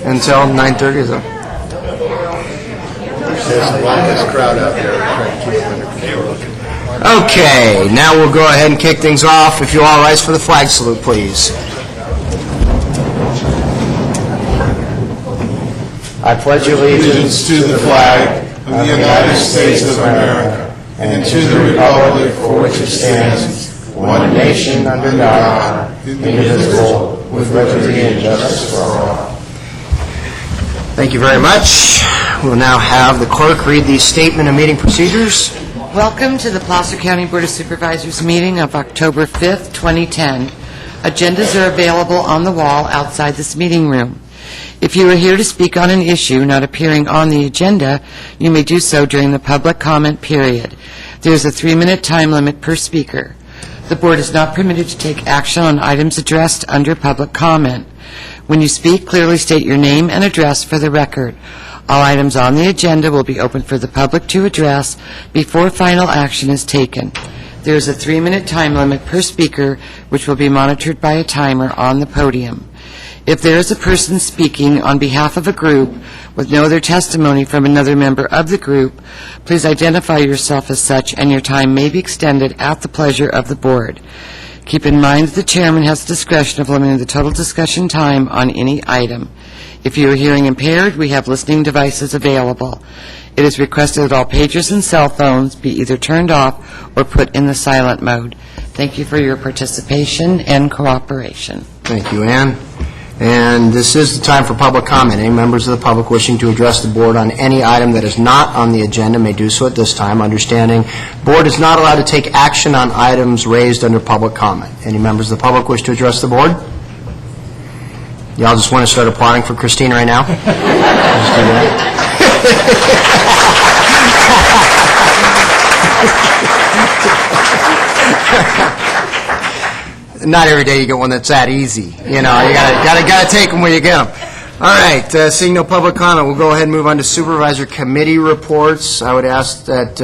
until 9:30 is up. There's a this crowd out there trying to keep them under control. Okay, now we'll go ahead and kick things off. If you all rise for the flag salute, please. I pledge allegiance to the flag of the United States of America and to the republic for which it stands, one nation under God, indivisible, with liberty and justice for all. Thank you very much. We'll now have the clerk read the statement of meeting procedures. Welcome to the Placer County Board of Supervisors meeting of October 5th, 2010. Agendas are available on the wall outside this meeting room. If you are here to speak on an issue not appearing on the agenda, you may do so during the public comment period. There is a 3-minute time limit per speaker. The board is not permitted to take action on items addressed under public comment. When you speak, clearly state your name and address for the record. All items on the agenda will be open for the public to address before final action is taken. There is a 3-minute time limit per speaker, which will be monitored by a timer on the podium. If there is a person speaking on behalf of a group with no other testimony from another member of the group, please identify yourself as such, and your time may be extended at the pleasure of the board. Keep in mind that the chairman has discretion of limiting the total discussion time on any item. If you are hearing impaired, we have listening devices available. It is requested that all pagers and cell phones be either turned off or put in the silent mode. Thank you for your participation and cooperation. Thank you, Ann. And this is the time for public comment. Any members of the public wishing to address the board on any item that is not on the agenda may do so at this time, understanding the board is not allowed to take action on items raised under public comment. Any members of the public wish to address the board? Y'all just want to start applauding for Christine right now? Just do that. Not every day you get one that's that easy. You know, you gotta take them where you get them. All right, seeing no public comment, we'll go ahead and move on to Supervisor Committee reports. I would ask that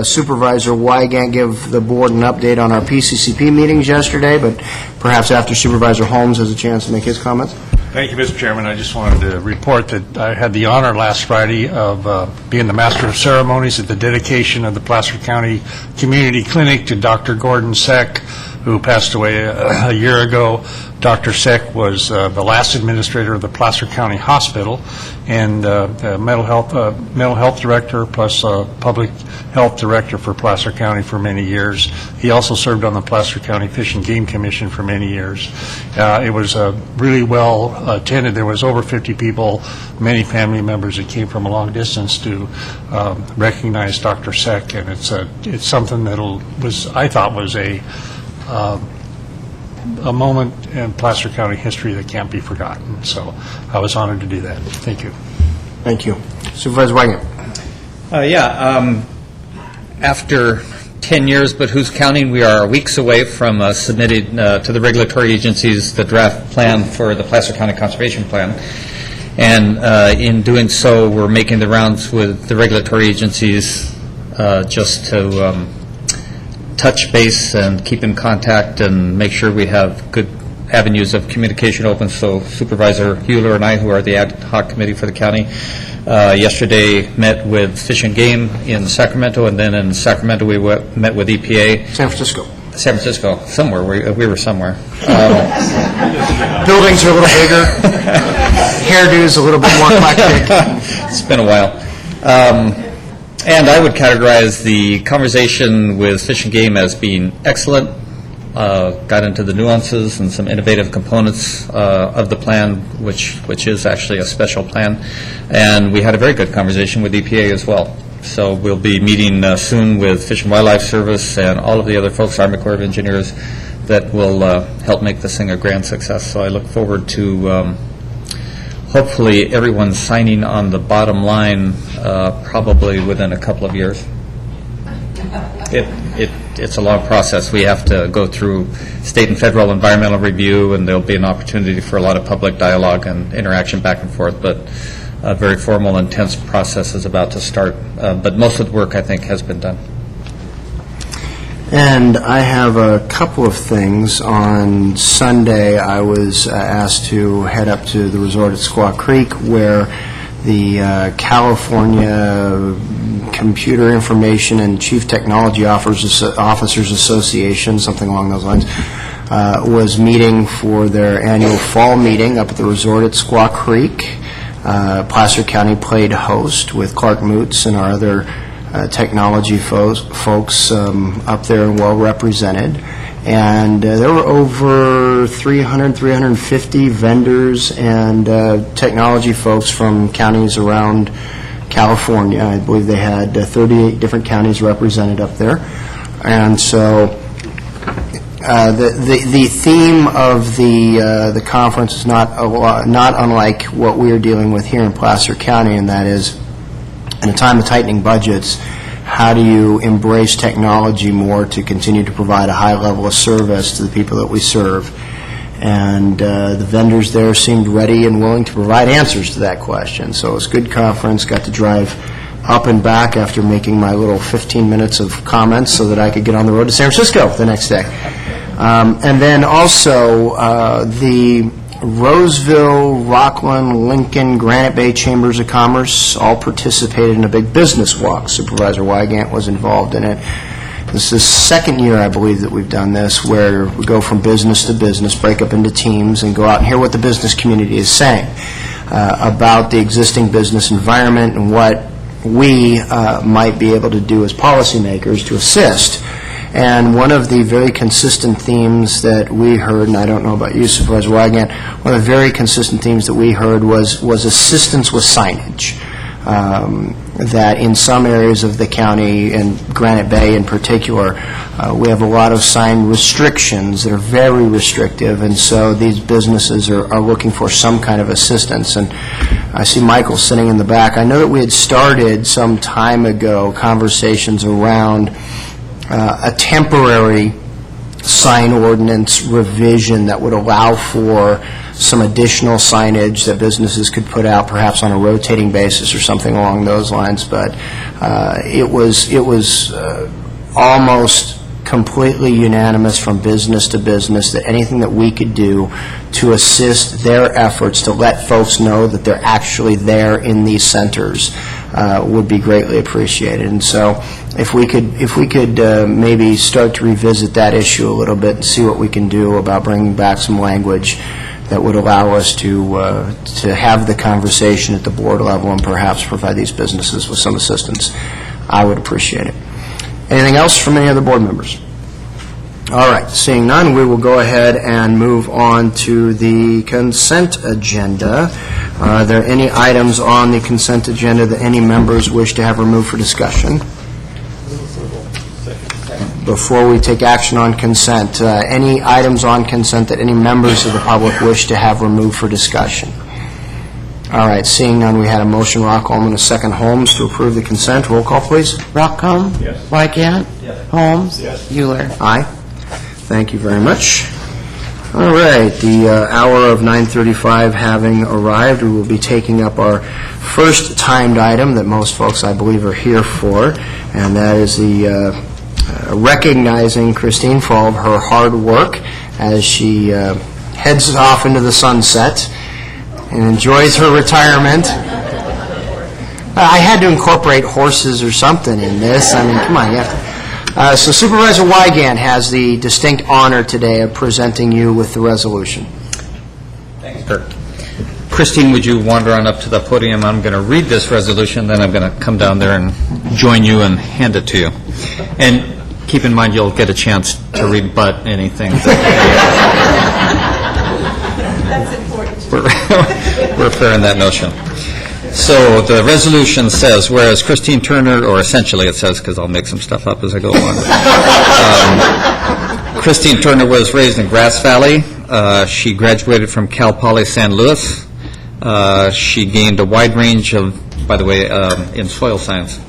Supervisor Wygant give the board an update on our PCCP meetings yesterday, but perhaps after Supervisor Holmes has a chance to make his comments. Thank you, Mr. Chairman. I just wanted to report that I had the honor last Friday of being the Master of Ceremonies at the dedication of the Placer County Community Clinic to Dr. Gordon Seck, who passed away a year ago. Dr. Seck was the last administrator of the Placer County Hospital and mental health director plus public health director for Placer County for many years. He also served on the Placer County Fish and Game Commission for many years. It was really well attended. There was over 50 people, many family members that came from a long distance to recognize Dr. Seck, and it's something that I thought was a moment in Placer County history that can't be forgotten. So I was honored to do that. Thank you. Thank you. Supervisor Wagner. After 10 years, but who's counting, we are weeks away from submitting to the regulatory agencies the draft plan for the Placer County Conservation Plan. And in doing so, we're making the rounds with the regulatory agencies just to touch base and keep in contact and make sure we have good avenues of communication open. So Supervisor Hewler and I, who are the ad hoc committee for the county, yesterday met with Fish and Game in Sacramento, and then in Sacramento we met with EPA. San Francisco, somewhere. We were somewhere. Buildings are a little bigger. Hairdos a little bit more eclectic. It's been a while. And I would categorize the conversation with Fish and Game as being excellent. Got into the nuances and some innovative components of the plan, which is actually a special plan. And we had a very good conversation with EPA as well. So we'll be meeting soon with Fish and Wildlife Service and all of the other folks, Army Corps of Engineers, that will help make this thing a grand success. So I look forward to hopefully everyone signing on the bottom line probably within a couple of years. It's a long process. We have to go through state and federal environmental review, and there'll be an opportunity for a lot of public dialogue and interaction back and forth, but a very formal, intense process is about to start. But most of the work, I think, has been done. And I have a couple of things. On Sunday, I was asked to head up to the resort at Squaw Creek, where the California Computer Information and Chief Technology Officers Association, something along those lines, was meeting for their annual fall meeting up at the resort at Squaw Creek. Placer County played host with Clark Moots and our other technology folks up there and well represented. And there were over 350 vendors and technology folks from counties around California. I believe they had 38 different counties represented up there. And so the theme of the conference is not unlike what we are dealing with here in Placer County, and that is, in a time of tightening budgets, how do you embrace technology more to continue to provide a high level of service to the people that we serve? And the vendors there seemed ready and willing to provide answers to that question. So it was a good conference. Got to drive up and back after making my little 15 minutes of comments so that I could get on the road to San Francisco the next day. And then also the Roseville, Rockland, Lincoln, Granite Bay Chambers of Commerce all participated in a big business walk. Supervisor Wygant was involved in it. This is the second year, I believe, that we've done this, where we go from business to business, break up into teams, and go out and hear what the business community is saying about the existing business environment and what we might be able to do as policymakers to assist. And one of the very consistent themes that we heard, and I don't know about you, Supervisor Wygant, one of the very consistent themes that we heard was assistance with signage. That in some areas of the county, and Granite Bay in particular, we have a lot of sign restrictions that are very restrictive, and so these businesses are looking for some kind of assistance. And I see Michael sitting in the back. I know that we had started some time ago conversations around a temporary sign ordinance revision that would allow for some additional signage that businesses could put out, perhaps on a rotating basis or something along those lines. But it was almost completely unanimous from business to business that anything that we could do to assist their efforts to let folks know that they're actually there in these centers would be greatly appreciated. And so if we could maybe start to revisit that issue a little bit and see what we can do about bringing back some language that would allow us to have the conversation at the board level and perhaps provide these businesses with some assistance, I would appreciate it. Anything else from any other board members? All right, seeing none, we will go ahead and move on to the consent agenda. Are there any items on the consent agenda that any members wish to have removed for discussion? Before we take action on consent, any items on consent that any members of the public wish to have removed for discussion? All right, seeing none, we had a motion, Rockholm, and a second, Holmes, to approve the consent. Roll call, please. Rockholm? Yes. Wygant? Yes. Holmes? Yes. Euler? Aye. Thank you very much. All right, the hour of 9:35 having arrived, we will be taking up our first timed item that most folks, I believe, are here for, and that is the recognizing Christine for all of her hard work as she heads off into the sunset and enjoys her retirement. I had to incorporate horses or something in this. I mean, come on, yeah. So Supervisor Wygant has the distinct honor today of presenting you with the resolution. Thanks, Kirk. Christine, would you wander on up to the podium? I'm going to read this resolution, then I'm going to come down there and join you and hand it to you. And keep in mind, you'll get a chance to rebut anything. That's important. We're fair in that notion. So the resolution says, whereas Christine Turner, or essentially it says, because I'll make some stuff up as I go along. Christine Turner was raised in Grass Valley. She graduated from Cal Poly San Luis. She gained a wide range of, by the way, in soil science.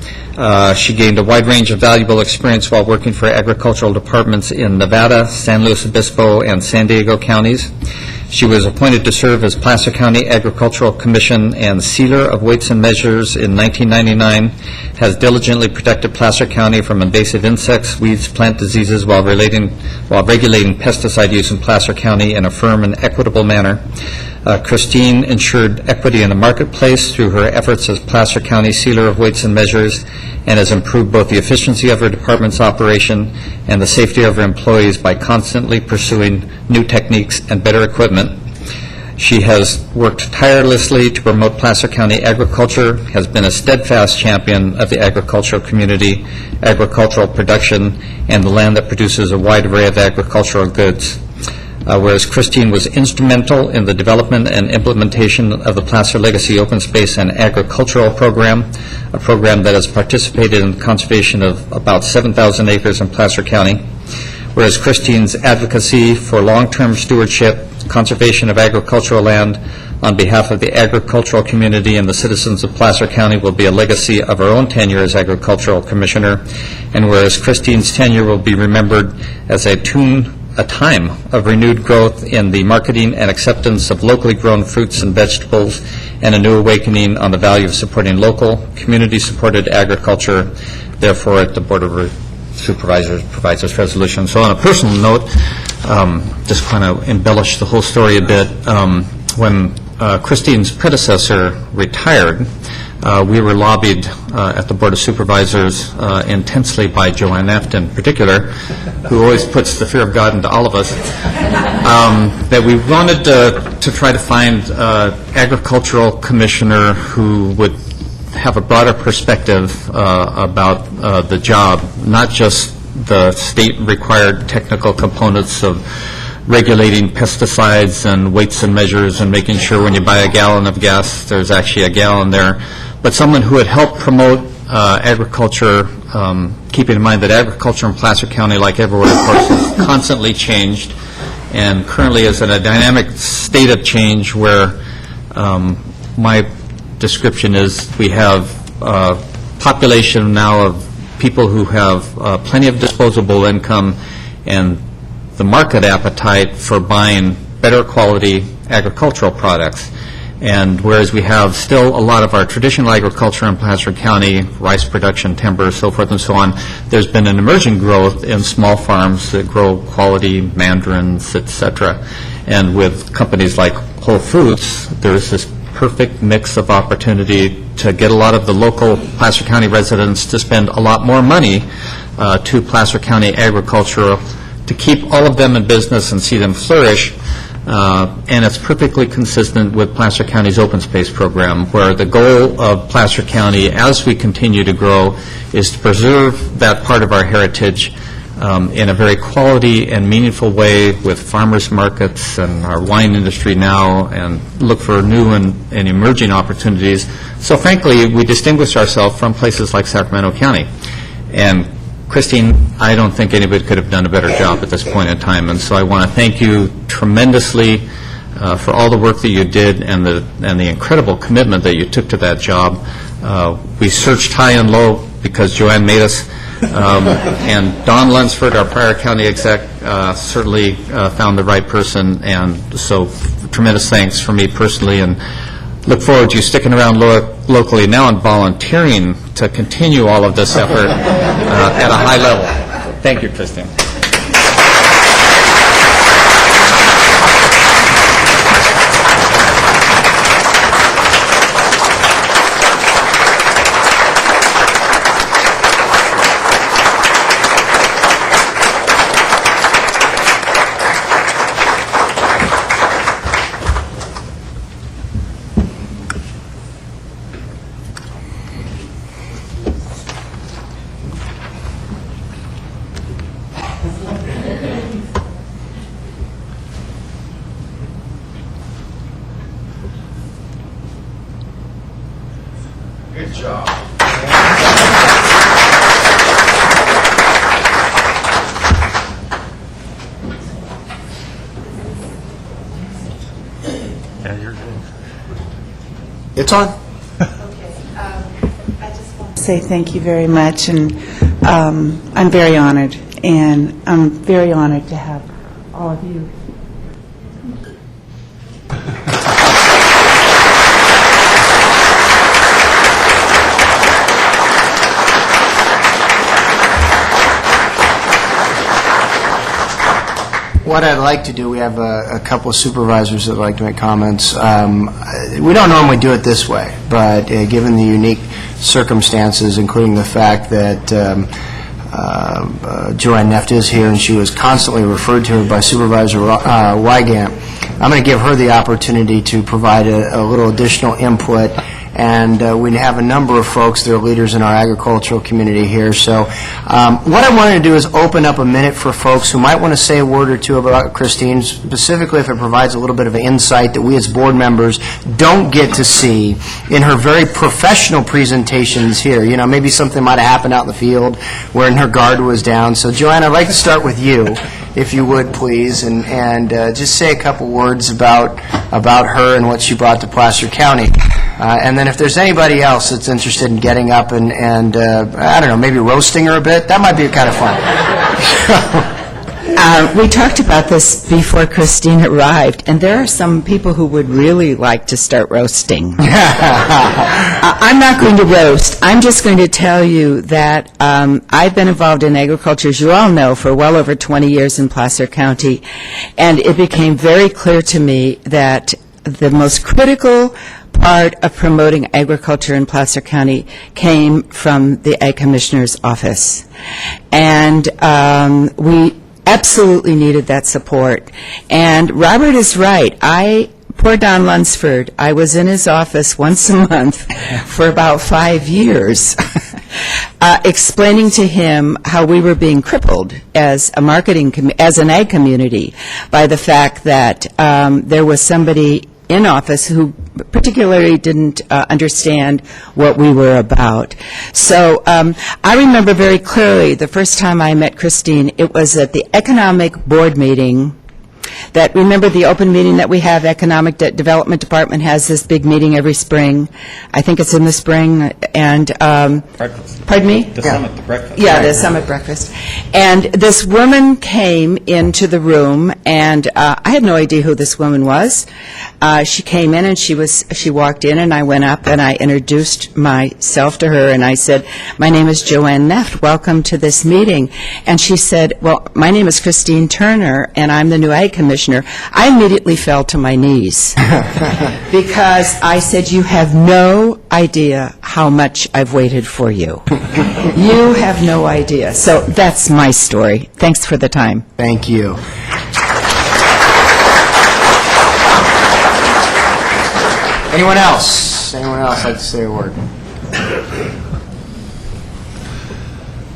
She gained a wide range of valuable experience while working for agricultural departments in Nevada, San Luis Obispo, and San Diego counties. She was appointed to serve as Placer County Agricultural Commission and Sealer of Weights and Measures in 1999, has diligently protected Placer County from invasive insects, weeds, plant diseases while regulating pesticide use in Placer County in a firm and equitable manner. Christine ensured equity in the marketplace through her efforts as Placer County Sealer of Weights and Measures, and has improved both the efficiency of her department's operation and the safety of her employees by constantly pursuing new techniques and better equipment. She has worked tirelessly to promote Placer County agriculture, has been a steadfast champion of the agricultural community, agricultural production, and the land that produces a wide array of agricultural goods. Whereas Christine was instrumental in the development and implementation of the Placer Legacy Open Space and Agricultural Program, a program that has participated in the conservation of about 7,000 acres in Placer County. Whereas Christine's advocacy for long-term stewardship, conservation of agricultural land on behalf of the agricultural community and the citizens of Placer County will be a legacy of her own tenure as Agricultural Commissioner. And whereas Christine's tenure will be remembered as a time of renewed growth in the marketing and acceptance of locally grown fruits and vegetables, and a new awakening on the value of supporting local, community-supported agriculture. Therefore, the Board of Supervisors provides this resolution. So on a personal note, just kind of embellish the whole story a bit. When Christine's predecessor retired, we were lobbied at the Board of Supervisors intensely by Joanne Eft in particular, who always puts the fear of God into all of us, that we wanted to try to find an agricultural commissioner who would have a broader perspective about the job, not just the state-required technical components of regulating pesticides and weights and measures and making sure when you buy a gallon of gas, there's actually a gallon there, but someone who would help promote agriculture, keeping in mind that agriculture in Placer County, like everywhere, of course, is constantly changed and currently is in a dynamic state of change where my description is we have a population now of people who have plenty of disposable income and the market appetite for buying better quality agricultural products. And whereas we have still a lot of our traditional agriculture in Placer County, rice production, timber, so forth and so on, there's been an emerging growth in small farms that grow quality mandarins, et cetera. And with companies like Whole Foods, there's this perfect mix of opportunity to get a lot of the local Placer County residents to spend a lot more money to Placer County agriculture to keep all of them in business and see them flourish. And it's perfectly consistent with Placer County's open space program, where the goal of Placer County as we continue to grow is to preserve that part of our heritage in a very quality and meaningful way with farmers markets and our wine industry now, and look for new and emerging opportunities. So frankly, we distinguish ourselves from places like Sacramento County. And Christine, I don't think anybody could have done a better job at this point in time, and so I want to thank you tremendously for all the work that you did and the incredible commitment that you took to that job. We searched high and low because Joanne made us, and Don Lunsford, our prior county exec, certainly found the right person, and so tremendous thanks for me personally, and look forward to you sticking around locally now and volunteering to continue all of this effort at a high level. Thank you, Christine. Good job. Yeah, you're good. It's on. I just want to say thank you very much, and I'm very honored, and I'm very honored to have all of you. what I'd like to do, we have a couple of supervisors that would like to make comments. We don't normally do it this way, but given the unique circumstances, including the fact that Joanne Neft is here and she was constantly referred to by Supervisor Wygant, I'm going to give her the opportunity to provide a little additional input. And we have a number of folks that are leaders in our agricultural community here. So what I wanted to do is open up a minute for folks who might want to say a word or two about Christine, specifically if it provides a little bit of insight that we as board members don't get to see in her very professional presentations here. You know, maybe something might have happened out in the field where her guard was down. So, Joanne, I'd like to start with you, if you would, please, and just say a couple words about her and what she brought to Placer County. And then if there's anybody else that's interested in getting up and I don't know, maybe roasting her a bit, that might be kind of fun. We talked about this before Christine arrived, and there are some people who would really like to start roasting. I'm not going to roast. I'm just going to tell you that I've been involved in agriculture, as you all know, for well over 20 years in Placer County, and it became very clear to me that the most critical part of promoting agriculture in Placer County came from the Ag Commissioner's office. And we absolutely needed that support. And Robert is right. Poor Don Lunsford, I was in his office once a month for about 5 years, explaining to him how we were being crippled as a as an ag community by the fact that there was somebody in office who particularly didn't understand what we were about. So I remember very clearly the first time I met Christine, it was at the Economic Board meeting. Remember the open meeting that we have, Economic Development Department has this big meeting every spring. I think it's in the spring, and... Breakfast. Pardon me? The summit, the breakfast. Yeah, the summit breakfast. And this woman came into the room, and I had no idea who this woman was. She came in, and she walked in, and I went up, and I introduced myself to her, and I said, "My name is Joanne Neft. Welcome to this meeting." And she said, "Well, my name is Christine Turner, and I'm the new Ag Commissioner." I immediately fell to my knees because I said, "You have no idea how much I've waited for you. You have no idea." So that's my story. Thanks for the time. Thank you. Anyone else? Anyone else like to say a word?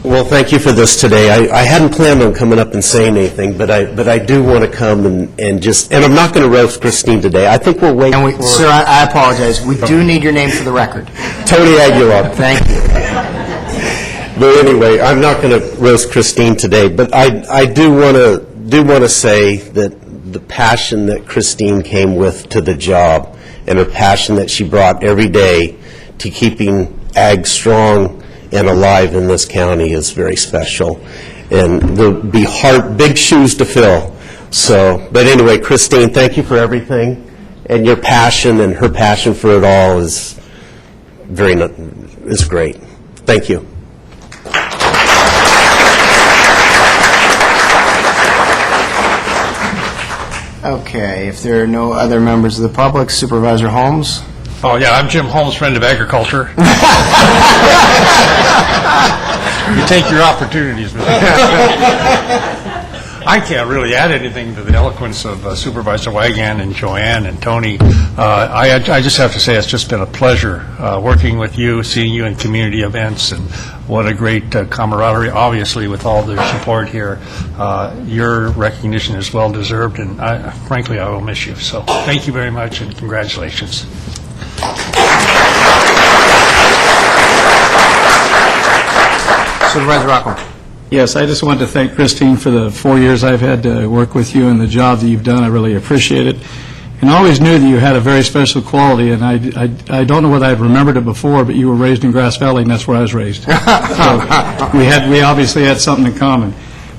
Well, thank you for this today. I hadn't planned on coming up and saying anything, but I do want to come and I'm not going to roast Christine today. I think we'll wait. And sir, I apologize. We do need your name for the record. Tony Aguilar. Thank you. But anyway, I'm not going to roast Christine today, but I do want to say that the passion that Christine came with to the job and her passion that she brought every day to keeping ag strong and alive in this county is very special, and there'll be big shoes to fill. So, but anyway, Christine, thank you for everything, and your passion and her passion for it all is great. Thank you. Okay, if there are no other members of the public, Supervisor Holmes. Oh, yeah, I'm Jim Holmes, friend of agriculture. You take your opportunities, Mr. I can't really add anything to the eloquence of Supervisor Wygant and Joanne and Tony. I just have to say it's just been a pleasure working with you, seeing you in community events, and what a great camaraderie, obviously, with all their support here. Your recognition is well-deserved, and frankly, I will miss you. So thank you very much, and congratulations. Supervisor Rockwell. Yes, I just wanted to thank Christine for the 4 years I've had to work with you and the job that you've done. I really appreciate it. And I always knew that you had a very special quality, and I don't know whether I'd remembered it before, but you were raised in Grass Valley, and that's where I was raised. So we obviously had something in common.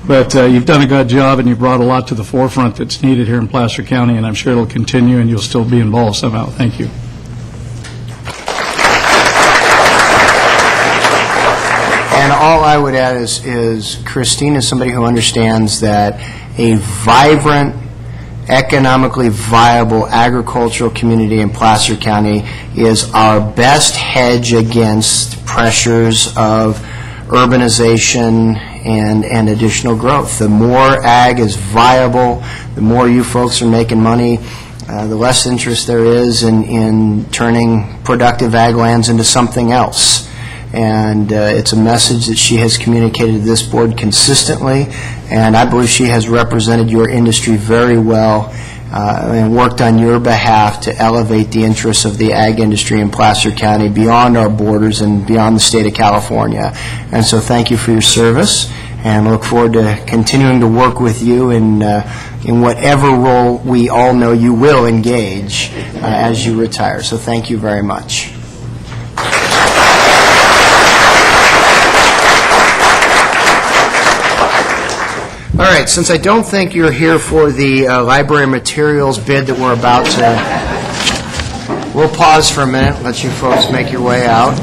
But you've done a good job, and you brought a lot to the forefront that's needed here in Placer County, and I'm sure it'll continue, and you'll still be involved somehow. Thank you. And all I would add is Christine is somebody who understands that a vibrant, economically viable agricultural community in Placer County is our best hedge against pressures of urbanization and additional growth. The more ag is viable, the more you folks are making money, the less interest there is in turning productive ag lands into something else. And it's a message that she has communicated to this board consistently, and I believe she has represented your industry very well and worked on your behalf to elevate the interests of the ag industry in Placer County beyond our borders and beyond the state of California. And so thank you for your service, and look forward to continuing to work with you in whatever role we all know you will engage as you retire. So thank you very much. All right, since I don't think you're here for the library materials bid that we're about to, we'll pause for a minute, let you folks make your way out.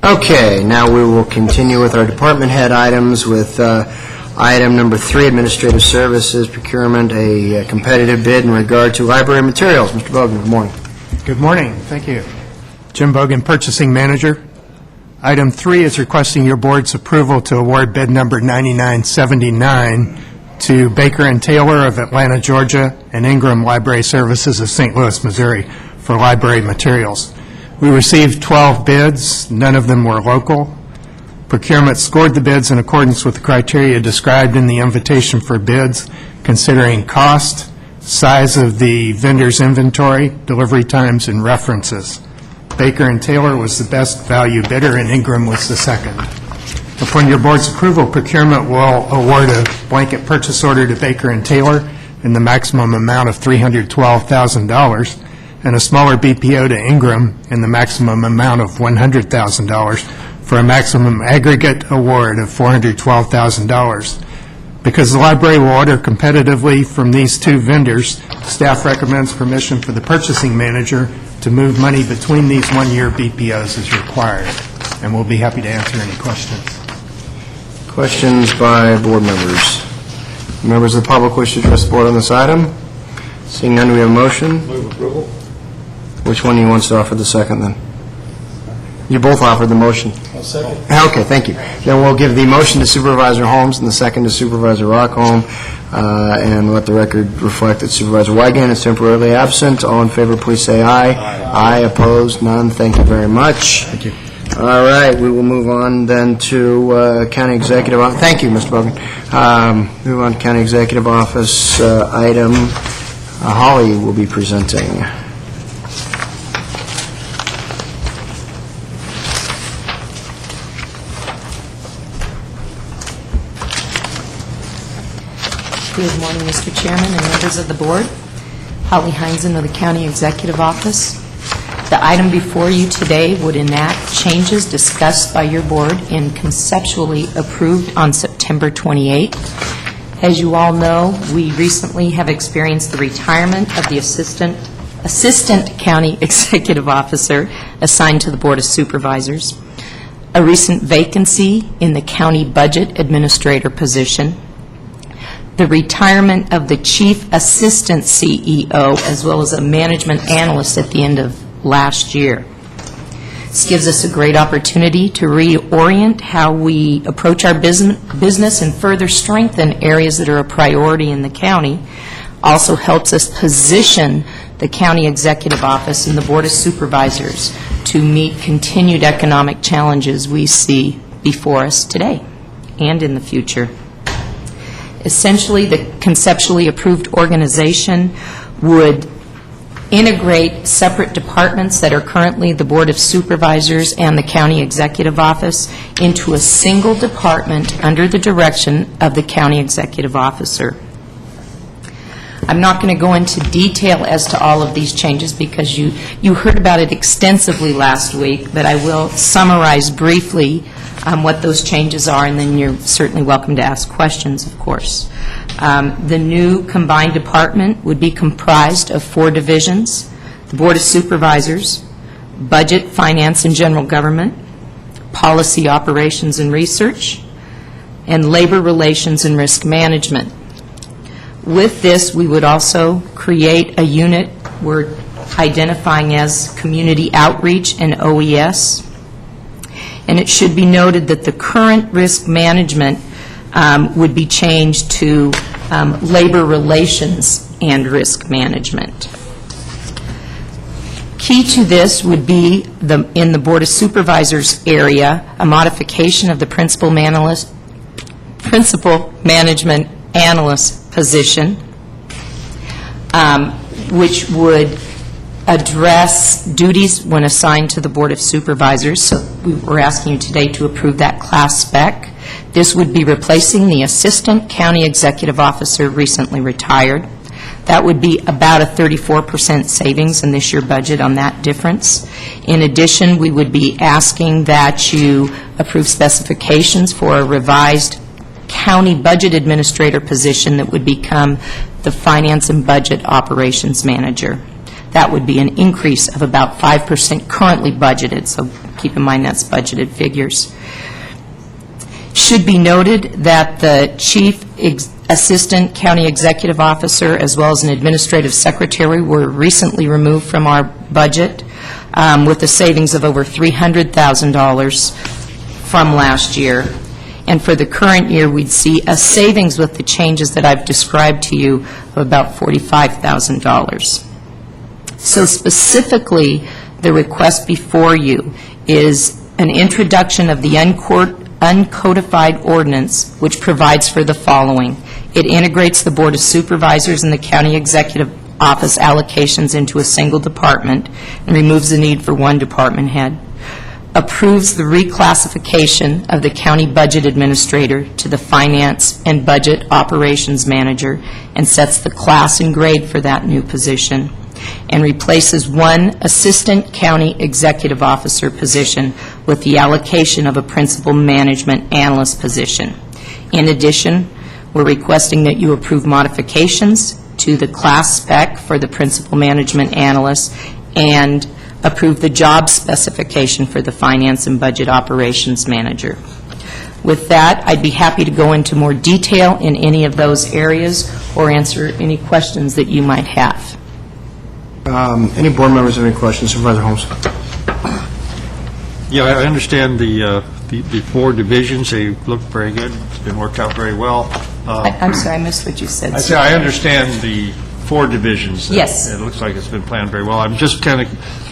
Okay, now we will continue with our department head items with item number 3, Administrative Services, Procurement, a competitive bid in regard to library materials. Mr. Bogan, good morning. Good morning. Thank you. Jim Bogan, Purchasing Manager. Item 3 is requesting your board's approval to award bid number 9979 to Baker & Taylor of Atlanta, Georgia, and Ingram Library Services of St. Louis, Missouri for library materials. We received 12 bids. None of them were local. Procurement scored the bids in accordance with the criteria described in the invitation for bids, considering cost, size of the vendor's inventory, delivery times, and references. Baker & Taylor was the best value bidder, and Ingram was the second. Upon your board's approval, procurement will award a blanket purchase order to Baker & Taylor in the maximum amount of $312,000 and a smaller BPO to Ingram in the maximum amount of $100,000 for a maximum aggregate award of $412,000. Because the library will order competitively from these two vendors, staff recommends permission for the purchasing manager to move money between these one-year BPOs as required. And we'll be happy to answer any questions. Questions by board members? Members of the public wish to address the board on this item? Seeing none, do we have a motion? Move approval. Which one do you want to offer the second, then? You both offered the motion. I'll second. Okay, thank you. Then we'll give the motion to Supervisor Holmes and the second to Supervisor Rockholm, and let the record reflect that Supervisor Wygant is temporarily absent. All in favor, please say aye. Aye. Opposed? None. Thank you very much. Thank you. All right, we will move on then to County Executive Office. Thank you, Mr. Bogan. Move on to County Executive Office item. Holly will be presenting. Good morning, Mr. Chairman and members of the board. Holly Heinzen of the County Executive Office. The item before you today would enact changes discussed by your board and conceptually approved on September 28. As you all know, we recently have experienced the retirement of the Assistant County Executive Officer assigned to the Board of Supervisors, a recent vacancy in the County Budget Administrator position, the retirement of the Chief Assistant CEO, as well as a Management Analyst at the end of last year. This gives us a great opportunity to reorient how we approach our business and further strengthen areas that are a priority in the county. Also helps us position the County Executive Office and the Board of Supervisors to meet continued economic challenges we see before us today and in the future. Essentially, the conceptually approved organization would integrate separate departments that are currently the Board of Supervisors and the County Executive Office into a single department under the direction of the County Executive Officer. I'm not going to go into detail as to all of these changes because you heard about it extensively last week, but I will summarize briefly what those changes are, and then you're certainly welcome to ask questions, of course. The new combined department would be comprised of 4 divisions: the Board of Supervisors, Budget, Finance, and General Government, Policy, Operations, and Research, and Labor Relations and Risk Management. With this, we would also create a unit we're identifying as Community Outreach and OES. And it should be noted that the current risk management would be changed to Labor Relations and Risk Management. Key to this would be, in the Board of Supervisors area, a modification of the Principal Management Analyst position, which would address duties when assigned to the Board of Supervisors. So we're asking you today to approve that class spec. This would be replacing the Assistant County Executive Officer recently retired. That would be about a 34% savings in this year budget on that difference. In addition, we would be asking that you approve specifications for a revised county budget administrator position that would become the Finance and Budget Operations Manager. That would be an increase of about 5% currently budgeted, so keep in mind that's budgeted figures. Should be noted that the Chief Assistant County Executive Officer as well as an Administrative Secretary were recently removed from our budget with a savings of over $300,000 from last year. And for the current year, we'd see a savings with the changes that I've described to you of about $45,000. So specifically, the request before you is an introduction of the uncodified ordinance, which provides for the following. It integrates the Board of Supervisors and the County Executive Office allocations into a single department and removes the need for one department head. Approves the reclassification of the County Budget Administrator to the Finance and Budget Operations Manager and sets the class and grade for that new position, and replaces one Assistant County Executive Officer position with the allocation of a Principal Management Analyst position. In addition, we're requesting that you approve modifications to the class spec for the Principal Management Analyst and approve the job specification for the Finance and Budget Operations Manager. With that, I'd be happy to go into more detail in any of those areas or answer any questions that you might have. Any board members have any questions? Supervisor Holmes. Yeah, I understand the 4 divisions. They look very good. It's been worked out very well. I'm sorry, I missed what you said. I understand the 4 divisions. Yes. It looks like it's been planned very well. I'm just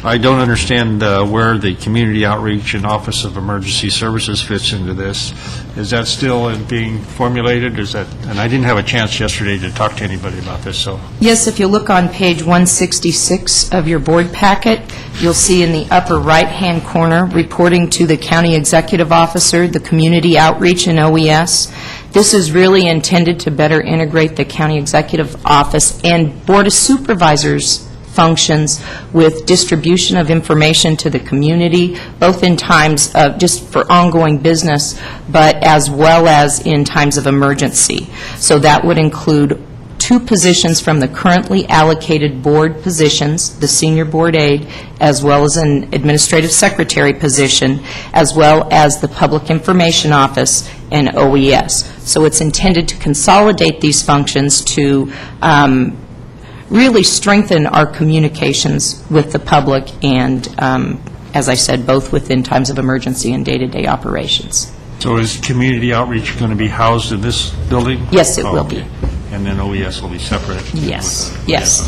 I don't understand where the Community Outreach and Office of Emergency Services fits into this. Is that still being formulated? And I didn't have a chance yesterday to talk to anybody about this, so. Yes, if you look on page 166 of your board packet, you'll see in the upper right-hand corner, reporting to the County Executive Officer, the Community Outreach and OES. This is really intended to better integrate the County Executive Office and Board of Supervisors functions with distribution of information to the community, both in times of just for ongoing business, but as well as in times of emergency. So that would include 2 positions from the currently allocated board positions, the senior board aide, as well as an administrative secretary position, as well as the Public Information Office and OES. So it's intended to consolidate these functions to really strengthen our communications with the public and, as I said, both within times of emergency and day-to-day operations. So is Community Outreach going to be housed in this building? Yes, it will be. And then OES will be separate? Yes, yes.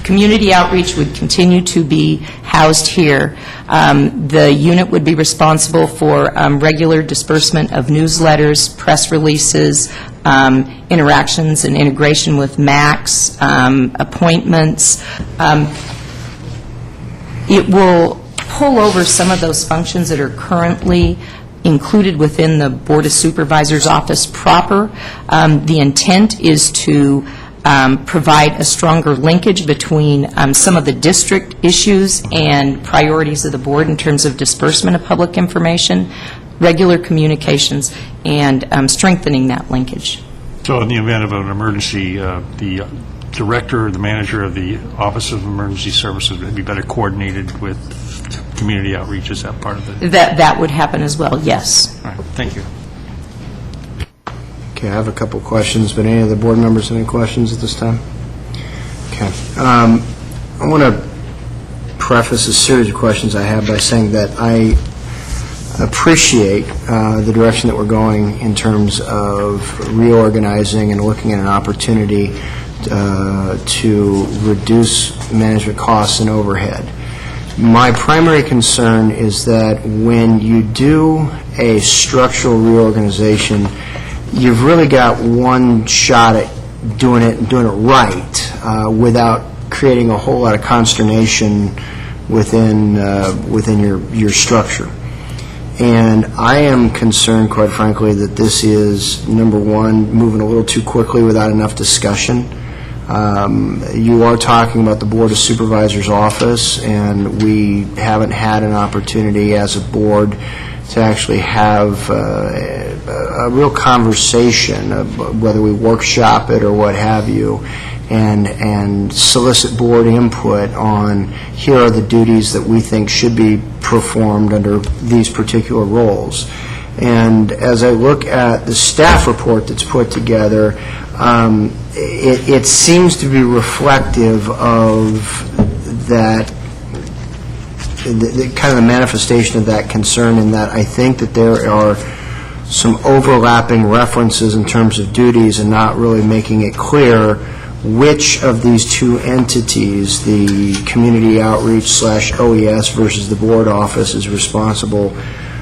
Community Outreach would continue to be housed here. The unit would be responsible for regular disbursement of newsletters, press releases, interactions and integration with Max, appointments. It will pull over some of those functions that are currently included within the Board of Supervisors office proper. The intent is to provide a stronger linkage between some of the district issues and priorities of the board in terms of disbursement of public information, regular communications, and strengthening that linkage. So in the event of an emergency, the director or the manager of the Office of Emergency Services would be better coordinated with community outreach. Is that part of it? That would happen as well, yes. All right, thank you. Okay, I have a couple questions, but any of the board members have any questions at this time? Okay. I want to preface a series of questions I have by saying that I appreciate the direction that we're going in terms of reorganizing and looking at an opportunity to reduce management costs and overhead. My primary concern is that when you do a structural reorganization, you've really got one shot at doing it and doing it right without creating a whole lot of consternation within your structure. And I am concerned, quite frankly, that this is, number one, moving a little too quickly without enough discussion. You are talking about the Board of Supervisors office, and we haven't had an opportunity as a board to actually have a real conversation, whether we workshop it or what have you, and solicit board input on here are the duties that we think should be performed under these particular roles. And as I look at the staff report that's put together, it seems to be reflective of that, the kind of the manifestation of that concern, in that I think that there are some overlapping references in terms of duties and not really making it clear which of these two entities, the community outreach / OES versus the board office, is responsible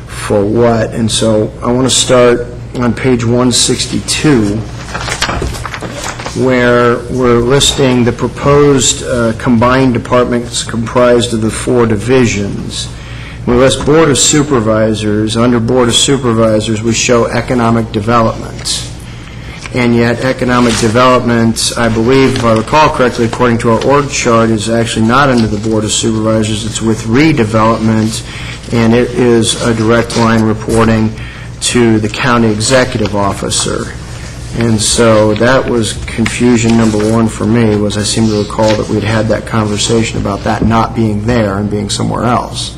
for what. And so I want to start on page 162, where we're listing the proposed combined departments comprised of the 4 divisions. We list Board of Supervisors. Under Board of Supervisors, we show economic development. And yet economic development, I believe, if I recall correctly, according to our org chart, is actually not under the Board of Supervisors. It's with redevelopment, and it is a direct line reporting to the county executive officer. And so that was confusion number one for me, was I seem to recall that we'd had that conversation about that not being there and being somewhere else.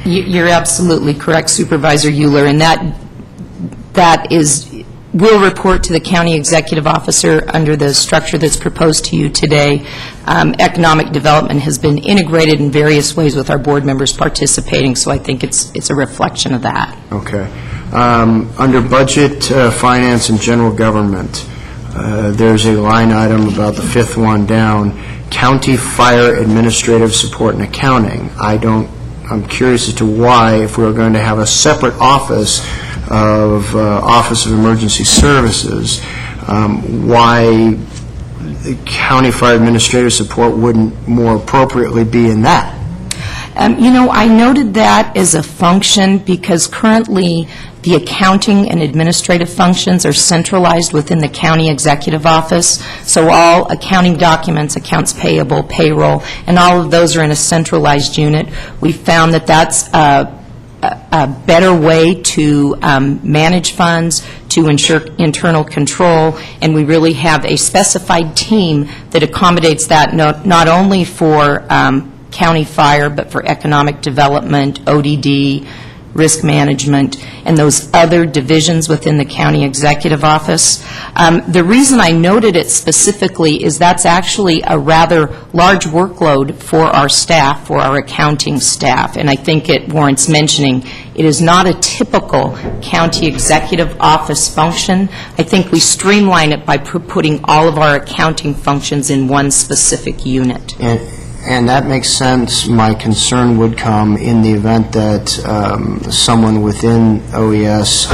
You're absolutely correct, Supervisor Euler, and that will report to the county executive officer under the structure that's proposed to you today. Economic development has been integrated in various ways with our board members participating, so I think it's a reflection of that. Okay. Under budget, finance, and general government, there's a line item about the 5th one down, county fire administrative support and accounting. I'm curious as to why, if we were going to have a separate office of Office of Emergency Services, why county fire administrative support wouldn't more appropriately be in that. I noted that as a function because currently the accounting and administrative functions are centralized within the county executive office. So all accounting documents, accounts payable, payroll, and all of those are in a centralized unit. We found that that's a better way to manage funds, to ensure internal control, and we really have a specified team that accommodates that not only for county fire, but for economic development, ODD, risk management, and those other divisions within the county executive office. The reason I noted it specifically is that's actually a rather large workload for our staff, for our accounting staff, and I think it warrants mentioning. It is not a typical county executive office function. I think we streamline it by putting all of our accounting functions in one specific unit. And that makes sense. My concern would come in the event that someone within OES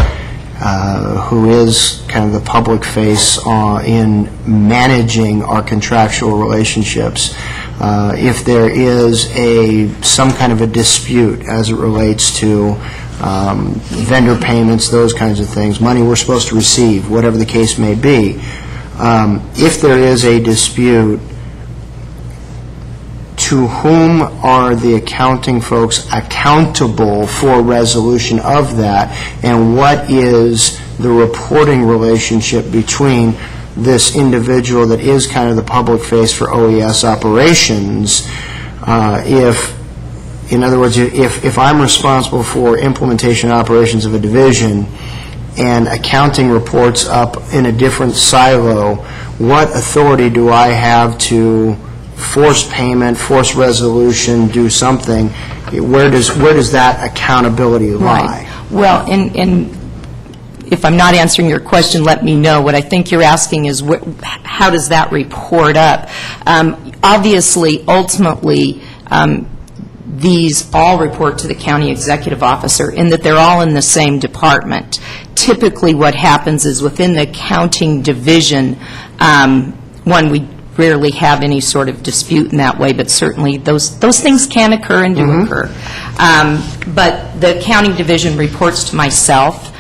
who is kind of the public face in managing our contractual relationships, if there is some kind of a dispute as it relates to vendor payments, those kinds of things, money we're supposed to receive, whatever the case may be, if there is a dispute, to whom are the accounting folks accountable for resolution of that, and what is the reporting relationship between this individual that is kind of the public face for OES operations? In other words, if I'm responsible for implementation operations of a division and accounting reports up in a different silo, what authority do I have to force payment, force resolution, do something? Where does that accountability lie? Right. Well, and if I'm not answering your question, let me know. What I think you're asking is how does that report up? Obviously, ultimately, these all report to the county executive officer in that they're all in the same department. Typically, what happens is within the accounting division, we rarely have any sort of dispute in that way, but certainly those things can occur and do occur. But the accounting division reports to myself.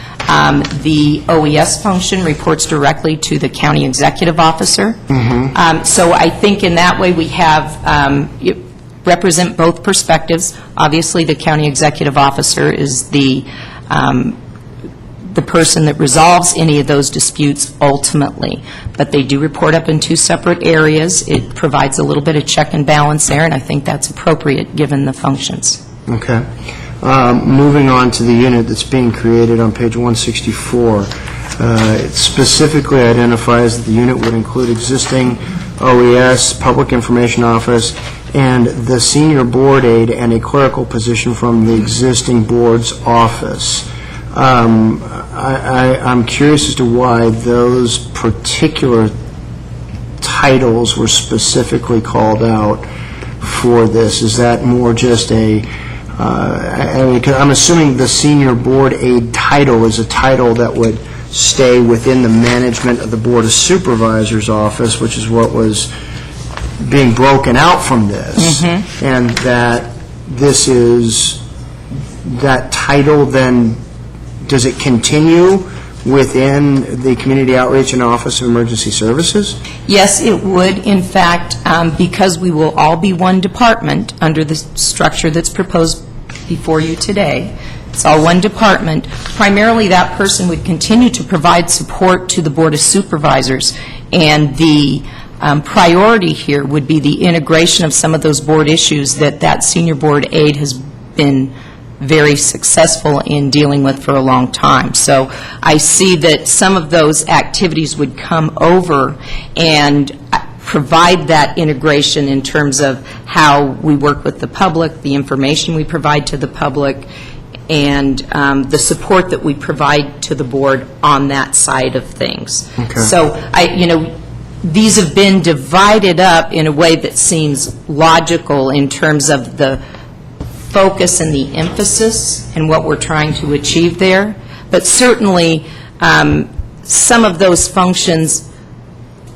The OES function reports directly to the county executive officer. So I think in that way we have represent both perspectives. Obviously, the county executive officer is the person that resolves any of those disputes ultimately. But they do report up in two separate areas. It provides a little bit of check and balance there, and I think that's appropriate given the functions. Okay. Moving on to the unit that's being created on page 164. It specifically identifies that the unit would include existing OES, Public Information Office, and the senior board aide and a clerical position from the existing board's office. I'm curious as to why those particular titles were specifically called out for this. Is that more just I'm assuming the senior board aide title is a title that would stay within the management of the Board of Supervisors office, which is what was being broken out from this, and that this is, that title then, does it continue within the Community Outreach and Office of Emergency Services? Yes, it would. In fact, because we will all be one department under the structure that's proposed before you today, it's all one department. Primarily, that person would continue to provide support to the Board of Supervisors, and the priority here would be the integration of some of those board issues that senior board aide has been very successful in dealing with for a long time. So I see that some of those activities would come over and provide that integration in terms of how we work with the public, the information we provide to the public, and the support that we provide to the board on that side of things. Okay. So these have been divided up in a way that seems logical in terms of the focus and the emphasis and what we're trying to achieve there. But certainly, some of those functions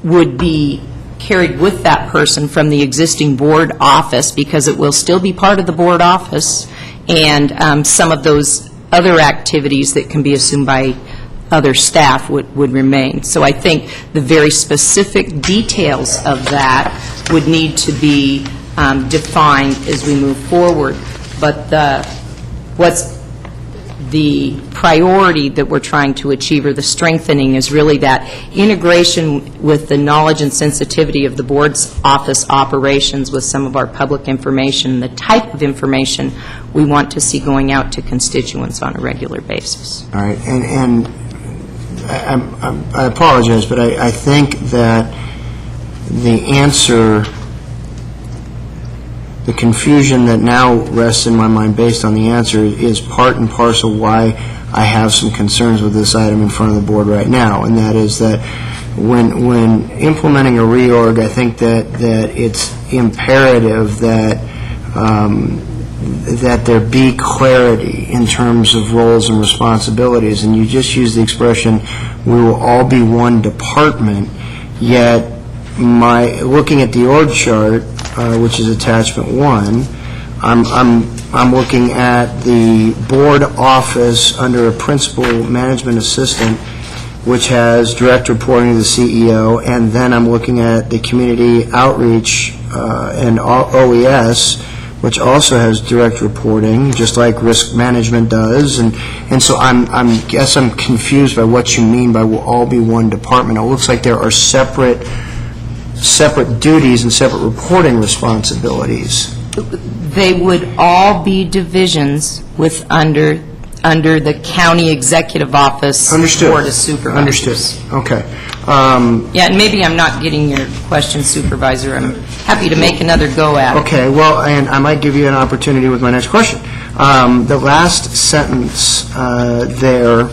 would be carried with that person from the existing board office, because it will still be part of the board office, and some of those other activities that can be assumed by other staff would remain. So I think the very specific details of that would need to be defined as we move forward. But what's the priority that we're trying to achieve, or the strengthening, is really that integration with the knowledge and sensitivity of the board's office operations with some of our public information, the type of information we want to see going out to constituents on a regular basis. All right, and I apologize, but I think that the answer, the confusion that now rests in my mind based on the answer, is part and parcel why I have some concerns with this item in front of the board right now, and that is that when implementing a reorg, I think that it's imperative that that there be clarity in terms of roles and responsibilities, and you just use the expression, we will all be one department, yet looking at the org chart, which is attachment 1, I'm looking at the board office under a principal management assistant, which has direct reporting to the CEO, and then I'm looking at the community outreach and OES, which also has direct reporting, just like risk management does, and so I guess I'm confused by what you mean by we'll all be one department. It looks like there are separate duties and separate reporting responsibilities. They would all be divisions with under the county executive office. Understood. Board of Supervisors. Understood. Okay. Yeah, and maybe I'm not getting your question, Supervisor. I'm happy to make another go at it. Okay, well, and I might give you an opportunity with my next question. The last sentence there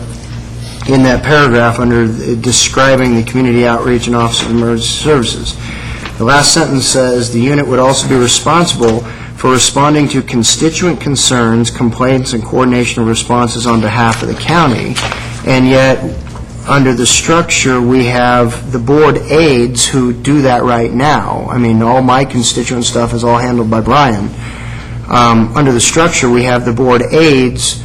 in that paragraph under describing the community outreach and Office of Emergency Services, the last sentence says the unit would also be responsible for responding to constituent concerns, complaints, and coordination of responses on behalf of the county, and yet under the structure, we have the board aides who do that right now. I mean, all my constituent stuff is all handled by Brian. Under the structure, we have the board aides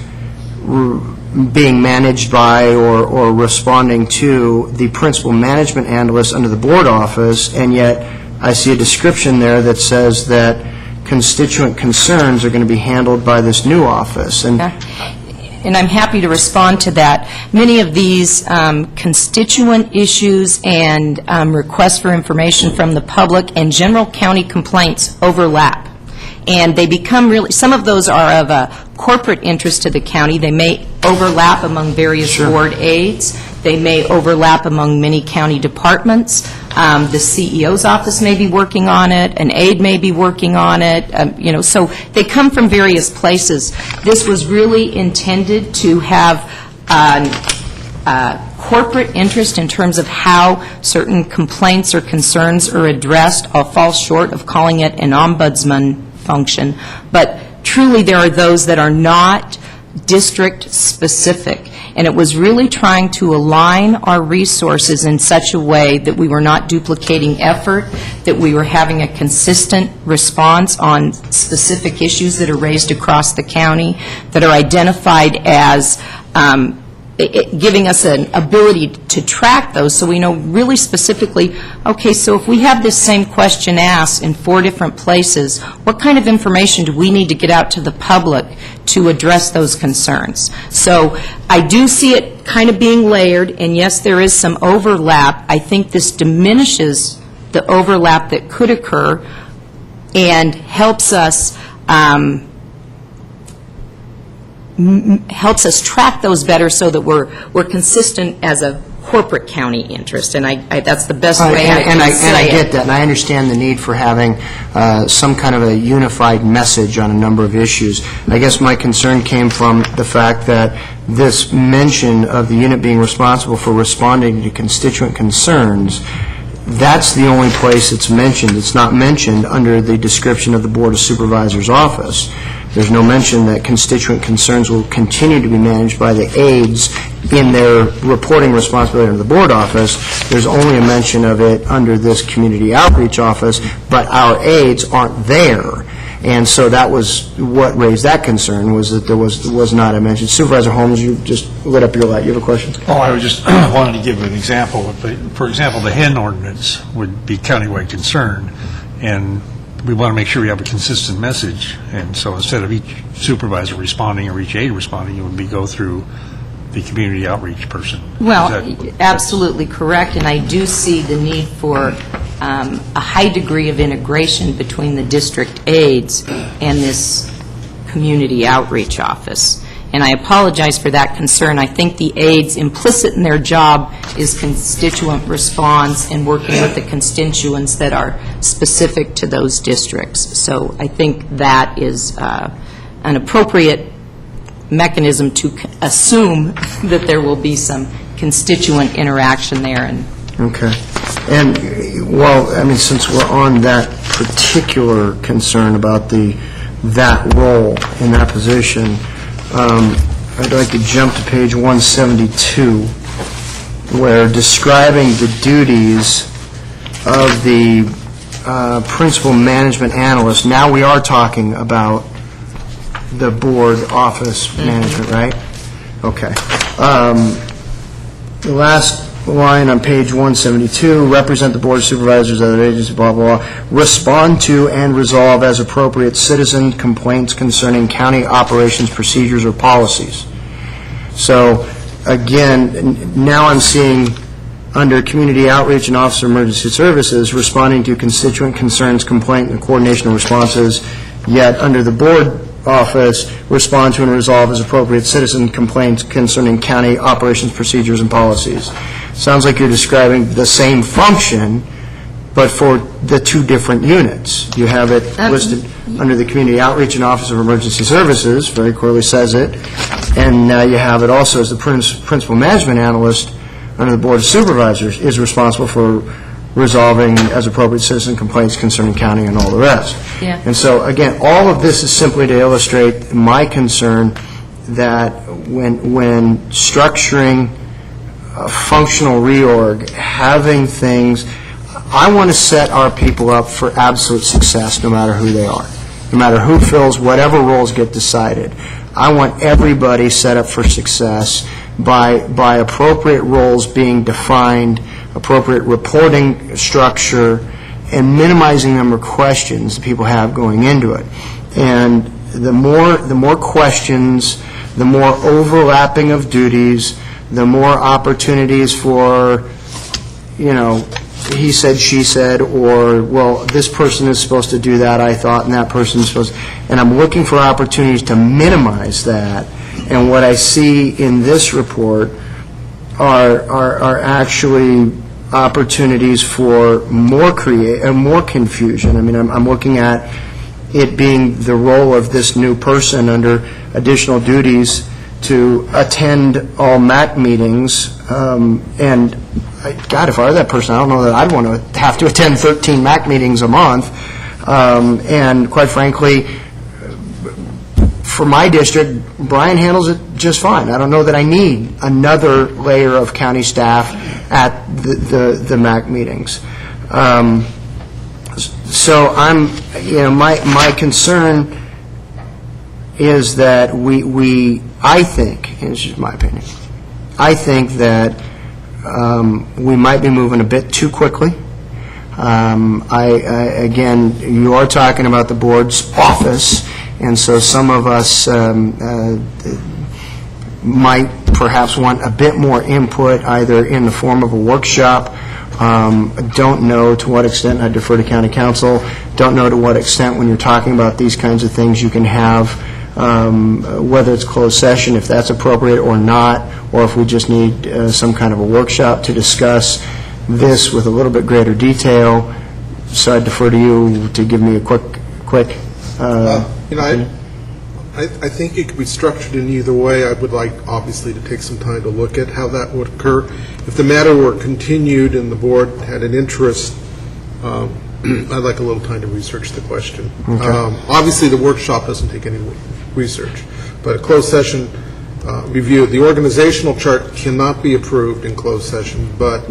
being managed by or responding to the principal management analyst under the board office, and yet I see a description there that says that constituent concerns are going to be handled by this new office. And I'm happy to respond to that. Many of these constituent issues and requests for information from the public and general county complaints overlap. And they become really, some of those are of a corporate interest to the county. They may overlap among various board aides. They may overlap among many county departments. The CEO's office may be working on it. An aide may be working on it. So they come from various places. This was really intended to have corporate interest in terms of how certain complaints or concerns are addressed. I'll fall short of calling it an ombudsman function, but truly there are those that are not district-specific, and it was really trying to align our resources in such a way that we were not duplicating effort, that we were having a consistent response on specific issues that are raised across the county, that are identified as giving us an ability to track those so we know really specifically, okay, so if we have this same question asked in 4 different places, what kind of information do we need to get out to the public to address those concerns? So I do see it kind of being layered, and yes, there is some overlap. I think this diminishes the overlap that could occur and helps us track those better so that we're consistent as a corporate county interest, and that's the best way I can say it. And I get that, and I understand the need for having some kind of a unified message on a number of issues. I guess my concern came from the fact that this mention of the unit being responsible for responding to constituent concerns, that's the only place it's mentioned. It's not mentioned under the description of the Board of Supervisors' office. There's no mention that constituent concerns will continue to be managed by the aides in their reporting responsibility to the board office. There's only a mention of it under this community outreach office, but our aides aren't there. And so that was what raised that concern, was that there was not a mention. Supervisor Holmes, you just lit up your light. You have a question? Oh, I was just wanted to give an example. For example, the hen ordinance would be countywide concern, and we want to make sure we have a consistent message. And so instead of each supervisor responding or each aide responding, it would go through the community outreach person. Well, absolutely correct, and I do see the need for a high degree of integration between the district aides and this community outreach office. And I apologize for that concern. I think the aides, implicit in their job, is constituent response and working with the constituents that are specific to those districts. So I think that is an appropriate mechanism to assume that there will be some constituent interaction there. And okay. And, well, I mean, since we're on that particular concern about the that role in that position. I'd like to jump to page 172, where describing the duties of the principal management analyst. Now we are talking about the board office management, right? Okay. The last line on page 172, represent the board of supervisors, other agencies, blah, blah, blah, respond to and resolve as appropriate citizen complaints concerning county operations, procedures, or policies. So, again, now I'm seeing under community outreach and officer emergency services, responding to constituent concerns, complaint, and coordination of responses, yet under the board office, respond to and resolve as appropriate citizen complaints concerning county operations, procedures, and policies. Sounds like you're describing the same function, but for the two different units. You have it listed under the community outreach and office of emergency services, very clearly says it, and now you have it also as the principal management analyst under the board of supervisors is responsible for resolving as appropriate citizen complaints concerning county and all the rest. Yeah. And so, again, all of this is simply to illustrate my concern that when structuring a functional reorg, having things, I want to set our people up for absolute success no matter who they are, no matter who fills whatever roles get decided. I want everybody set up for success by appropriate roles being defined, appropriate reporting structure, and minimizing the number of questions that people have going into it. And the more questions, the more overlapping of duties, the more opportunities for, he said, she said, or, well, this person is supposed to do that, I thought, and that person is supposed to. And I'm looking for opportunities to minimize that. And what I see in this report are actually opportunities for more confusion. I mean, I'm looking at it being the role of this new person under additional duties to attend all MAC meetings, and God, if I were that person, I don't know that I'd want to have to attend 13 MAC meetings a month. And quite frankly, for my district, Brian handles it just fine. I don't know that I need another layer of county staff at the MAC meetings. So my concern is that I think, and this is my opinion, I think that we might be moving a bit too quickly. Again, you are talking about the board's office, and so some of us might perhaps want a bit more input, either in the form of a workshop. Don't know to what extent, I defer to county council, don't know to what extent when you're talking about these kinds of things you can have, whether it's closed session, if that's appropriate or not, or if we just need some kind of a workshop to discuss this with a little bit greater detail. So I defer to you to give me a quick I think it could be structured in either way. I would like, obviously, to take some time to look at how that would occur. If the matter were continued and the board had an interest, I'd like a little time to research the question. Okay. Obviously, the workshop doesn't take any research, but a closed session review, the organizational chart cannot be approved in closed session, but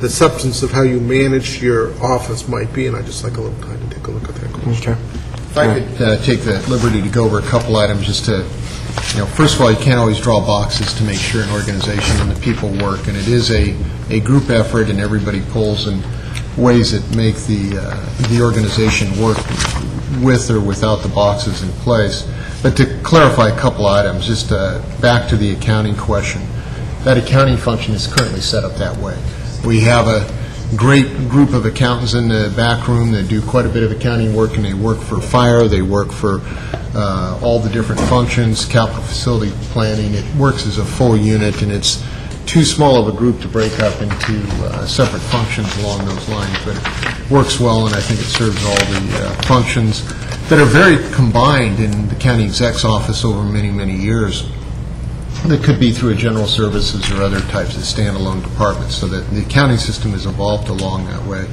the substance of how you manage your office might be, and I'd just like a little time to take a look at that question. Okay. If I could take the liberty to go over a couple items just to, first of all, you can't always draw boxes to make sure an organization and the people work, and it is a group effort, and everybody pulls in ways that make the organization work with or without the boxes in place. But to clarify a couple items, just back to the accounting question, that accounting function is currently set up that way. We have a great group of accountants in the back room that do quite a bit of accounting work, and they work for fire, they work for all the different functions, capital facility planning. It works as a full unit, and it's too small of a group to break up into separate functions along those lines, but it works well, and I think it serves all the functions that are very combined in the county exec's office over many, many years. That could be through a general services or other types of standalone departments, so that the accounting system has evolved along that way.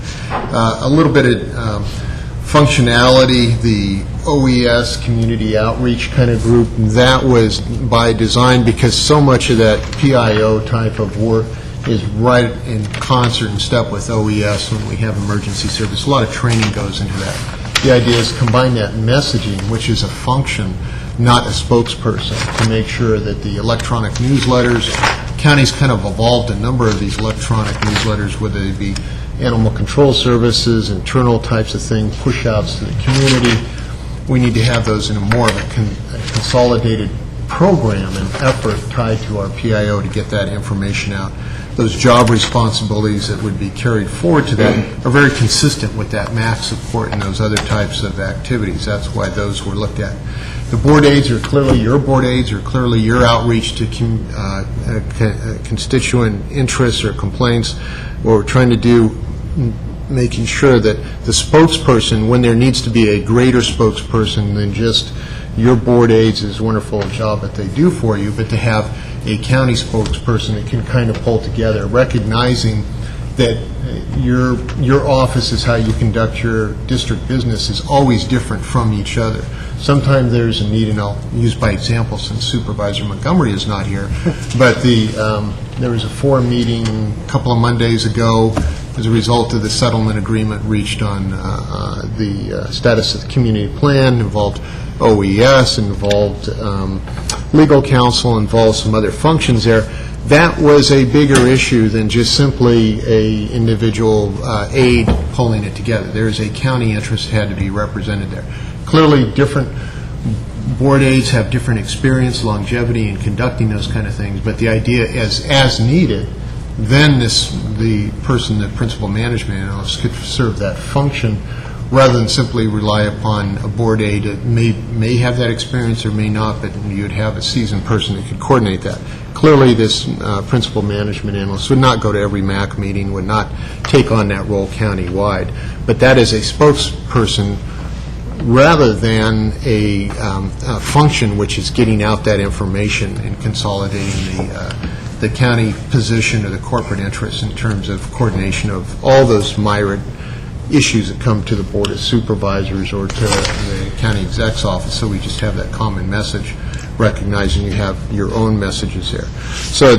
A little bit of functionality, the OES, community outreach kind of group, that was by design because so much of that PIO type of work is right in concert and step with OES when we have emergency service. A lot of training goes into that. The idea is combine that messaging, which is a function, not a spokesperson, to make sure that the electronic newsletters, counties kind of evolved a number of these electronic newsletters, whether they be animal control services, internal types of things, push-outs to the community. We need to have those in a more of a consolidated program and effort tied to our PIO to get that information out. Those job responsibilities that would be carried forward to that are very consistent with that MAC support and those other types of activities. That's why those were looked at. The board aids are clearly your board aids, or clearly your outreach to constituent interests or complaints. What we're trying to do, making sure that the spokesperson, when there needs to be a greater spokesperson than just your board aides, is a wonderful job that they do for you, but to have a county spokesperson that can kind of pull together, recognizing that your office is how you conduct your district business is always different from each other. Sometimes there's a need, and I'll use by example since Supervisor Montgomery is not here, but there was a forum meeting a couple of Mondays ago as a result of the settlement agreement reached on the status of the community plan, involved OES, involved legal counsel, involved some other functions there. That was a bigger issue than just simply a individual aide pulling it together. There's a county interest that had to be represented there. Clearly, different board aides have different experience, longevity in conducting those kind of things, but the idea is, as needed, then the principal management analyst could serve that function rather than simply rely upon a board aide that may have that experience or may not, but you'd have a seasoned person that could coordinate that. Clearly, this principal management analyst would not go to every MAC meeting, would not take on that role county-wide, but that is a spokesperson rather than a function which is getting out that information and consolidating the county position or the corporate interests in terms of coordination of all those myriad issues that come to the Board of Supervisors or to the county exec's office, so we just have that common message, recognizing you have your own messages there. So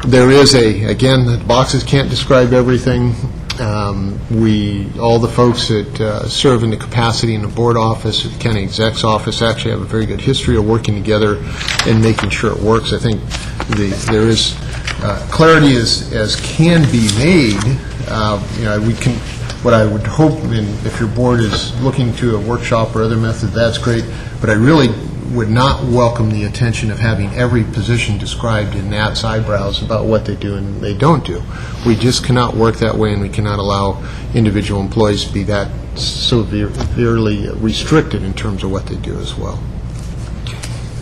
there is again, the boxes can't describe everything. All the folks that serve in the capacity in the board office or the county exec's office actually have a very good history of working together and making sure it works. I think there is clarity as can be made. We can. What I would hope, and if your board is looking to a workshop or other method, that's great, but I really would not welcome the attention of having every position described in Nat's eyebrows about what they do and they don't do. We just cannot work that way, and we cannot allow individual employees to be that severely restricted in terms of what they do as well.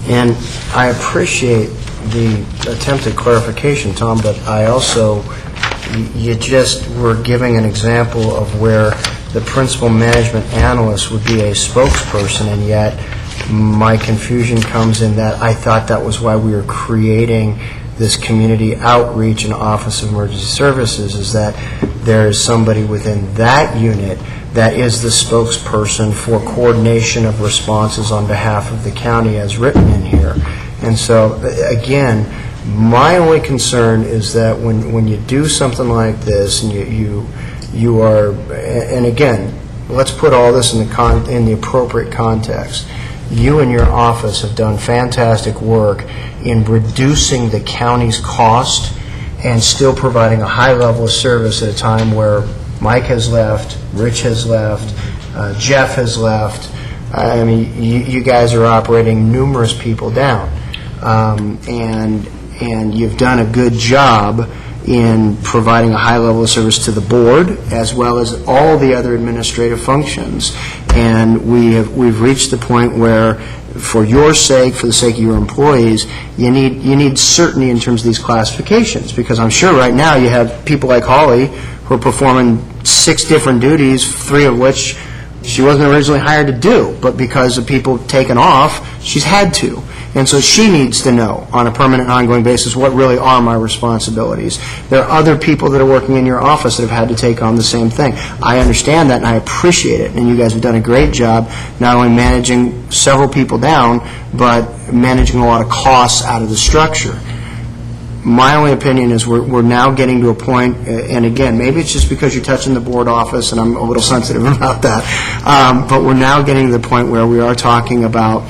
And I appreciate the attempted clarification, Tom, but I also, you just were giving an example of where the principal management analyst would be a spokesperson, and yet my confusion comes in that I thought that was why we were creating this community outreach and Office of Emergency Services, is that there is somebody within that unit that is the spokesperson for coordination of responses on behalf of the county as written in here. And so, again, my only concern is that when you do something like this and you are, and again, let's put all this in the appropriate context. You and your office have done fantastic work in reducing the county's cost and still providing a high level of service at a time where Mike has left, Rich has left, Jeff has left. I mean, you guys are operating numerous people down, and you've done a good job in providing a high level of service to the board as well as all the other administrative functions. And we've reached the point where, for your sake, for the sake of your employees, you need certainty in terms of these classifications, because I'm sure right now you have people like Holly who are performing 6 different duties, 3 of which she wasn't originally hired to do, but because of people taking off, she's had to. And so she needs to know on a permanent, ongoing basis what really are my responsibilities. There are other people that are working in your office that have had to take on the same thing. I understand that, and I appreciate it, and you guys have done a great job not only managing several people down, but managing a lot of costs out of the structure. My only opinion is we're now getting to a point, and again, maybe it's just because you're touching the board office, and I'm a little sensitive about that, but we're now getting to the point where we are talking about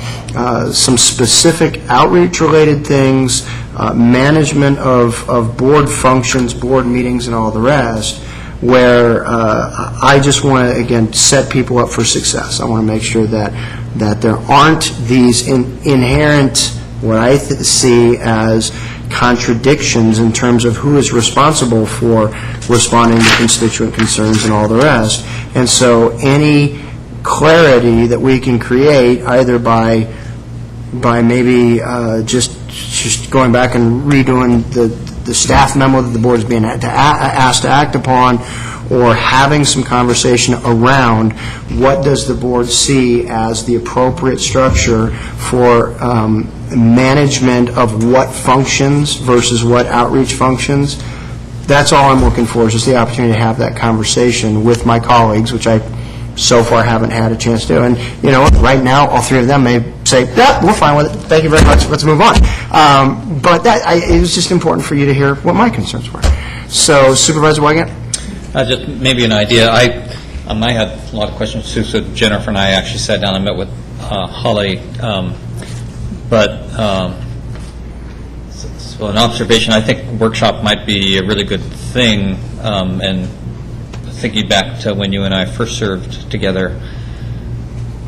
some specific outreach-related things, management of board functions, board meetings, and all the rest, where I just want to, again, set people up for success. I want to make sure that there aren't these inherent, what I see as contradictions in terms of who is responsible for responding to constituent concerns and all the rest. And so any clarity that we can create, either by maybe just going back and redoing the staff memo that the board is being asked to act upon, or having some conversation around what does the board see as the appropriate structure for management of what functions versus what outreach functions. That's all I'm looking for, is just the opportunity to have that conversation with my colleagues, which I so far haven't had a chance to. And, you know, right now, all three of them may say, yeah, we're fine with it. Thank you very much. Let's move on. But it was just important for you to hear what my concerns were. So, Supervisor Wygant? Just maybe an idea. I had a lot of questions too, so Jennifer and I actually sat down and met with Holly. So an observation, I think workshop might be a really good thing, and thinking back to when you and I first served together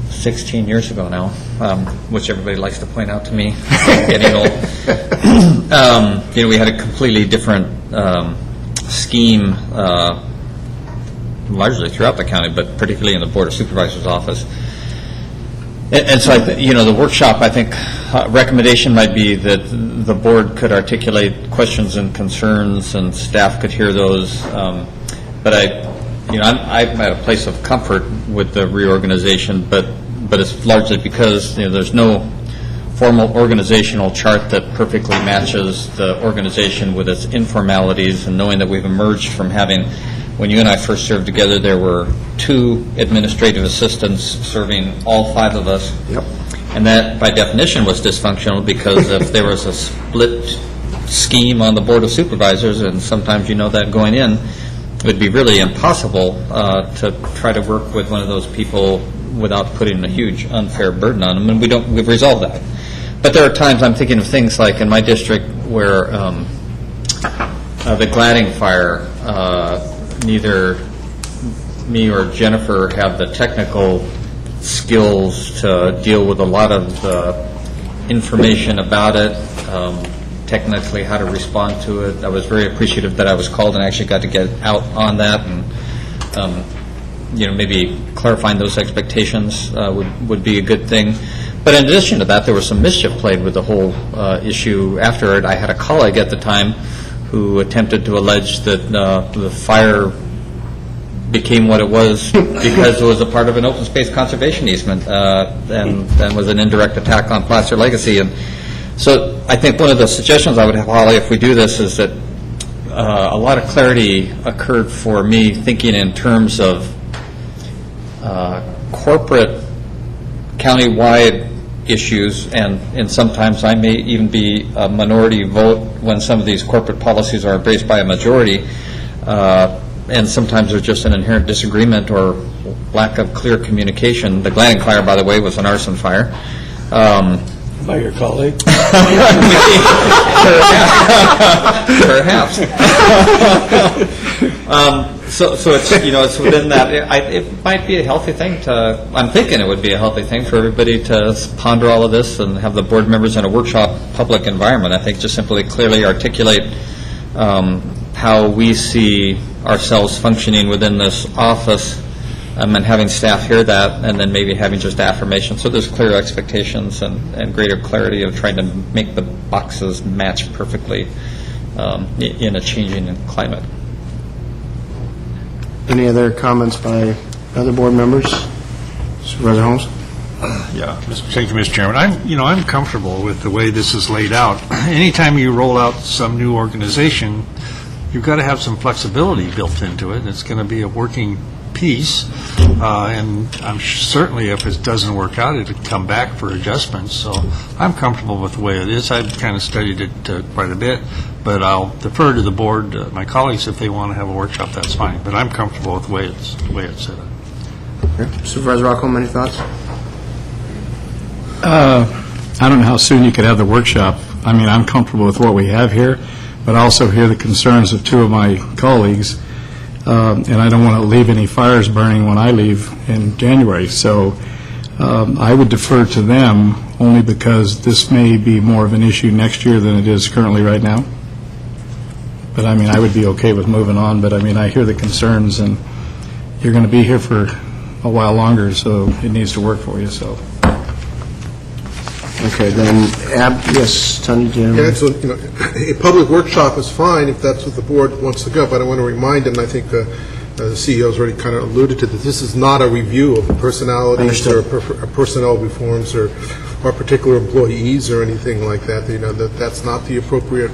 16 years ago now, which everybody likes to point out to me, getting old. We had a completely different scheme, largely throughout the county, but particularly in the Board of Supervisors office. And so, the workshop, I think, recommendation might be that the board could articulate questions and concerns, and staff could hear those. But I'm at a place of comfort with the reorganization, but it's largely because there's no formal organizational chart that perfectly matches the organization with its informalities, and knowing that we've emerged from having. When you and I first served together, there were 2 administrative assistants serving all 5 of us. Yep. And that, by definition, was dysfunctional, because if there was a split scheme on the Board of Supervisors, and sometimes you know that going in, it would be really impossible to try to work with one of those people without putting a huge unfair burden on them, and we've resolved that. But there are times I'm thinking of things like in my district where the gladding fire, neither me or Jennifer have the technical skills to deal with a lot of the information about it, technically how to respond to it. I was very appreciative that I was called and actually got to get out on that, and maybe clarifying those expectations would be a good thing. But in addition to that, there was some mischief played with the whole issue after it. I had a colleague at the time who attempted to allege that the fire became what it was because it was a part of an open space conservation easement, and was an indirect attack on Placer Legacy. And so I think one of the suggestions I would have, Holly, if we do this, is that a lot of clarity occurred for me thinking in terms of corporate county-wide issues, and sometimes I may even be a minority vote when some of these corporate policies are embraced by a majority, and sometimes there's just an inherent disagreement or lack of clear communication. The gladding fire, by the way, was an arson fire. By your colleague? Perhaps. So it's it's within that. It might be a healthy thing to. I'm thinking it would be a healthy thing for everybody to ponder all of this and have the board members in a workshop public environment. I think just simply clearly articulate how we see ourselves functioning within this office, and having staff hear that, and then maybe having just affirmation. So there's clear expectations and greater clarity of trying to make the boxes match perfectly in a changing climate. Any other comments by other board members? Supervisor Holmes? Yeah, thank you, Mr. Chairman. I'm comfortable with the way this is laid out. Anytime you roll out some new organization, you've got to have some flexibility built into it. It's going to be a working piece, and I'm certainly if it doesn't work out, it'll come back for adjustments. So I'm comfortable with the way it is. I've kind of studied it quite a bit, but I'll defer to the board, my colleagues, if they want to have a workshop, that's fine. But I'm comfortable with the way it's set up. Okay. Supervisor Rockholm, any thoughts? I don't know how soon you could have the workshop. I mean, I'm comfortable with what we have here, but I also hear the concerns of two of my colleagues, and I don't want to leave any fires burning when I leave in January. So I would defer to them only because this may be more of an issue next year than it is currently right now. But, I mean, I would be okay with moving on, but, I mean, I hear the concerns, and you're going to be here for a while longer, so it needs to work for you, so. Okay, then, yes, Tony, do you have- Yeah, so, a public workshop is fine if that's what the board wants to go, but I want to remind them, I think the CEO's already kind of alluded to, that this is not a review of personalities or personnel reforms or particular employees or anything like that. That's not the appropriate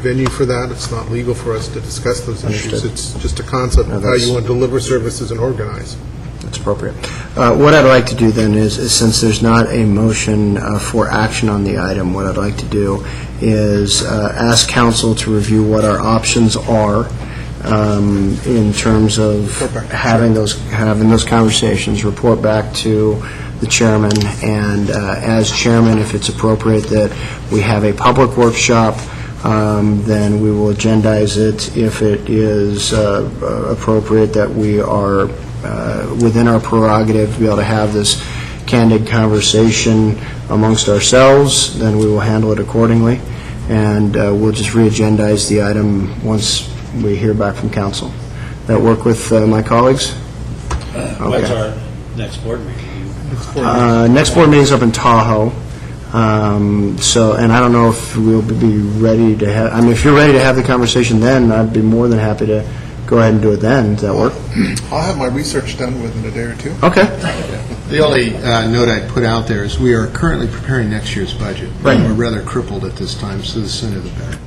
venue for that. It's not legal for us to discuss those issues. It's just a concept of how you want to deliver services and organize. That's appropriate. What I'd like to do then is since there's not a motion for action on the item, what I'd like to do is ask council to review what our options are in terms of having those conversations, report back to the chairman, and as chairman, if it's appropriate that we have a public workshop, then we will agendize it. If it is appropriate that we are within our prerogative to be able to have this candid conversation amongst ourselves, then we will handle it accordingly, and we'll just re-agendize the item once we hear back from council. That work with my colleagues? When's our next board meeting? Next board meeting's up in Tahoe. And I don't know if we'll be ready to have, I mean, if you're ready to have the conversation then, I'd be more than happy to go ahead and do it then. Does that work? I'll have my research done within a day or two. Okay. The only note I'd put out there is we are currently preparing next year's budget. Right. We're rather crippled at this time, so the sooner the better.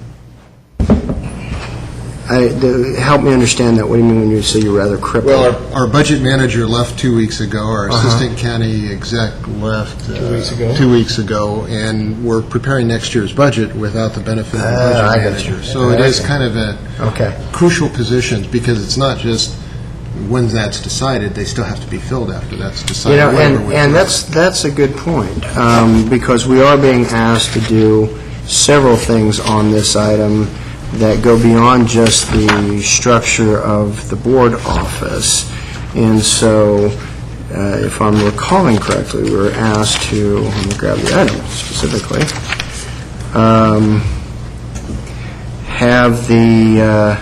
Help me understand that. What do you mean when you say you're rather crippled? Well, our budget manager left 2 weeks ago. Our assistant county exec left 2 weeks ago, and we're preparing next year's budget without the benefit of the budget manager. So it is kind of a crucial position because it's not just when that's decided, they still have to be filled after that's decided. And that's a good point, because we are being asked to do several things on this item that go beyond just the structure of the board office. And so, if I'm recalling correctly, we were asked to, let me grab the item specifically, have the,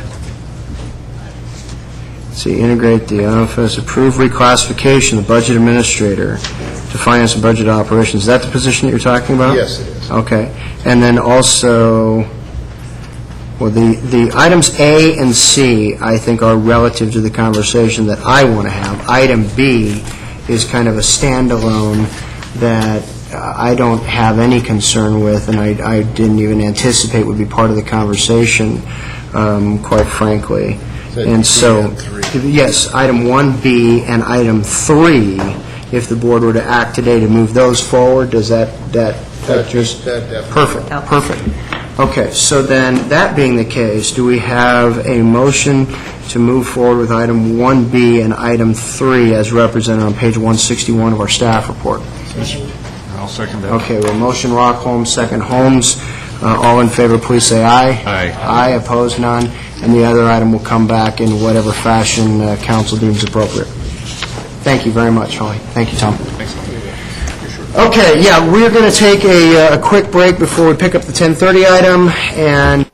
integrate the office, approve reclassification, the budget administrator to finance and budget operations. Is that the position that you're talking about? Yes, it is. Okay. And then also, well, the items A and C, I think, are relative to the conversation that I want to have. Item B is kind of a standalone that I don't have any concern with, and I didn't even anticipate would be part of the conversation, quite frankly. And so, yes, item 1B and item 3, if the board were to act today to move those forward, does that just... Perfect. Okay, so then, that being the case, do we have a motion to move forward with item 1B and item 3 as represented on page 161 of our staff report? I'll second that. Okay, well, motion Rockholm, second Holmes. All in favor, please say aye. Aye. Aye, opposed, none. And the other item will come back in whatever fashion council deems appropriate. Thank you very much, Holly. Thank you, Tom. Thanks. Okay, yeah, we're going to take a quick break before we pick up the 10:30 item, and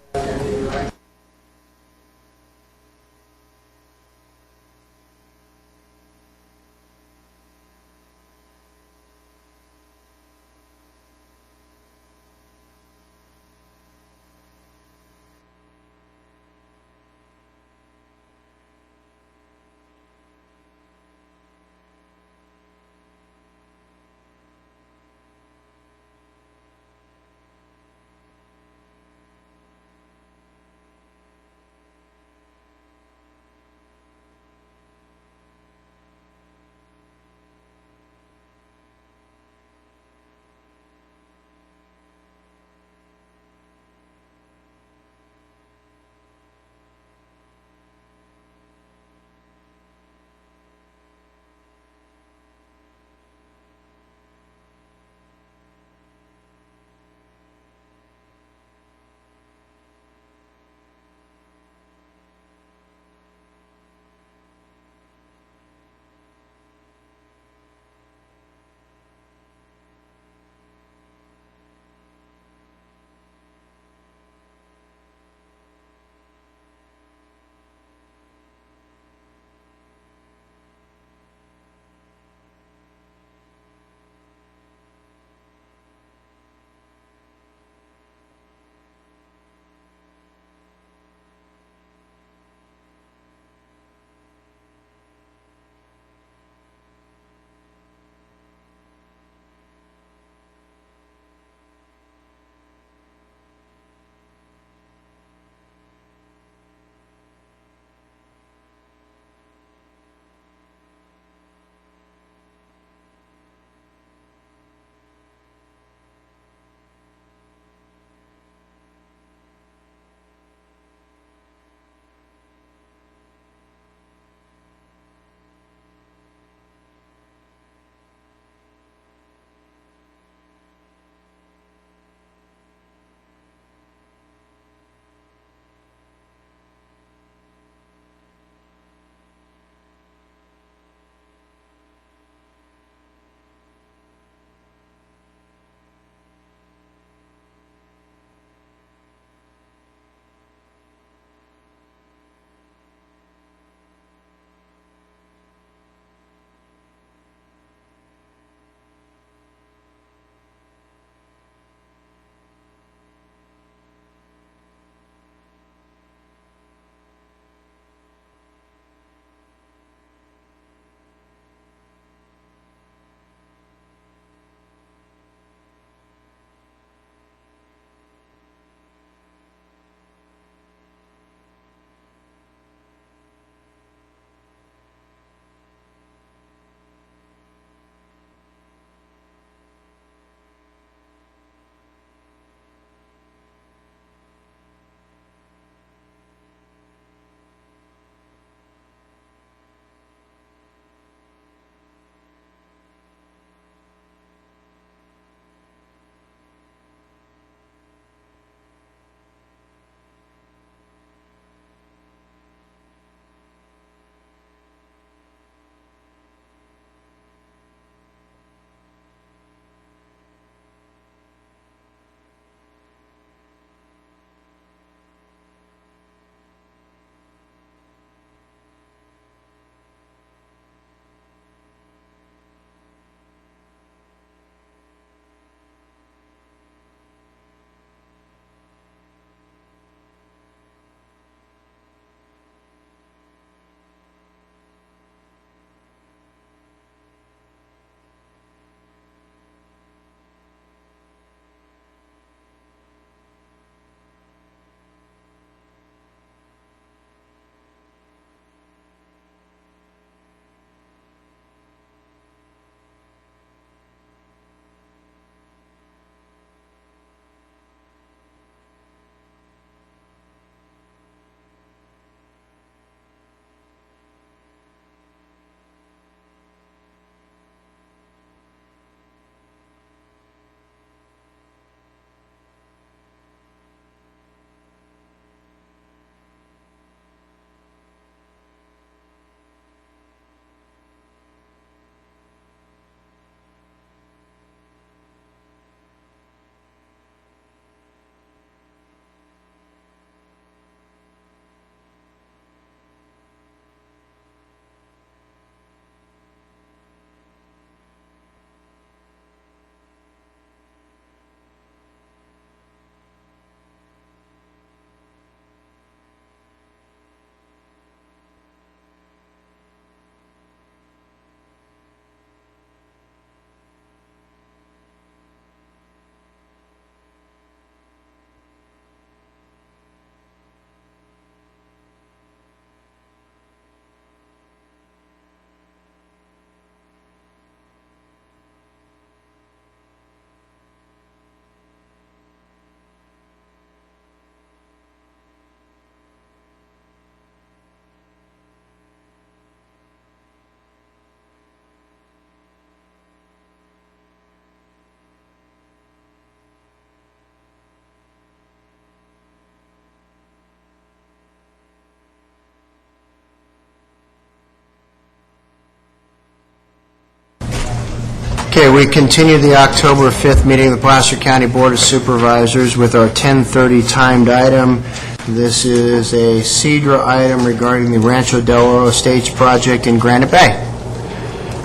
Okay, we continue the October 5th meeting of the Placer County Board of Supervisors with our 10:30 timed item. This is a CEDRA item regarding the Rancho Del Oro Estates project in Granite Bay.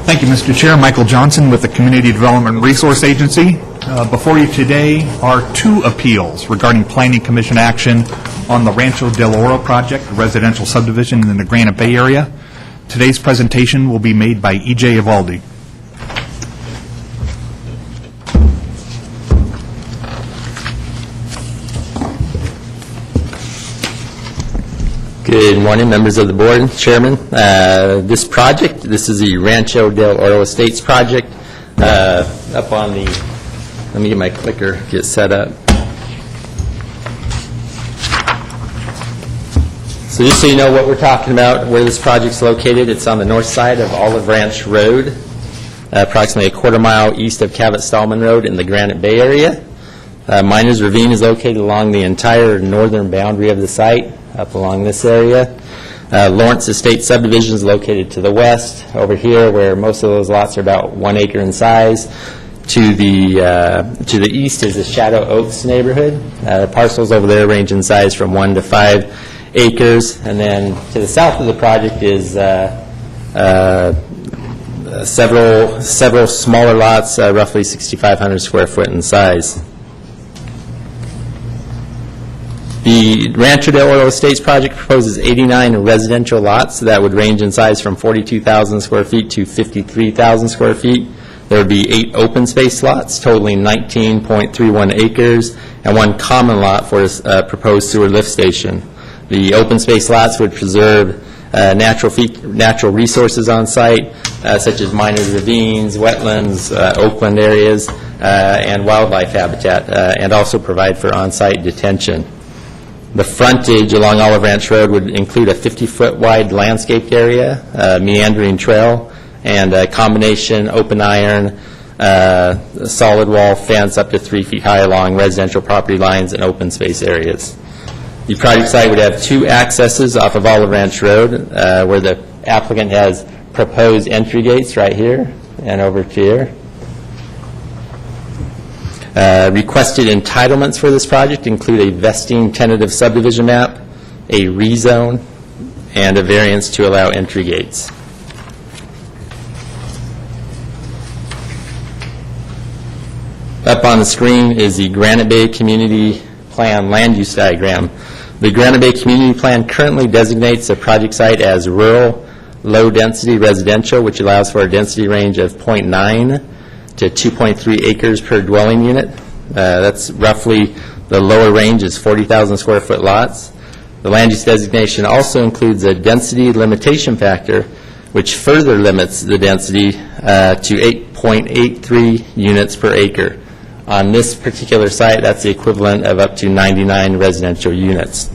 Thank you, Mr. Chair. Michael Johnson with the Community Development Resource Agency. Before you today are two appeals regarding Planning Commission action on the Rancho Del Oro project, a residential subdivision in the Granite Bay area. Today's presentation will be made by E.J. Evaldi. Good morning, members of the board, chairman. This is the Rancho Del Oro Estates project. Up on the, let me get my clicker, get set up. So just so you know what we're talking about, where this project's located, it's on the north side of Olive Ranch Road, approximately a quarter mile east of Cabot-Stallman Road in the Granite Bay area. Miners Ravine is located along the entire northern boundary of the site, up along this area. Lawrence Estate Subdivision is located to the west, over here, where most of those lots are about 1 acre in size. To the east is the Shadow Oaks neighborhood. Parcels over there range in size from 1 to 5 acres. And then to the south of the project is several smaller lots, roughly 6,500 square foot in size. The Rancho Del Oro Estates project proposes 89 residential lots that would range in size from 42,000 square feet to 53,000 square feet. There would be 8 open space lots totaling 19.31 acres and 1 common lot for a proposed sewer lift station. The open space lots would preserve natural resources on site, such as miners' ravines, wetlands, oakland areas, and wildlife habitat, and also provide for on-site detention. The frontage along Olive Ranch Road would include a 50-foot wide landscaped area, meandering trail, and a combination open iron solid wall fence up to 3 feet high along residential property lines and open space areas. The project site would have 2 accesses off of Olive Ranch Road, where the applicant has proposed entry gates right here and over to here. Requested entitlements for this project include a vesting tentative subdivision map, a rezone, and a variance to allow entry gates. Up on the screen is the Granite Bay Community Plan land use diagram. The Granite Bay Community Plan currently designates a project site as rural, low-density residential, which allows for a density range of 0.9 to 2.3 acres per dwelling unit. That's roughly, the lower range is 40,000 square foot lots. The land use designation also includes a density limitation factor, which further limits the density to 8.83 units per acre. On this particular site, that's the equivalent of up to 99 residential units.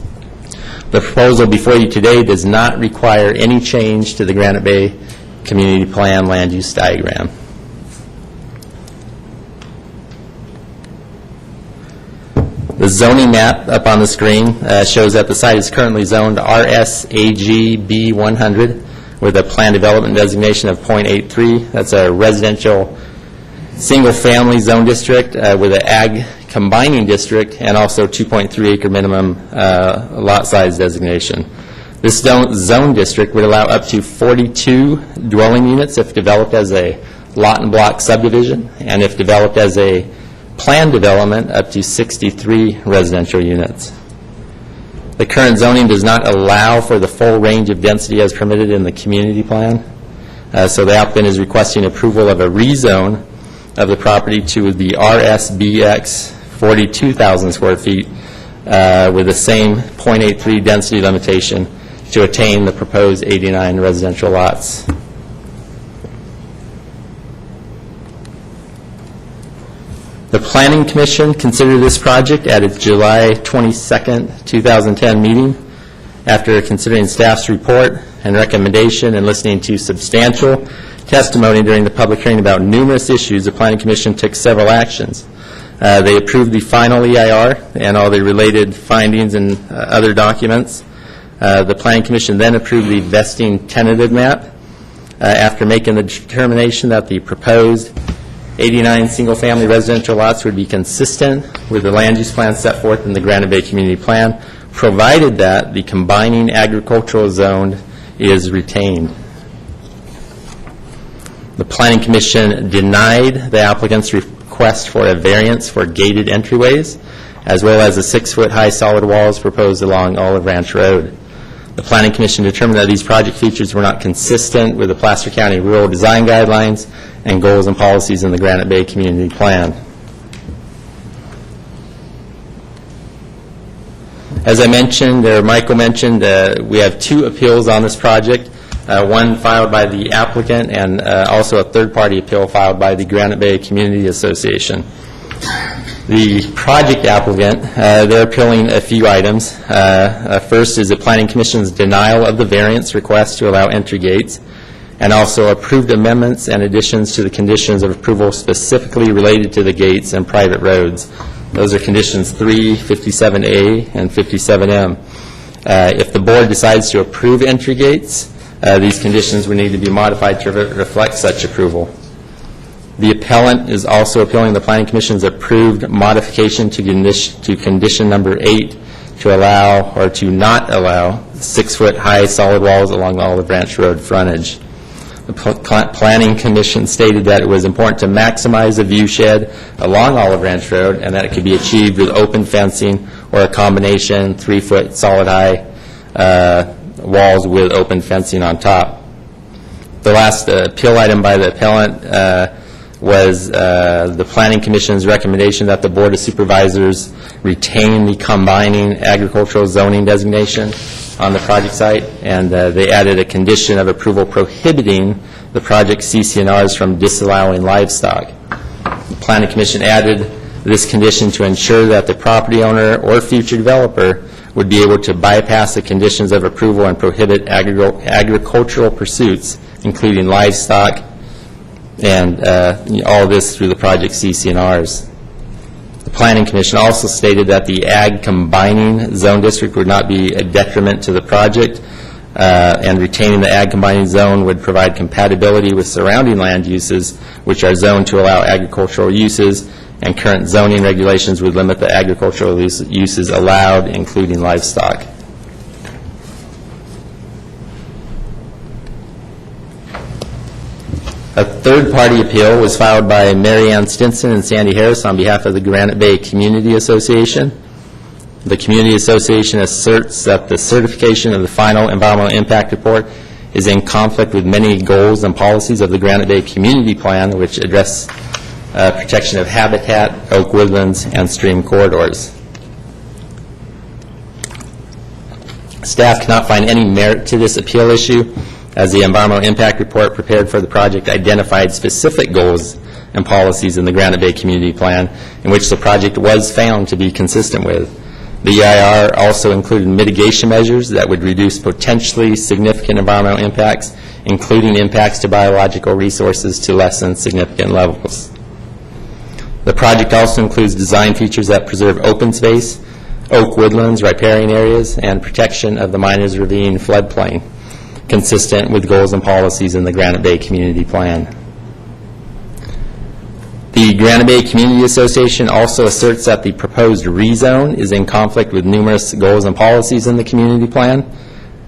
The proposal before you today does not require any change to the Granite Bay Community Plan land use diagram. The zoning map up on the screen shows that the site is currently zoned RSAG B100 with a plan development designation of 0.83. That's a residential single-family zone district with an ag combining district and also 2.3 acre minimum lot size designation. This zone district would allow up to 42 dwelling units if developed as a lot and block subdivision, and if developed as a planned development, up to 63 residential units. The current zoning does not allow for the full range of density as permitted in the community plan, so the applicant is requesting approval of a rezone of the property to the RSBX 42,000 square feet with the same 0.83 density limitation to attain the proposed 89 residential lots. The Planning Commission considered this project at its July 22nd, 2010 meeting. After considering staff's report and recommendation and listening to substantial testimony during the public hearing about numerous issues, the Planning Commission took several actions. They approved the final EIR and all the related findings and other documents. The Planning Commission then approved the vesting tentative map after making the determination that the proposed 89 single-family residential lots would be consistent with the land use plan set forth in the Granite Bay Community Plan, provided that the combining agricultural zone is retained. The Planning Commission denied the applicant's request for a variance for gated entryways, as well as the 6-foot-high solid walls proposed along Olive Ranch Road. The Planning Commission determined that these project features were not consistent with the Placer County Rural Design Guidelines and goals and policies in the Granite Bay Community Plan. As I mentioned, or Michael mentioned, we have 2 appeals on this project, one filed by the applicant and also a third-party appeal filed by the Granite Bay Community Association. The project applicant, they're appealing a few items. First is the Planning Commission's denial of the variance request to allow entry gates, and also approved amendments and additions to the conditions of approval specifically related to the gates and private roads. Those are conditions 3, 57A, and 57M. If the board decides to approve entry gates, these conditions would need to be modified to reflect such approval. The appellant is also appealing the Planning Commission's approved modification to condition number 8 to allow or to not allow 6-foot-high solid walls along the Olive Branch Road frontage. The Planning Commission stated that it was important to maximize the view shed along Olive Branch Road and that it could be achieved with open fencing or a combination 3-foot solid-high walls with open fencing on top. The last appeal item by the appellant was the Planning Commission's recommendation that the Board of Supervisors retain the combining agricultural zoning designation on the project site, and they added a condition of approval prohibiting the project CC&Rs from disallowing livestock. The Planning Commission added this condition to ensure that the property owner or future developer would be able to bypass the conditions of approval and prohibit agricultural pursuits, including livestock, and all of this through the project CC&Rs. The Planning Commission also stated that the ag combining zone district would not be a detriment to the project, and retaining the ag combining zone would provide compatibility with surrounding land uses, which are zoned to allow agricultural uses, and current zoning regulations would limit the agricultural uses allowed, including livestock. A third-party appeal was filed by Mary Ann Stinson and Sandy Harris on behalf of the Granite Bay Community Association. The Community Association asserts that the certification of the final environmental impact report is in conflict with many goals and policies of the Granite Bay Community Plan, which address protection of habitat, oak woodlands, and stream corridors. Staff cannot find any merit to this appeal issue, as the environmental impact report prepared for the project identified specific goals and policies in the Granite Bay Community Plan in which the project was found to be consistent with. The EIR also included mitigation measures that would reduce potentially significant environmental impacts, including impacts to biological resources to less than significant levels. The project also includes design features that preserve open space, oak woodlands, riparian areas, and protection of the Miners Ravine floodplain, consistent with goals and policies in the Granite Bay Community Plan. The Granite Bay Community Association also asserts that the proposed rezone is in conflict with numerous goals and policies in the community plan.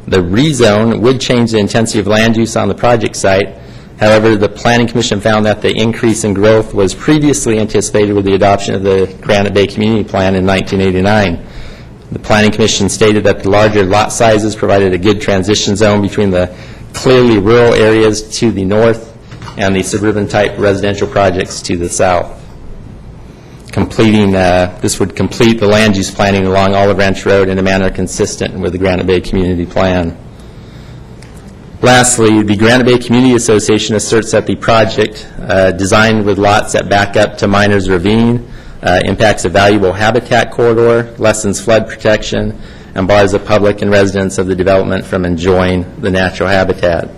The rezone would change the intensity of land use on the project site. However, the Planning Commission found that the increase in growth was previously anticipated with the adoption of the Granite Bay Community Plan in 1989. The Planning Commission stated that the larger lot sizes provided a good transition zone between the clearly rural areas to the north and the suburban-type residential projects to the south. This would complete the land use planning along Olive Branch Road in a manner consistent with the Granite Bay Community Plan. Lastly, the Granite Bay Community Association asserts that the project, designed with lots that back up to Miners Ravine, impacts a valuable habitat corridor, lessens flood protection, and bars the public and residents of the development from enjoying the natural habitat.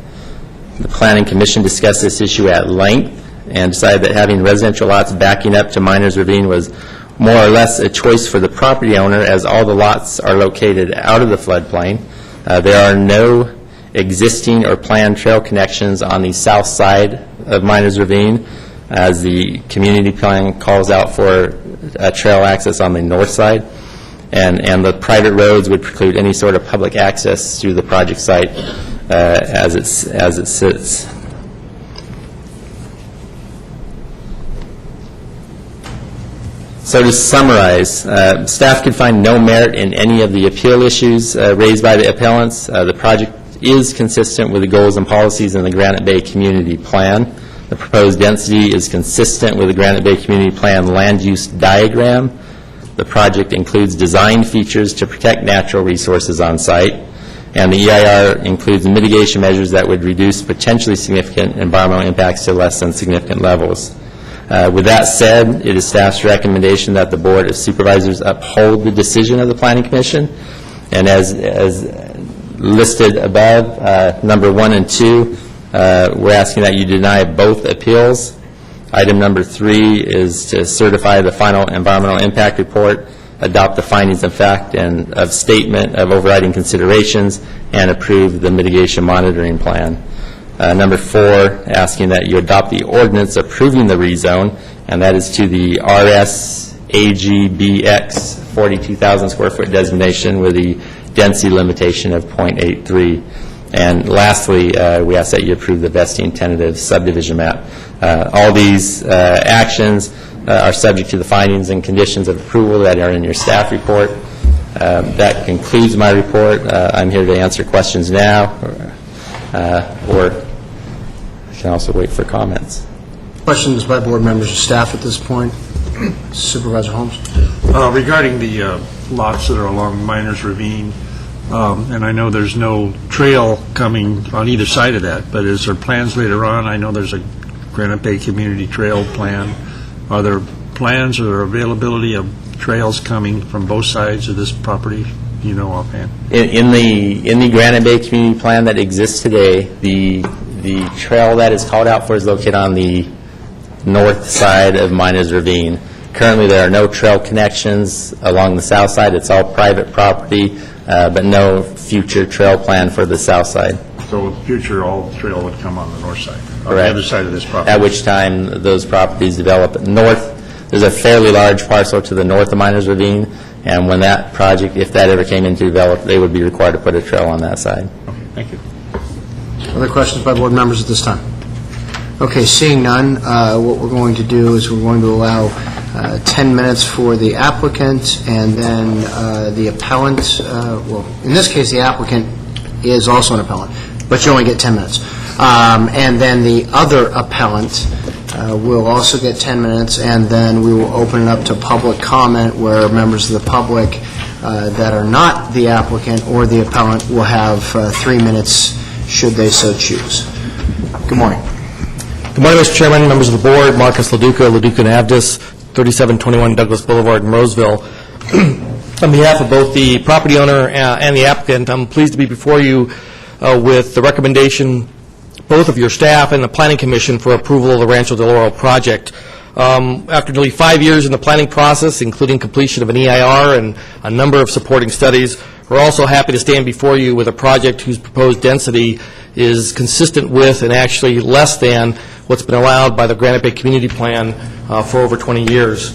The Planning Commission discussed this issue at length and decided that having residential lots backing up to Miners Ravine was more or less a choice for the property owner, as all the lots are located out of the floodplain. There are no existing or planned trail connections on the south side of Miners Ravine. as the community plan calls out for trail access on the north side, and the private roads would preclude any sort of public access through the project site as it sits. So to summarize, staff could find no merit in any of the appeal issues raised by the appellants. The project is consistent with the goals and policies in the Granite Bay Community Plan. The proposed density is consistent with the Granite Bay Community Plan land use diagram. The project includes design features to protect natural resources on site, and the EIR includes mitigation measures that would reduce potentially significant environmental impacts to less than significant levels. With that said, it is staff's recommendation that the Board of Supervisors uphold the decision of the Planning Commission, and as listed above, number 1 and 2, we're asking that you deny both appeals. Item number 3 is to certify the final environmental impact report, adopt the findings of fact and of statement of overriding considerations, and approve the mitigation monitoring plan. Number 4, asking that you adopt the ordinance approving the rezone, and that is to the RS AGBX 42,000 square foot designation with the density limitation of 0.83. And lastly, we ask that you approve the vesting tentative subdivision map. All these actions are subject to the findings and conditions of approval that are in your staff report. That concludes my report. I'm here to answer questions now, or I can also wait for comments. Questions by board members or staff at this point? Supervisor Holmes? Regarding the lots that are along Miners Ravine, and I know there's no trail coming on either side of that, but is there plans later on? I know there's a Granite Bay Community Trail plan. Are there plans or availability of trails coming from both sides of this property, you know, offhand? In the Granite Bay Community Plan that exists today, the trail that is called out for is located on the north side of Miners Ravine. Currently, there are no trail connections along the south side. It's all private property, but no future trail plan for the south side. So in the future, all the trail would come on the north side, on the Correct. other side of this property? At which time those properties develop north. There's a fairly large parcel to the north of Miners Ravine, and when that project, if that ever came into develop, they would be required to put a trail on that side. Okay, thank you. Other questions by board members at this time? Okay, seeing none, what we're going to do is we're going to allow 10 minutes for the applicant, and then the appellant, well, in this case, the applicant is also an appellant, but you only get 10 minutes. And then the other appellant will also get 10 minutes, and then we will open it up to public comment where members of the public that are not the applicant or the appellant will have 3 minutes should they so choose. Good morning. Good morning, Mr. Chairman, members of the board, Marcus Leduca and Avdis, 3721 Douglas Boulevard in Roseville. On behalf of both the property owner and the applicant, I'm pleased to be before you with the recommendation, both of your staff and the Planning Commission, for approval of the Rancho Del Oro project. After nearly 5 years in the planning process, including completion of an EIR and a number of supporting studies, we're also happy to stand before you with a project whose proposed density is consistent with and actually less than what's been allowed by the Granite Bay Community Plan for over 20 years.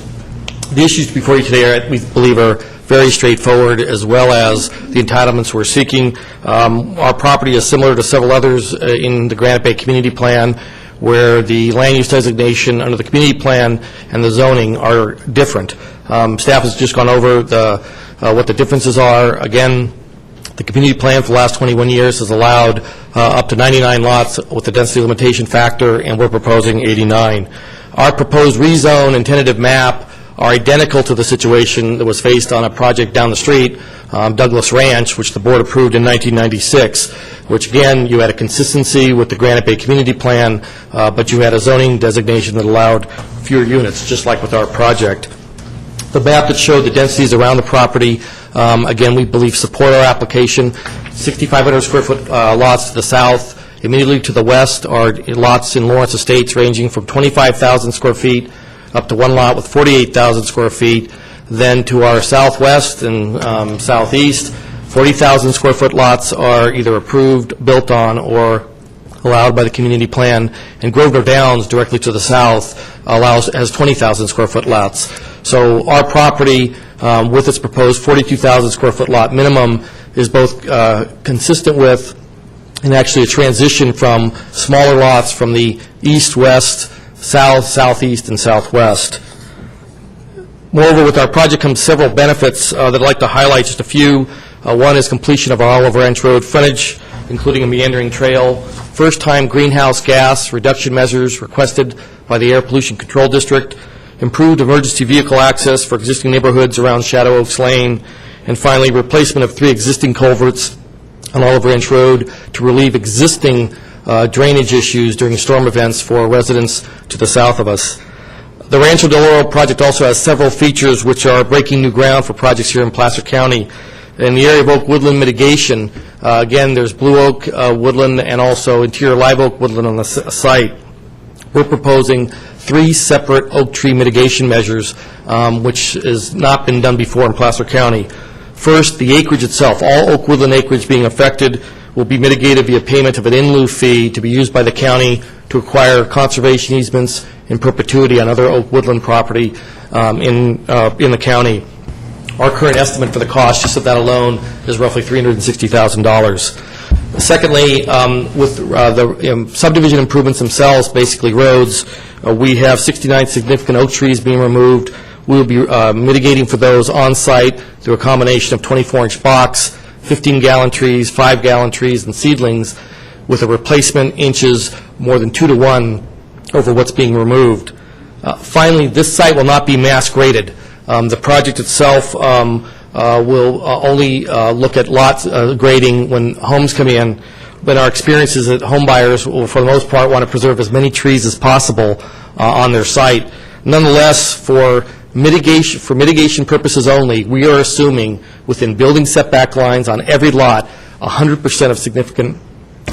The issues before you today, we believe, are very straightforward, as well as the entitlements we're seeking. Our property is similar to several others in the Granite Bay Community Plan, where the land use designation under the community plan and the zoning are different. Staff has just gone over what the differences are. Again, the community plan for the last 21 years has allowed up to 99 lots with the density limitation factor, and we're proposing 89. Our proposed rezone and tentative map are identical to the situation that was faced on a project down the street, Douglas Ranch, which the board approved in 1996, which, again, you had a consistency with the Granite Bay Community Plan, but you had a zoning designation that allowed fewer units, just like with our project. The map that showed the densities around the property, again, we believe support our application. 6,500 square foot lots to the south. Immediately to the west are lots in Lawrence Estates ranging from 25,000 square feet up to one lot with 48,000 square feet. Then to our southwest and southeast, 40,000 square foot lots are either approved, built on, or allowed by the community plan, and Grosvenor Downs, directly to the south, has 20,000 square foot lots. So our property, with its proposed 42,000 square foot lot minimum, is both consistent with and actually a transition from smaller lots from the east, west, south, southeast, and southwest. Moreover, with our project comes several benefits that I'd like to highlight just a few. One is completion of our Olive Ranch Road frontage, including a meandering trail. First-time greenhouse gas reduction measures requested by the Air Pollution Control District. Improved emergency vehicle access for existing neighborhoods around Shadow Oaks Lane. And finally, replacement of 3 existing culverts on Olive Ranch Road to relieve existing drainage issues during storm events for residents to the south of us. The Rancho Del Oro project also has several features which are breaking new ground for projects here in Placer County. In the area of oak woodland mitigation, again, there's blue oak woodland and also interior live oak woodland on the site. We're proposing 3 separate oak tree mitigation measures, which has not been done before in Placer County. First, the acreage itself. All oak woodland acreage being affected will be mitigated via payment of an in lieu fee to be used by the county to acquire conservation easements in perpetuity on other oak woodland property in the county. Our current estimate for the cost, just of that alone, is roughly $360,000. Secondly, with the subdivision improvements themselves, basically roads, we have 69 significant oak trees being removed. We will be mitigating for those on-site through a combination of 24-inch box, 15-gallon trees, 5-gallon trees, and seedlings, with a replacement inches more than 2 to 1 over what's being removed. Finally, this site will not be mass graded. The project itself will only look at lot grading when homes come in, but our experience is that home buyers will, for the most part, want to preserve as many trees as possible on their site. Nonetheless, for mitigation purposes only, we are assuming within building setback lines on every lot, 100% of significant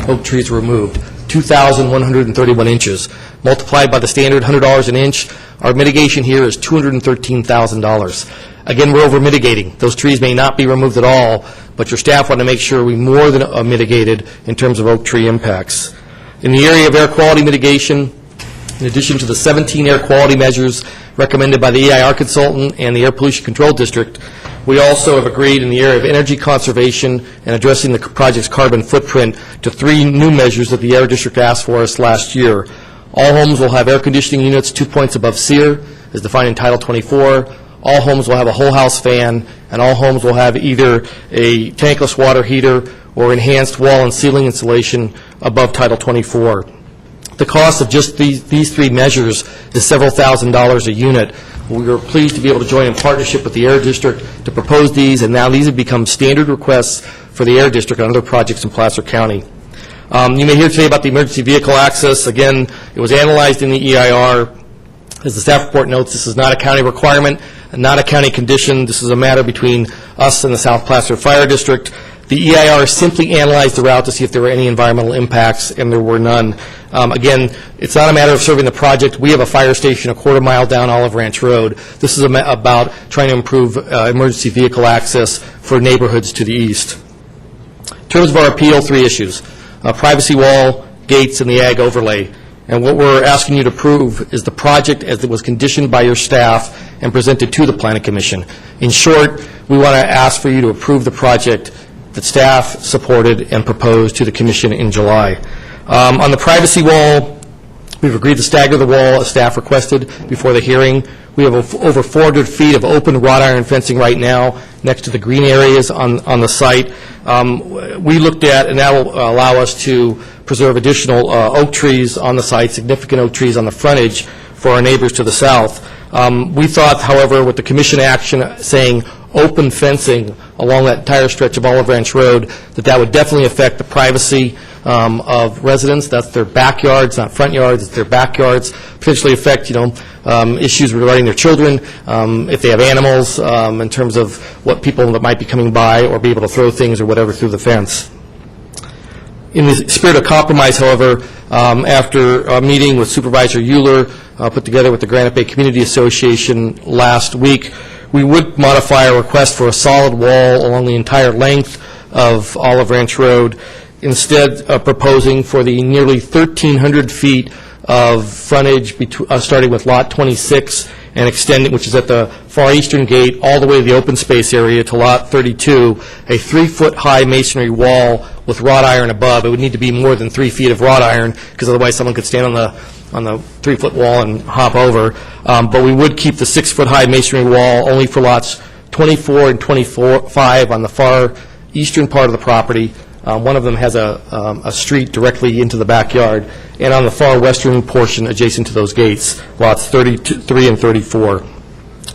oak trees were removed, 2,131 inches. Multiplied by the standard $100 an inch, our mitigation here is $213,000. Again, we're over mitigating. Those trees may not be removed at all, but your staff want to make sure we more than mitigated in terms of oak tree impacts. In the area of air quality mitigation, in addition to the 17 air quality measures recommended by the EIR consultant and the Air Pollution Control District, we also have agreed in the area of energy conservation and addressing the project's carbon footprint to 3 new measures that the Air District asked for us last year. All homes will have air conditioning units 2 points above SEER, as defined in Title 24. All homes will have a whole house fan, and all homes will have either a tankless water heater or enhanced wall and ceiling insulation above Title 24. The cost of just these 3 measures is several $1,000s a unit. We are pleased to be able to join in partnership with the Air District to propose these, and now these have become standard requests for the Air District on other projects in Placer County. You may hear today about the emergency vehicle access. Again, it was analyzed in the EIR. As the staff report notes, this is not a county requirement, not a county condition. This is a matter between us and the South Placer Fire District. The EIR simply analyzed the route to see if there were any environmental impacts, and there were none. Again, it's not a matter of serving the project. We have a fire station a quarter mile down Olive Ranch Road. This is about trying to improve emergency vehicle access for neighborhoods to the east. In terms of our appeal, 3 issues: privacy wall, gates, and the ag overlay. And what we're asking you to approve is the project as it was conditioned by your staff and presented to the Planning Commission. In short, we want to ask for you to approve the project that staff supported and proposed to the Commission in July. On the privacy wall, we've agreed to stagger the wall as staff requested before the hearing. We have over 400 feet of open wrought iron fencing right now next to the green areas on the site. We looked at, and that will allow us to preserve additional oak trees on the site, significant oak trees on the frontage for our neighbors to the south. We thought, however, with the Commission action saying open fencing along that entire stretch of Olive Ranch Road, that would definitely affect the privacy of residents. That's their backyards, not front yards, it's their backyards. Potentially affect, issues regarding their children, if they have animals, in terms of what people that might be coming by or be able to throw things or whatever through the fence. In the spirit of compromise, however, after a meeting with Supervisor Euler, put together with the Granite Bay Community Association last week, we would modify our request for a solid wall along the entire length of Olive Ranch Road. instead proposing for the nearly 1,300 feet of frontage starting with Lot 26 and extending, which is at the far eastern gate, all the way to the open space area to Lot 32, a 3-foot-high masonry wall with wrought iron above. It would need to be more than 3 feet of wrought iron, because otherwise someone could stand on the 3-foot wall and hop over. But we would keep the 6-foot-high masonry wall only for lots 24 and 25 on the far eastern part of the property. One of them has a street directly into the backyard, and on the far western portion adjacent to those gates, lots 33 and 34.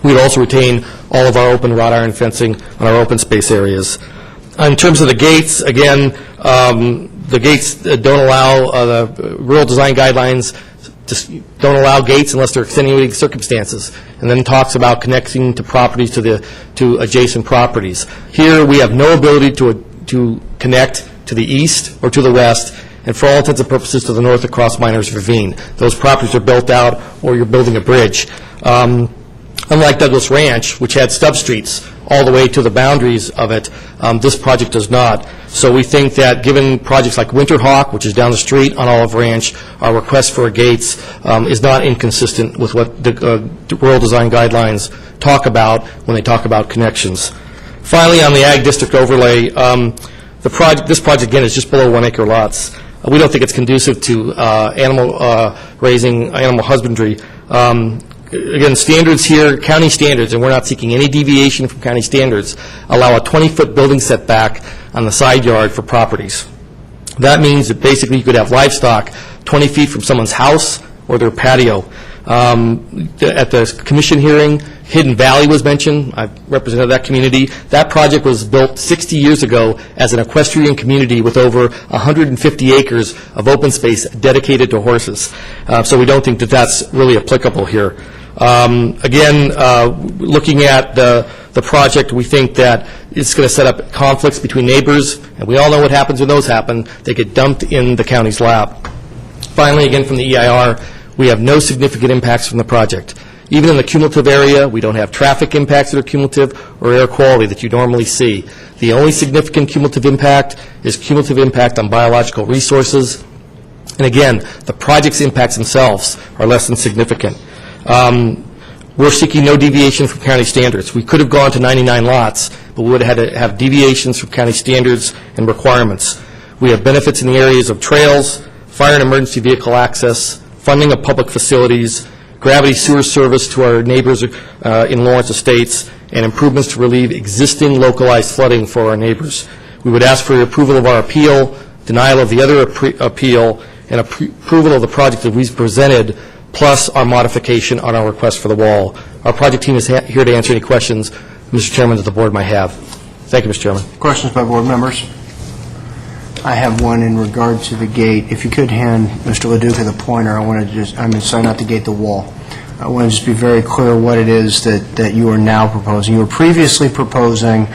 We'd also retain all of our open wrought iron fencing on our open space areas. In terms of the gates, again, the gates don't allow, the rural design guidelines just don't allow gates unless there are extenuating circumstances, and then talks about connecting to properties to adjacent properties. Here, we have no ability to connect to the east or to the west, and for all intents and purposes to the north across Miners Ravine. Those properties are built out, or you're building a bridge. Unlike Douglas Ranch, which had stub streets all the way to the boundaries of it, this project does not. So we think that given projects like Winterhawk, which is down the street on Olive Ranch, our request for gates is not inconsistent with what the rural design guidelines talk about when they talk about connections. Finally, on the Ag District overlay, this project, again, is just below 1-acre lots. We don't think it's conducive to animal raising, animal husbandry. Again, standards here, county standards, and we're not seeking any deviation from county standards, allow a 20-foot building setback on the side yard for properties. That means that basically you could have livestock 20 feet from someone's house or their patio. At the commission hearing, Hidden Valley was mentioned. I represented that community. That project was built 60 years ago as an equestrian community with over 150 acres of open space dedicated to horses. So we don't think that that's really applicable here. Again, looking at the project, we think that it's going to set up conflicts between neighbors, and we all know what happens when those happen. They get dumped in the county's lap. Finally, again, from the EIR, we have no significant impacts from the project. Even in the cumulative area, we don't have traffic impacts that are cumulative or air quality that you normally see. The only significant cumulative impact is cumulative impact on biological resources. And again, the project's impacts themselves are less than significant. We're seeking no deviation from county standards. We could have gone to 99 lots, but we would have had to have deviations from county standards and requirements. We have benefits in the areas of trails, fire and emergency vehicle access, funding of public facilities, gravity sewer service to our neighbors in Lawrence Estates, and improvements to relieve existing localized flooding for our neighbors. We would ask for your approval of our appeal, denial of the other appeal, and approval of the project that we've presented, plus our modification on our request for the wall. Our project team is here to answer any questions, Mr. Chairman, that the board might have. Thank you, Mr. Chairman. Questions by board members? I have one in regard to the gate. If you could hand Mr. LaDuca the pointer, I want to just, I'm sorry, not the gate, the wall. I want to just be very clear what it is that you are now proposing. You were previously proposing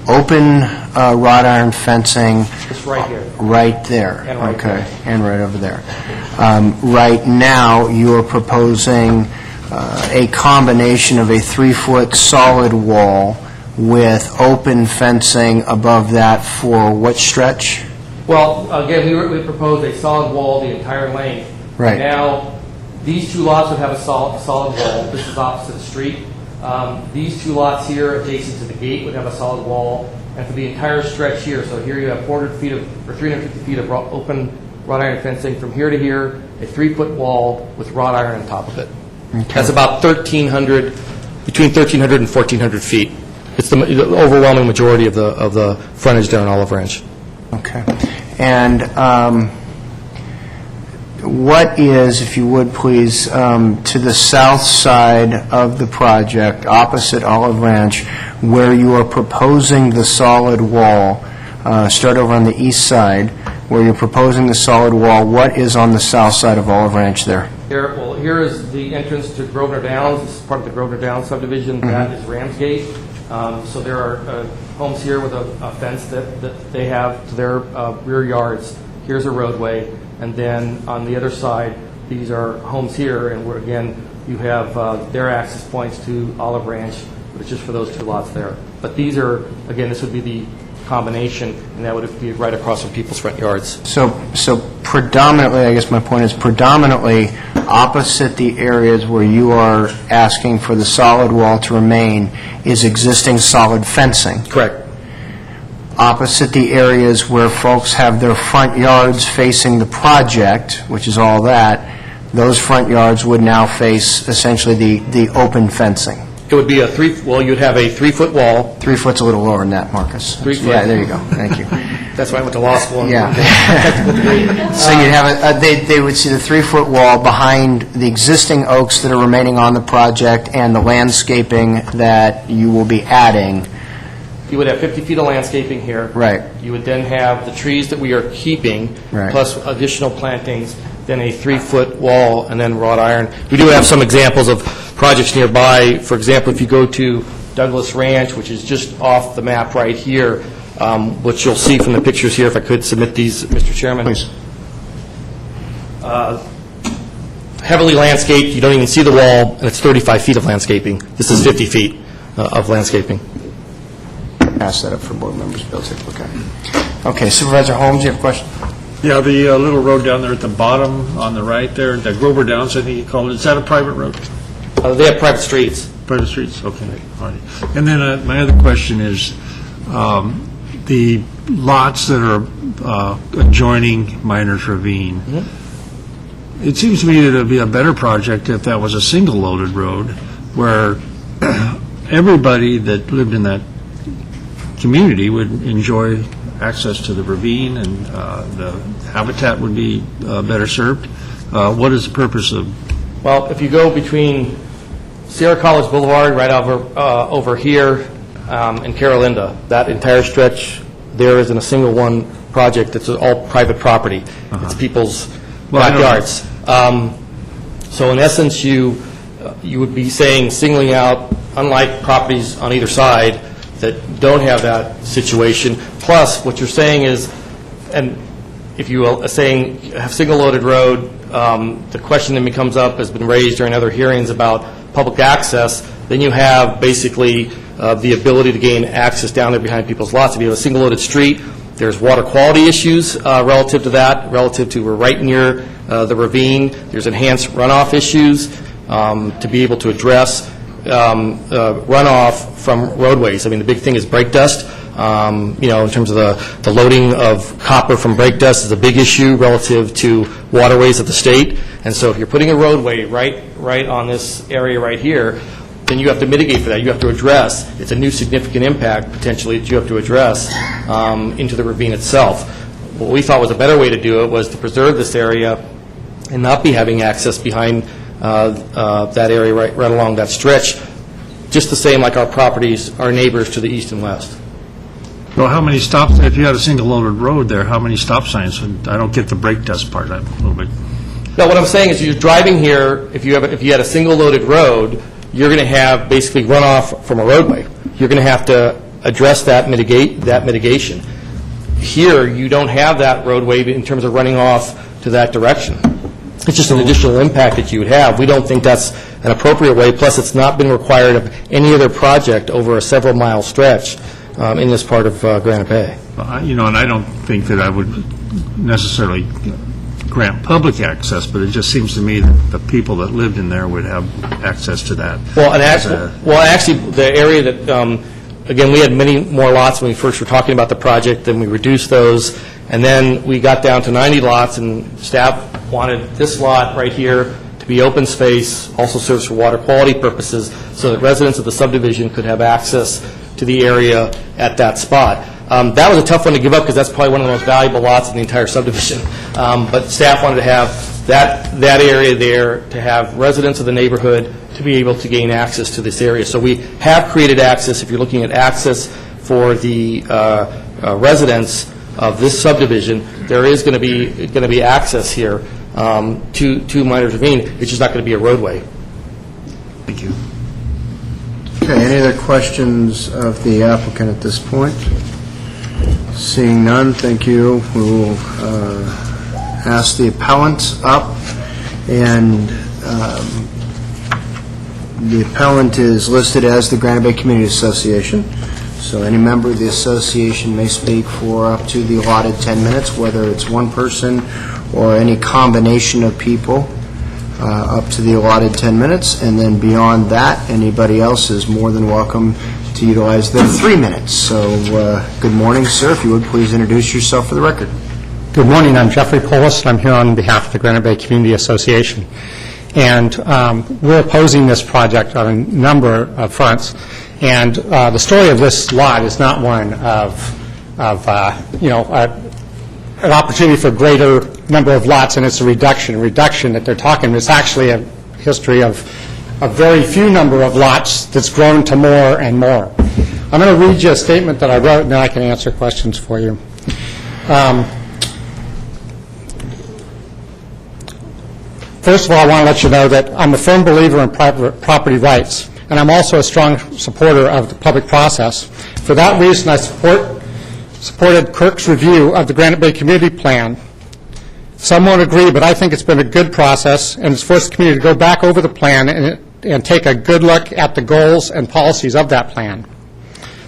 open wrought iron fencing. It's right here. Right there. And right okay. there. And right over there. Right now, you are proposing a combination of a 3-foot solid wall with open fencing above that for what stretch? Well, again, we proposed a solid wall the entire length. Right. Now, these two lots would have a solid wall. This is opposite the street. These two lots here, adjacent to the gate, would have a solid wall. And for the entire stretch here, so here you have 350 feet of open wrought iron fencing. From here to here, a 3-foot wall with wrought iron on top of it. Okay. That's about 1,300, between 1,300 and 1,400 feet. It's the overwhelming majority of the frontage there on Olive Ranch. Okay. And what is, if you would please, to the south side of the project, opposite Olive Ranch, where you are proposing the solid wall, start over on the east side, where you're proposing the solid wall, what is on the south side of Olive Ranch there? Here is the entrance to Grosvenor Downs. This is part of the Grosvenor Downs subdivision. Mm-hmm. That is Ramsgate. So there are homes here with a fence that they have to their rear yards. Here's a roadway. And then on the other side, these are homes here. And where, again, you have their access points to Olive Ranch, but it's just for those two lots there. But these are, again, this would be the combination, and that would be right across from people's front yards. So predominantly, I guess my point is predominantly opposite the areas where you are asking for the solid wall to remain is existing solid fencing. Correct. Opposite the areas where folks have their front yards facing the project, which is all that, those front yards would now face essentially the open fencing. It would be you'd have a 3-foot wall. 3 foot's a little lower than that, Marcus. 3 foot. Yeah, there you go. Thank you. That's why I went to law school. Yeah. So you'd have they would see the 3-foot wall behind the existing oaks that are remaining on the project and the landscaping that you will be adding. You would have 50 feet of landscaping here. Right. You would then have the trees that we are keeping, Right. plus additional plantings, then a 3-foot wall, and then wrought iron. We do have some examples of projects nearby. For example, if you go to Douglas Ranch, which is just off the map right here, which you'll see from the pictures here, if I could submit these, Mr. Chairman. Please. Heavily landscaped, you don't even see the wall, and it's 35 feet of landscaping. This is 50 feet of landscaping. Pass that up for board members. Bill, take a look at it. Okay, Supervisor Holmes, you have a question? Yeah, the little road down there at the bottom on the right there, the Grover Downs, I think you call it, is that a private road? They have private streets. Private streets, okay, all right. And then my other question is, the lots that are adjoining Miners Ravine, it seems to me that it would be a better project if that was a single-loaded road, where everybody that lived in that community would enjoy access to the ravine, and the habitat would be better served. What is the purpose of? Well, if you go between Sierra College Boulevard right over here and Carolinda, that entire stretch there isn't a single one project. It's all private property. It's people's backyards. So in essence, you would be saying singling out, unlike properties on either side that don't have that situation. Plus, what you're saying is, and if you are saying have single-loaded road, the question that comes up has been raised during other hearings about public access, then you have basically the ability to gain access down there behind people's lots. If you have a single-loaded street, there's water quality issues relative to that, relative to we're right near the ravine. There's enhanced runoff issues to be able to address runoff from roadways. I mean, the big thing is brake dust. In terms of the loading of copper from brake dust is a big issue relative to waterways of the state. And so if you're putting a roadway right on this area right here, then you have to mitigate for that. You have to address. It's a new significant impact, potentially, that you have to address into the ravine itself. What we thought was a better way to do it was to preserve this area and not be having access behind that area right along that stretch, just the same like our properties, our neighbors to the east and west. Well, how many stops, if you had a single-loaded road there, how many stop signs? I don't get the brake dust part. I'm a little bit. No, what I'm saying is you're driving here, if you had a single-loaded road, you're going to have basically runoff from a roadway. You're going to have to address that mitigation. Here, you don't have that roadway in terms of running off to that direction. It's just an additional impact that you would have. We don't think that's an appropriate way, plus it's not been required of any other project over a several-mile stretch in this part of Granite Bay. And I don't think that I would necessarily grant public access, but it just seems to me that the people that lived in there would have access to that. Well, actually, the area that, again, we had many more lots when we first were talking about the project, then we reduced those, and then we got down to 90 lots, and staff wanted this lot right here to be open space, also serves for water quality purposes, so that residents of the subdivision could have access to the area at that spot. That was a tough one to give up because that's probably one of the most valuable lots in the entire subdivision. But staff wanted to have that area there to have residents of the neighborhood to be able to gain access to this area. So we have created access. If you're looking at access for the residents of this subdivision, there is going to be access here to Miners Ravine. It's just not going to be a roadway. Thank you. Okay, any other questions of the applicant at this point? Seeing none, thank you. We will ask the appellant up, and the appellant is listed as the Granite Bay Community Association. So any member of the association may speak for up to the allotted 10 minutes, whether it's one person or any combination of people, up to the allotted 10 minutes. And then beyond that, anybody else is more than welcome to utilize their 3 minutes. So good morning, sir. If you would, please introduce yourself for the record. Good morning. I'm Jeffrey Polis, and I'm here on behalf of the Granite Bay Community Association. And we're opposing this project on a number of fronts. And the story of this lot is not one of an opportunity for a greater number of lots, and it's a reduction. A reduction that they're talking is actually a history of a very few number of lots that's grown to more and more. I'm going to read you a statement that I wrote, and then I can answer questions for you. First of all, I want to let you know that I'm a firm believer in private property rights, and I'm also a strong supporter of the public process. For that reason, I supported Kirk's review of the Granite Bay Community Plan. Some won't agree, but I think it's been a good process, and it's forced the community to go back over the plan and take a good look at the goals and policies of that plan.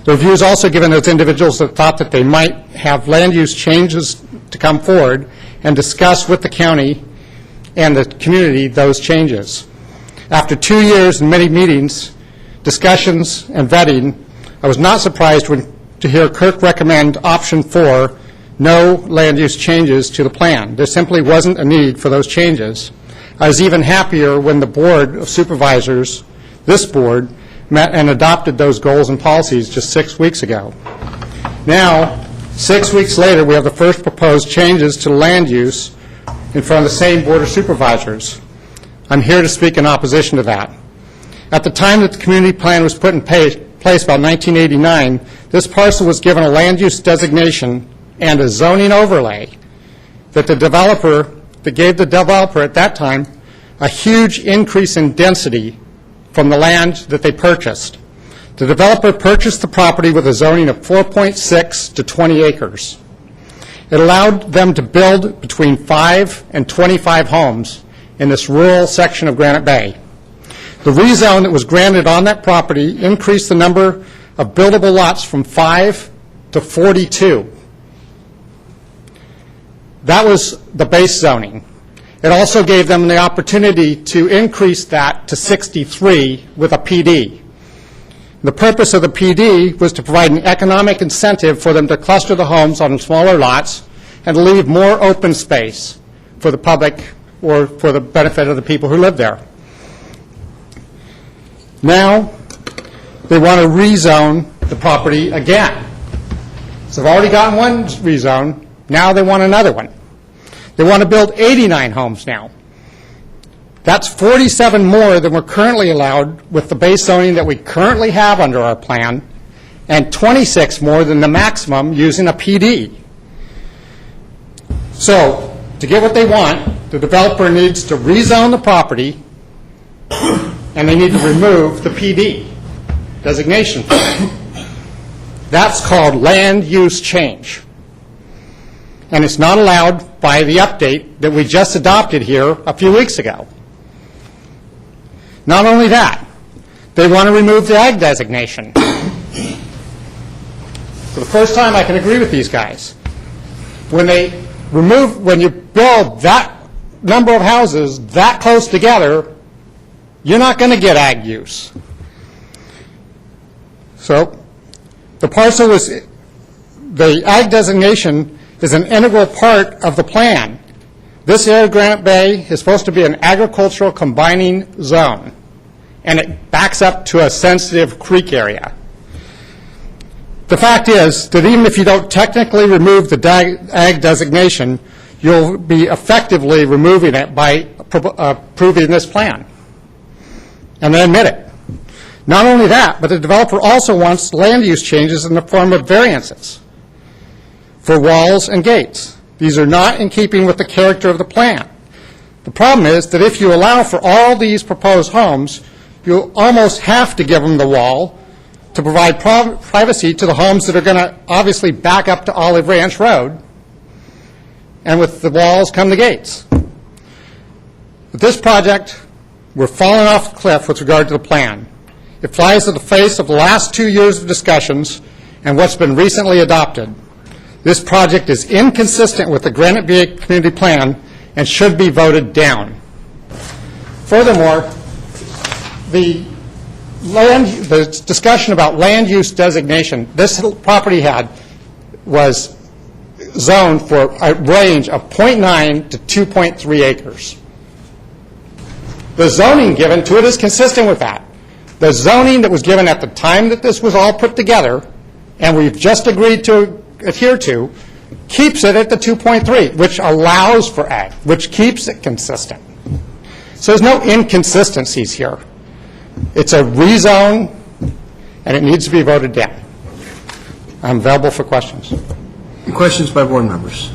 The review has also given those individuals that thought that they might have land use changes to come forward and discuss with the county and the community those changes. After 2 years and many meetings, discussions, and vetting, I was not surprised to hear Kirk recommend option 4, no land use changes to the plan. There simply wasn't a need for those changes. I was even happier when the Board of Supervisors, this board, met and adopted those goals and policies just 6 weeks ago. Now, 6 weeks later, we have the first proposed changes to land use in front of the same Board of Supervisors. I'm here to speak in opposition to that. At the time that the community plan was put in place about 1989, this parcel was given a land use designation and a zoning overlay that gave the developer at that time a huge increase in density from the land that they purchased. The developer purchased the property with a zoning of 4.6 to 20 acres. It allowed them to build between 5 and 25 homes in this rural section of Granite Bay. The rezone that was granted on that property increased the number of buildable lots from 5 to 42. That was the base zoning. It also gave them the opportunity to increase that to 63 with a PD. The purpose of the PD was to provide an economic incentive for them to cluster the homes on smaller lots and to leave more open space for the public or for the benefit of the people who live there. Now, they want to rezone the property again. So they've already gotten one rezone, now they want another one. They want to build 89 homes now. That's 47 more than we're currently allowed with the base zoning that we currently have under our plan, and 26 more than the maximum using a PD. So, to get what they want, the developer needs to rezone the property, and they need to remove the PD designation from it. That's called land use change. And it's not allowed by the update that we just adopted here a few weeks ago. Not only that, they want to remove the ag designation. For the first time, I can agree with these guys. When you build that number of houses that close together, you're not going to get ag use. So the ag designation is an integral part of the plan. This area of Granite Bay is supposed to be an agricultural combining zone, and it backs up to a sensitive creek area. The fact is that even if you don't technically remove the ag designation, you'll be effectively removing it by approving this plan. And they admit it. Not only that, but the developer also wants land use changes in the form of variances for walls and gates. These are not in keeping with the character of the plan. The problem is that if you allow for all these proposed homes, you'll almost have to give them the wall to provide privacy to the homes that are going to obviously back up to Olive Ranch Road, and with the walls come the gates. With this project, we're falling off the cliff with regard to the plan. It flies in the face of the last 2 years of discussions and what's been recently adopted. This project is inconsistent with the Granite Community Plan and should be voted down. Furthermore, the discussion about land use designation, this property was zoned for a range of 0.9 to 2.3 acres. The zoning given to it is consistent with that. The zoning that was given at the time that this was all put together, and we've just agreed to adhere to, keeps it at the 2.3, which allows for ag, which keeps it consistent. So there's no inconsistencies here. It's a rezone, and it needs to be voted down. I'm available for questions. Questions by board members?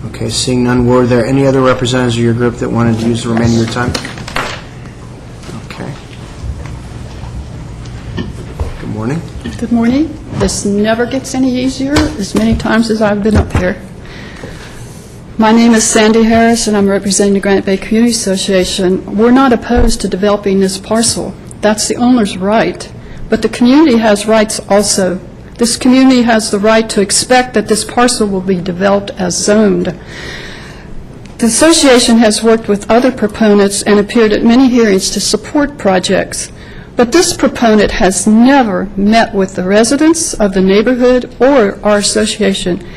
Okay, seeing none, were there any other representatives of your group that wanted to use the remaining of your time? Okay. Good morning. Good morning. This never gets any easier, as many times as I've been up here. My name is Sandy Harris, and I'm representing the Granite Bay Community Association. We're not opposed to developing this parcel. That's the owner's right. But the community has rights also. This community has the right to expect that this parcel will be developed as zoned. The association has worked with other proponents and appeared at many hearings to support projects. But this proponent has never met with the residents of the neighborhood or our association,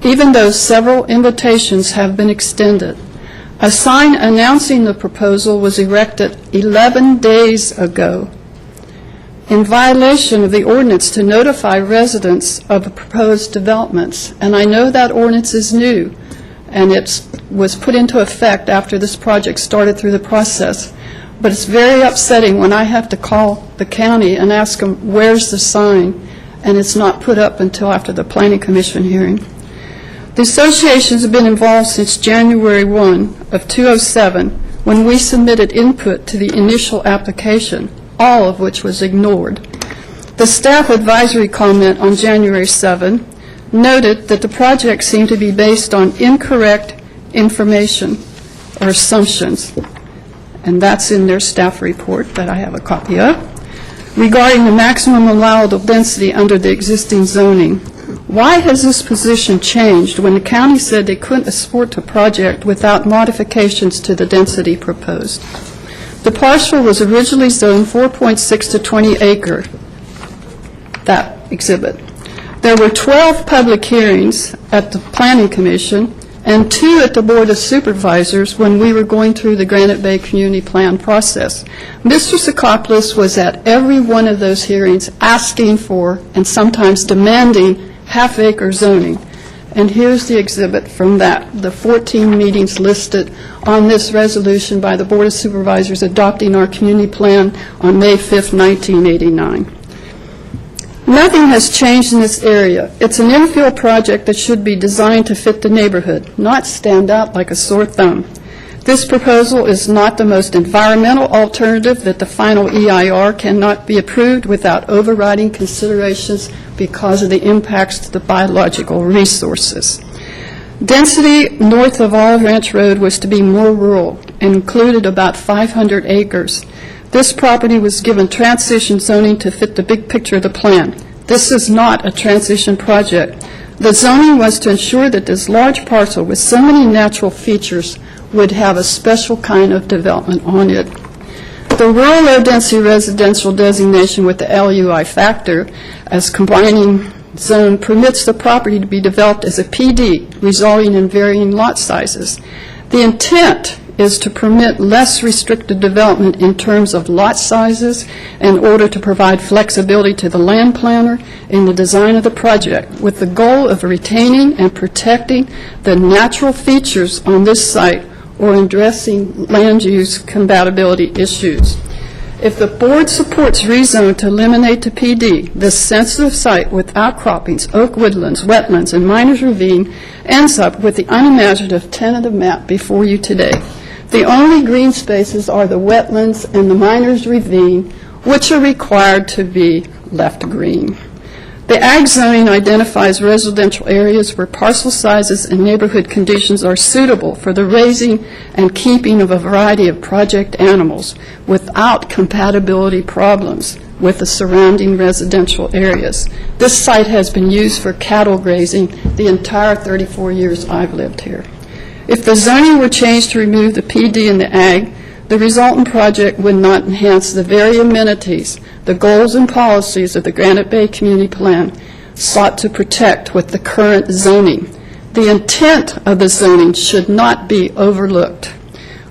even though several invitations have been extended. A sign announcing the proposal was erected 11 days ago in violation of the ordinance to notify residents of the proposed developments. And I know that ordinance is new, and it was put into effect after this project started through the process. But it's very upsetting when I have to call the county and ask them, where's the sign? And it's not put up until after the Planning Commission hearing. The associations have been involved since January 1 of 2007, when we submitted input to the initial application, all of which was ignored. The staff advisory comment on January 7 noted that the project seemed to be based on incorrect information or assumptions, and that's in their staff report that I have a copy of, regarding the maximum allowable density under the existing zoning. Why has this position changed when the county said they couldn't support the project without modifications to the density proposed? The parcel was originally zoned 4.6 to 20 acre, that exhibit. There were 12 public hearings at the Planning Commission and 2 at the Board of Supervisors when we were going through the Granite Bay Community Plan process. Mr. Sakopoulos was at every one of those hearings asking for and sometimes demanding half-acre zoning. And here's the exhibit from that, the 14 meetings listed on this resolution by the Board of Supervisors adopting our community plan on May 5th, 1989. Nothing has changed in this area. It's an infill project that should be designed to fit the neighborhood, not stand out like a sore thumb. This proposal is not the most environmental alternative that the final EIR cannot be approved without overriding considerations because of the impacts to the biological resources. Density north of Olive Ranch Road was to be more rural and included about 500 acres. This property was given transition zoning to fit the big picture of the plan. This is not a transition project. The zoning was to ensure that this large parcel with so many natural features would have a special kind of development on it. The rural low-density residential designation with the LUI factor as combining zone permits the property to be developed as a PD, resulting in varying lot sizes. The intent is to permit less restricted development in terms of lot sizes in order to provide flexibility to the land planner in the design of the project, with the goal of retaining and protecting the natural features on this site or addressing land use compatibility issues. If the board supports rezone to eliminate the PD, this sensitive site with outcroppings, oak woodlands, wetlands, and miners ravine ends up with the unimaginative tentative map before you today. The only green spaces are the wetlands and the miners ravine, which are required to be left green. The ag zoning identifies residential areas where parcel sizes and neighborhood conditions are suitable for the raising and keeping of a variety of project animals without compatibility problems. with the surrounding residential areas. This site has been used for cattle grazing the entire 34 years I've lived here. If the zoning were changed to remove the PD and the ag, the resultant project would not enhance the very amenities, the goals and policies of the Granite Bay Community Plan sought to protect with the current zoning. The intent of the zoning should not be overlooked.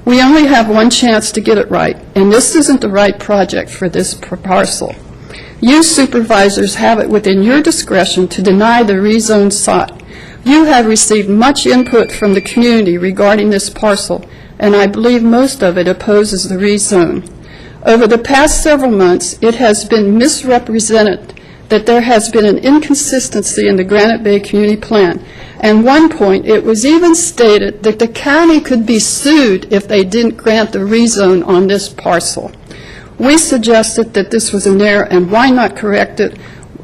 We only have one chance to get it right, and this isn't the right project for this parcel. You supervisors have it within your discretion to deny the rezone sought. You have received much input from the community regarding this parcel, and I believe most of it opposes the rezone. Over the past several months, it has been misrepresented that there has been an inconsistency in the Granite Bay Community Plan. At one point, it was even stated that the county could be sued if they didn't grant the rezone on this parcel. We suggested that this was an error, and why not correct it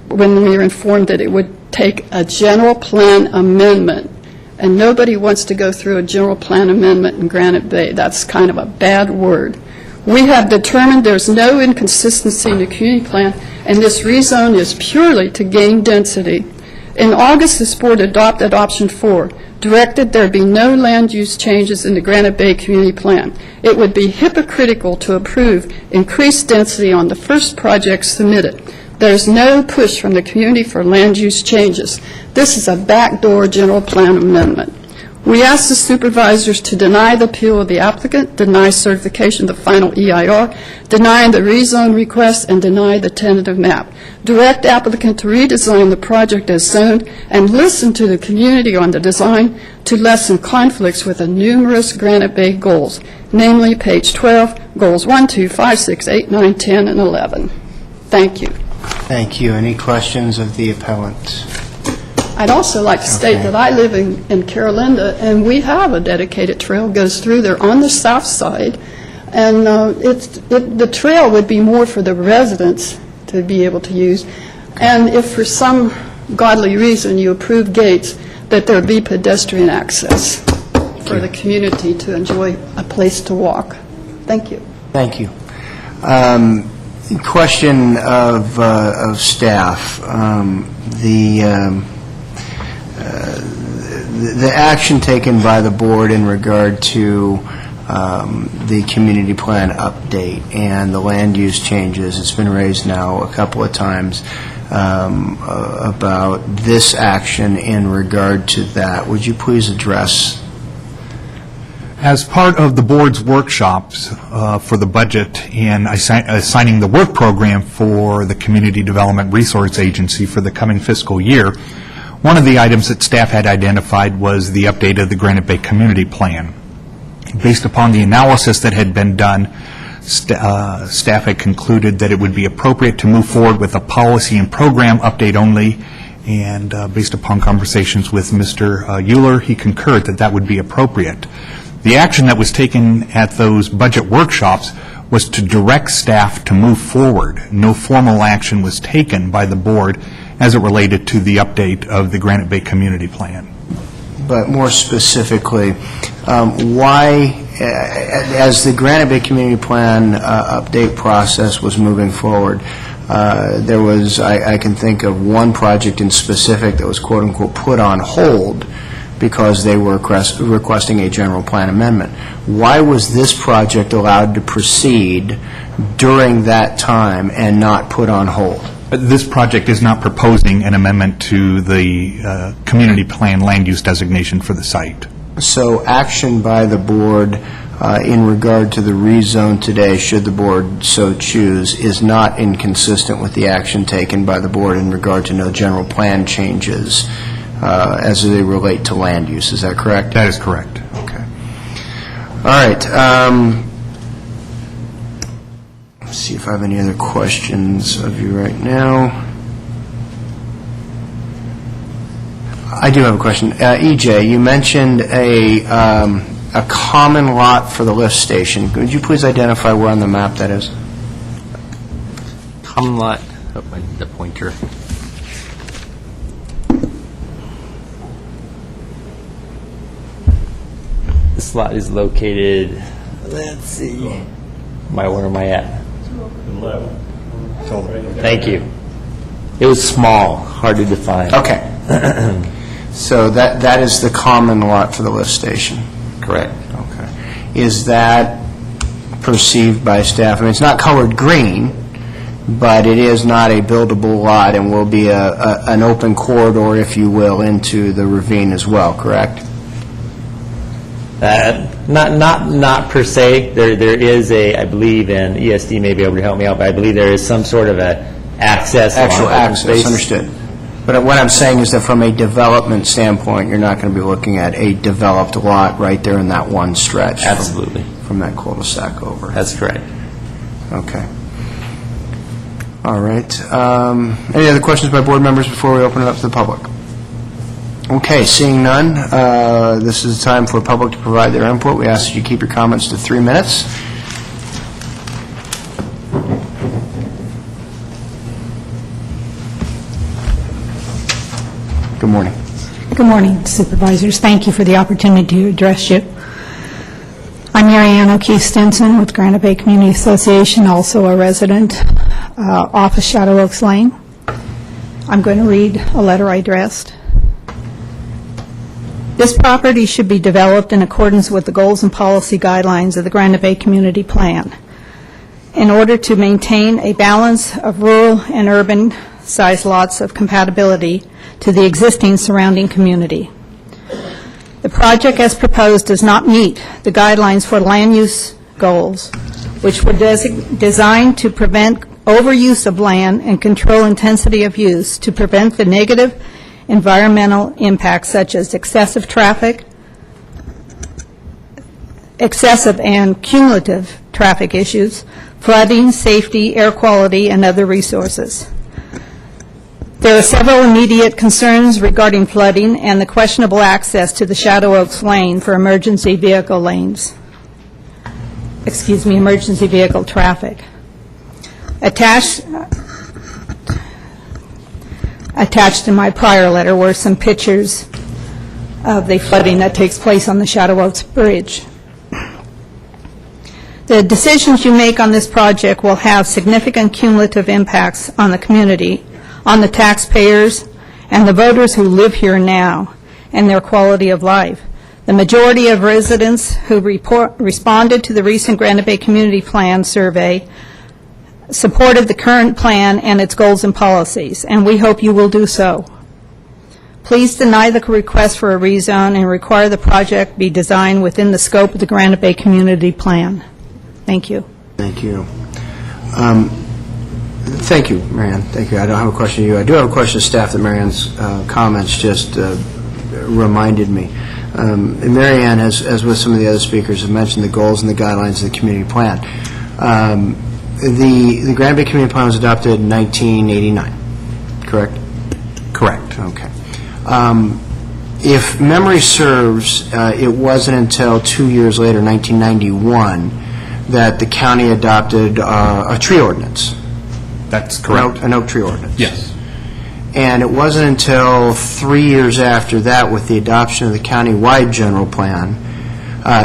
when we were informed that it would take a general plan amendment? And nobody wants to go through a general plan amendment in Granite Bay. That's kind of a bad word. We have determined there's no inconsistency in the community plan, and this rezone is purely to gain density. In August, this board adopted option 4, directed there be no land use changes in the Granite Bay Community Plan. It would be hypocritical to approve increased density on the first project submitted. There's no push from the community for land use changes. This is a backdoor general plan amendment. We ask the supervisors to deny the appeal of the applicant, deny certification of the final EIR, deny the rezone request, and deny the tentative map. Direct applicant to redesign the project as zoned and listen to the community on the design to lessen conflicts with the numerous Granite Bay goals, namely page 12, goals 1, 2, 5, 6, 8, 9, 10, and 11. Thank you. Thank you. Any questions of the appellant? I'd also like to state that I live in Carolinda, and we have a dedicated trail goes through there on the south side, and the trail would be more for the residents to be able to use. And if for some godly reason you approve gates, that there be pedestrian access for the community to enjoy a place to walk. Thank you. Thank you. Question of staff. The action taken by the board in regard to the community plan update and the land use changes, it's been raised now a couple of times about this action in regard to that. Would you please address? As part of the board's workshops for the budget and assigning the work program for the Community Development Resource Agency for the coming fiscal year, one of the items that staff had identified was the update of the Granite Bay Community Plan. Based upon the analysis that had been done, staff had concluded that it would be appropriate to move forward with a policy and program update only, and based upon conversations with Mr. Euler, he concurred that that would be appropriate. The action that was taken at those budget workshops was to direct staff to move forward. No formal action was taken by the board as it related to the update of the Granite Bay Community Plan. But more specifically, why, as the Granite Bay Community Plan update process was moving forward, there was, I can think of one project in specific that was quote-unquote put on hold because they were requesting a general plan amendment. Why was this project allowed to proceed during that time and not put on hold? This project is not proposing an amendment to the community plan land use designation for the site. So action by the board in regard to the rezone today, should the board so choose, is not inconsistent with the action taken by the board in regard to no general plan changes as they relate to land use. Is that correct? That is correct. Okay. All right. Let's see if I have any other questions of you right now. I do have a question. EJ, you mentioned a common lot for the lift station. Could you please identify where on the map that is? Common lot, the pointer. This lot is located, let's see, where am I at? 11. Thank you. It was small, hard to define. Okay. So that is the common lot for the lift station? Correct. Okay. Is that perceived by staff? I mean, it's not colored green, but it is not a buildable lot and will be an open corridor, if you will, into the ravine as well, correct? Not per se. There is I believe, and ESD may be able to help me out, but I believe there is some sort of a access. Actual access, understood. But what I'm saying is that from a development standpoint, you're not going to be looking at a developed lot right there in that one stretch. Absolutely. From that cul-de-sac over. That's correct. Okay. All right. Any other questions by board members before we open it up to the public? Okay, seeing none, this is the time for public to provide their input. We ask that you keep your comments to 3 minutes. Good morning. Good morning, Supervisors. Thank you for the opportunity to address you. I'm Mary Ann O'Keefe Stinson with Granite Bay Community Association, also a resident off of Shadow Oaks Lane. I'm going to read a letter I addressed. This property should be developed in accordance with the goals and policy guidelines of the Granite Bay Community Plan in order to maintain a balance of rural and urban size lots of compatibility to the existing surrounding community. The project as proposed does not meet the guidelines for land use goals, which were designed to prevent overuse of land and control intensity of use to prevent the negative environmental impacts such as excessive traffic, excessive and cumulative traffic issues, flooding, safety, air quality, and other resources. There are several immediate concerns regarding flooding and the questionable access to the Shadow Oaks Lane for emergency vehicle lanes. Emergency vehicle traffic. Attached in my prior letter were some pictures of the flooding that takes place on the Shadow Oaks Bridge. The decisions you make on this project will have significant cumulative impacts on the community, on the taxpayers, and the voters who live here now, and their quality of life. The majority of residents who responded to the recent Granite Bay Community Plan survey supported the current plan and its goals and policies, and we hope you will do so. Please deny the request for a rezone and require the project be designed within the scope of the Granite Bay Community Plan. Thank you. Thank you. Thank you, Marianne. Thank you. I don't have a question to you. I do have a question to staff that Marianne's comments just reminded me. And Marianne, as with some of the other speakers, have mentioned the goals and the guidelines of the community plan. The Granite Bay Community Plan was adopted in 1989, correct? Correct. Okay. If memory serves, it wasn't until 2 years later, 1991, that the county adopted a tree ordinance. That's correct. An oak tree ordinance. Yes. And it wasn't until 3 years after that, with the adoption of the county-wide general plan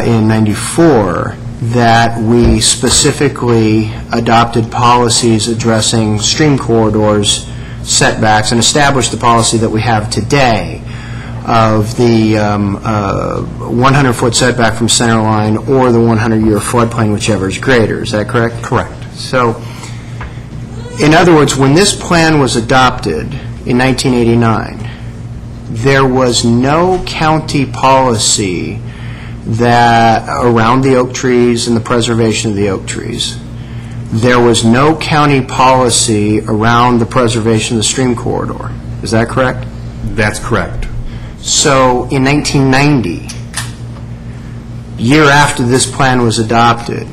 in 94, that we specifically adopted policies addressing stream corridors, setbacks, and established the policy that we have today of the 100-foot setback from center line or the 100-year floodplain, whichever is greater. Is that correct? Correct. So, in other words, when this plan was adopted in 1989, there was no county policy that around the oak trees and the preservation of the oak trees. There was no county policy around the preservation of the stream corridor. Is that correct? That's correct. So in 1990, year after this plan was adopted,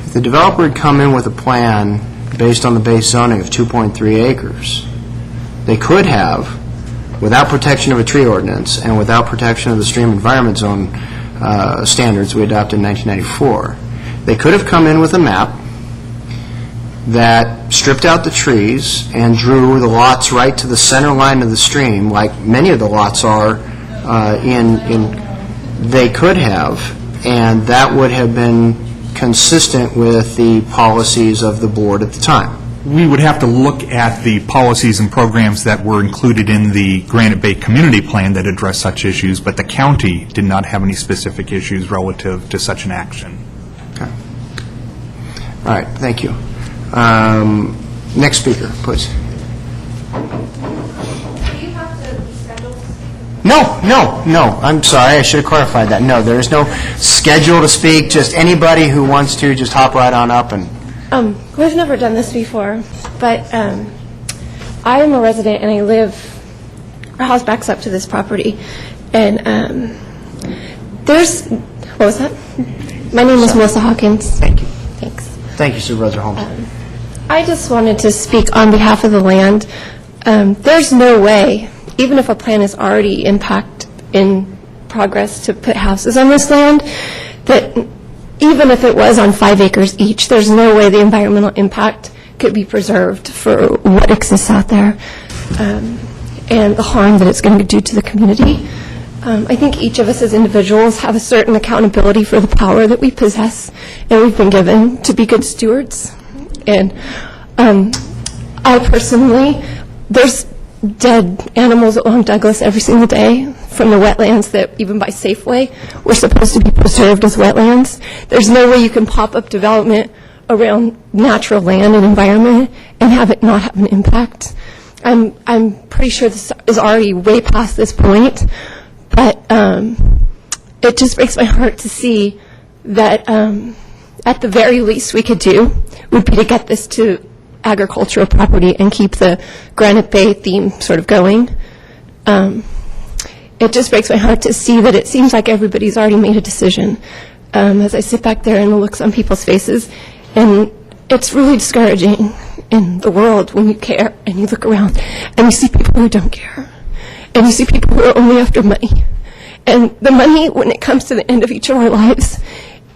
if the developer had come in with a plan based on the base zoning of 2.3 acres, they could have, without protection of a tree ordinance and without protection of the stream environment zone standards we adopted in 1994, they could have come in with a map that stripped out the trees and drew the lots right to the center line of the stream, like many of the lots are they could have, and that would have been consistent with the policies of the board at the time. we would have to look at the policies and programs that were included in the Granite Bay Community Plan that address such issues, but the county did not have any specific issues relative to such an action. Okay. All right, thank you. Next speaker, please. No, I'm sorry, I should have clarified that. No, there is no schedule to speak, just anybody who wants to, just hop right on up and... We've never done this before, but I am a resident and I live, our house backs up to this property, and what was that? My name is Melissa Hawkins. Thank you. Thanks. Thank you, Supervisor Holmes. I just wanted to speak on behalf of the land. There's no way, even if a plan is already in progress to put houses on this land, that even if it was on 5 acres each, there's no way the environmental impact could be preserved for what exists out there and the harm that it's going to do to the community. I think each of us as individuals have a certain accountability for the power that we possess and we've been given to be good stewards. And I personally, there's dead animals along Douglas every single day from the wetlands that even by Safeway were supposed to be preserved as wetlands. There's no way you can pop up development around natural land and environment and have it not have an impact. I'm pretty sure this is already way past this point, but it just breaks my heart to see that at the very least we could do would be to get this to agricultural property and keep the Granite Bay theme sort of going. It just breaks my heart to see that it seems like everybody's already made a decision as I sit back there and the looks on people's faces. And it's really discouraging in the world when you care and you look around and you see people who don't care. And you see people who are only after money. And the money, when it comes to the end of each of our lives,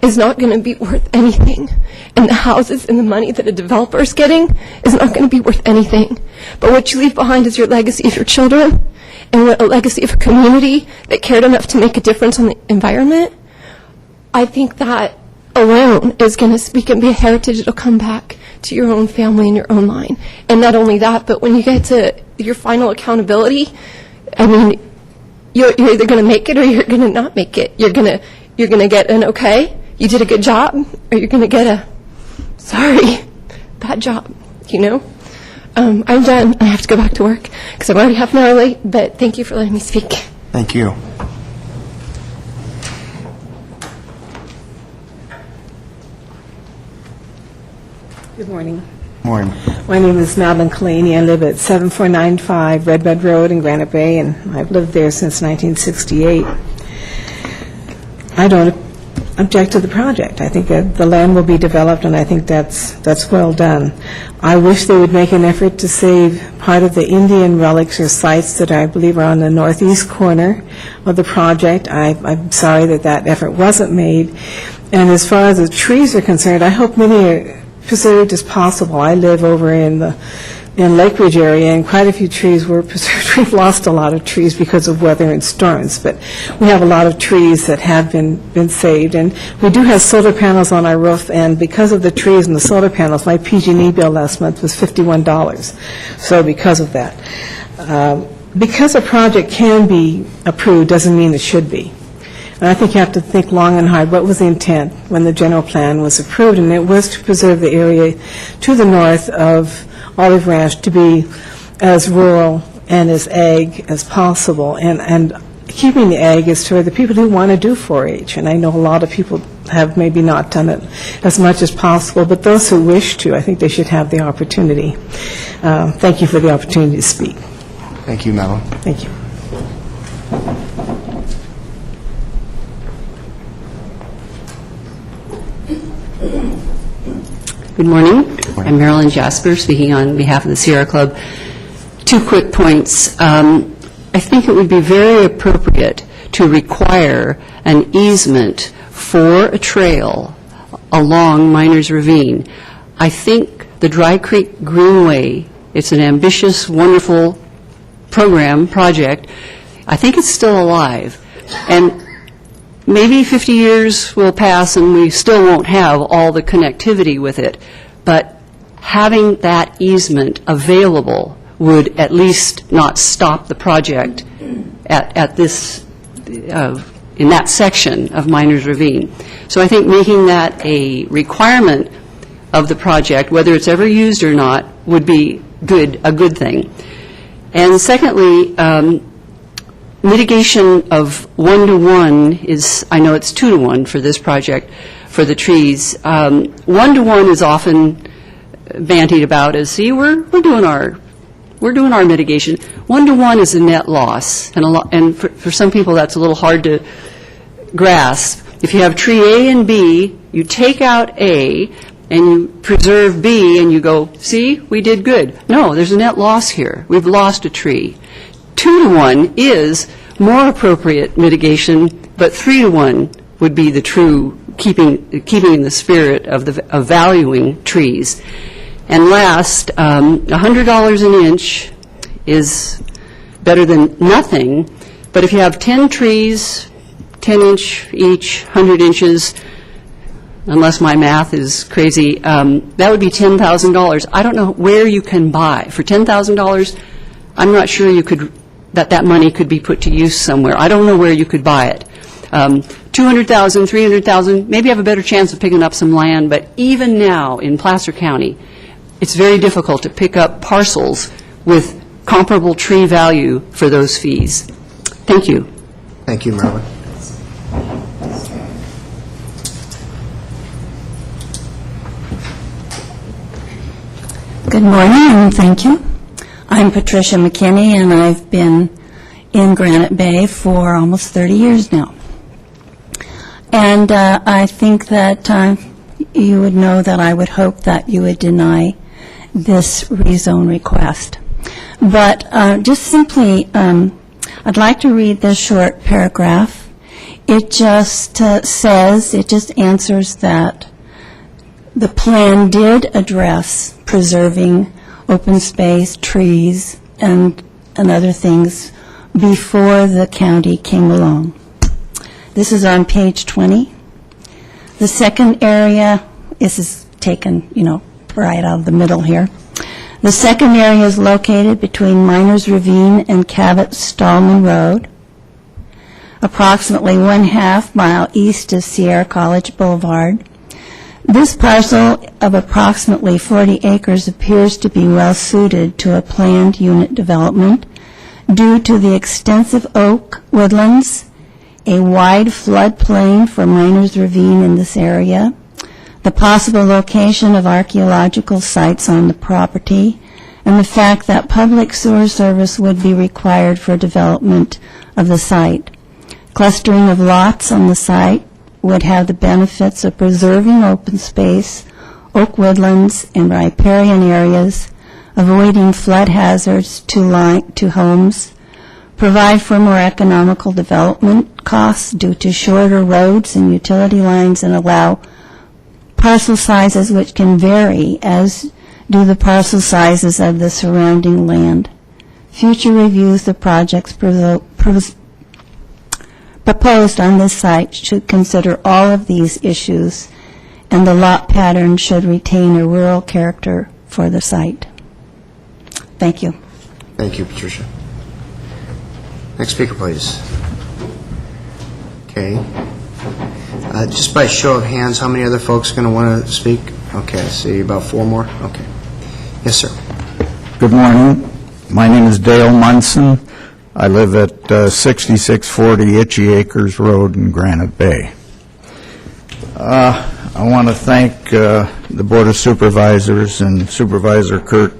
is not going to be worth anything. And the houses and the money that a developer is getting is not going to be worth anything. But what you leave behind is your legacy of your children and a legacy of a community that cared enough to make a difference on the environment. I think that alone is going to speak and be a heritage that will come back to your own family and your own line. And not only that, but when you get to your final accountability, I mean, you're either going to make it or you're going to not make it. You're going to get an okay, you did a good job, or you're going to get a sorry, bad job, you know? I'm done. I have to go back to work because I'm already half an hour late, but thank you for letting me speak. Thank you. Good morning. Morning. My name is Madeline Kalani. I live at 7495 Red Bed Road in Granite Bay, and I've lived there since 1968. I don't object to the project. I think that the land will be developed, and I think that's well done. I wish they would make an effort to save part of the Indian relics or sites that I believe are on the northeast corner of the project. I'm sorry that effort wasn't made. And as far as the trees are concerned, I hope many are preserved as possible. I live over in Lake Ridge area, and quite a few trees were preserved. We've lost a lot of trees because of weather and storms, but we have a lot of trees that have been saved. And we do have solar panels on our roof, and because of the trees and the solar panels, my PG&E bill last month was $51. So because of that. Because a project can be approved doesn't mean it should be. And I think you have to think long and hard. What was the intent when the general plan was approved? And it was to preserve the area to the north of Olive Ranch to be as rural and as ag as possible. And keeping the ag is for the people who want to do 4-H. And I know a lot of people have maybe not done it as much as possible, but those who wish to, I think they should have the opportunity. Thank you for the opportunity to speak. Thank you, Madeline. Thank you. Good morning. I'm Marilyn Jasper, speaking on behalf of the Sierra Club. 2 quick points. I think it would be very appropriate to require an easement for a trail along Miners Ravine. I think the Dry Creek Greenway, it's an ambitious, wonderful project. I think it's still alive. And maybe 50 years will pass and we still won't have all the connectivity with it, but having that easement available would at least not stop the project at this, in that section of Miners Ravine. So I think making that a requirement of the project, whether it's ever used or not, would be a good thing. And secondly, mitigation of 1-to-1 is, I know it's 2-to-1 for this project, for the trees. 1-to-1 is often bantied about as, see, we're doing our mitigation. 1-to-1 is a net loss, and for some people that's a little hard to grasp. If you have tree A and B, you take out A and you preserve B and you go, see, we did good. No, there's a net loss here. We've lost a tree. 2-to-1 is more appropriate mitigation, but 3-to-1 would be the true keeping in the spirit of valuing trees. And last, $100 an inch is better than nothing, but if you have 10 trees, 10 inch each, 100 inches, unless my math is crazy, that would be $10,000. I don't know where you can buy. For $10,000, I'm not sure that money could be put to use somewhere. I don't know where you could buy it. $200,000, $300,000, maybe have a better chance of picking up some land, but even now in Placer County, it's very difficult to pick up parcels with comparable tree value for those fees. Thank you. Thank you, Marilyn. Good morning, and thank you. I'm Patricia Mckinney, and I've been in Granite Bay for almost 30 years now. And I think that you would know that I would hope that you would deny this rezone request. But just simply, I'd like to read this short paragraph. It just says, it just answers that the plan did address preserving open space, trees, and other things before the county came along. This is on page 20. The second area, this is taken, right out of the middle here. The second area is located between Miners Ravine and Cabot-Stallman Road, approximately 1/2 mile east of Sierra College Boulevard. This parcel of approximately 40 acres appears to be well suited to a planned unit development due to the extensive oak woodlands, a wide floodplain for Miners Ravine in this area, the possible location of archaeological sites on the property, and the fact that public sewer service would be required for development of the site. Clustering of lots on the site would have the benefits of preserving open space, oak woodlands, and riparian areas, avoiding flood hazards to homes, provide for more economical development costs due to shorter roads and utility lines, and allow parcel sizes which can vary as do the parcel sizes of the surrounding land. Future reviews of projects proposed on this site should consider all of these issues, and the lot pattern should retain a rural character for the site. Thank you. Thank you, Patricia. Next speaker, please. Okay. Just by show of hands, how many other folks are going to want to speak? Okay, I see about 4 more. Okay. Yes, sir. Good morning. My name is Dale Munson. I live at 6640 Itchy Acres Road in Granite Bay. I want to thank the Board of Supervisors and Supervisor Kurt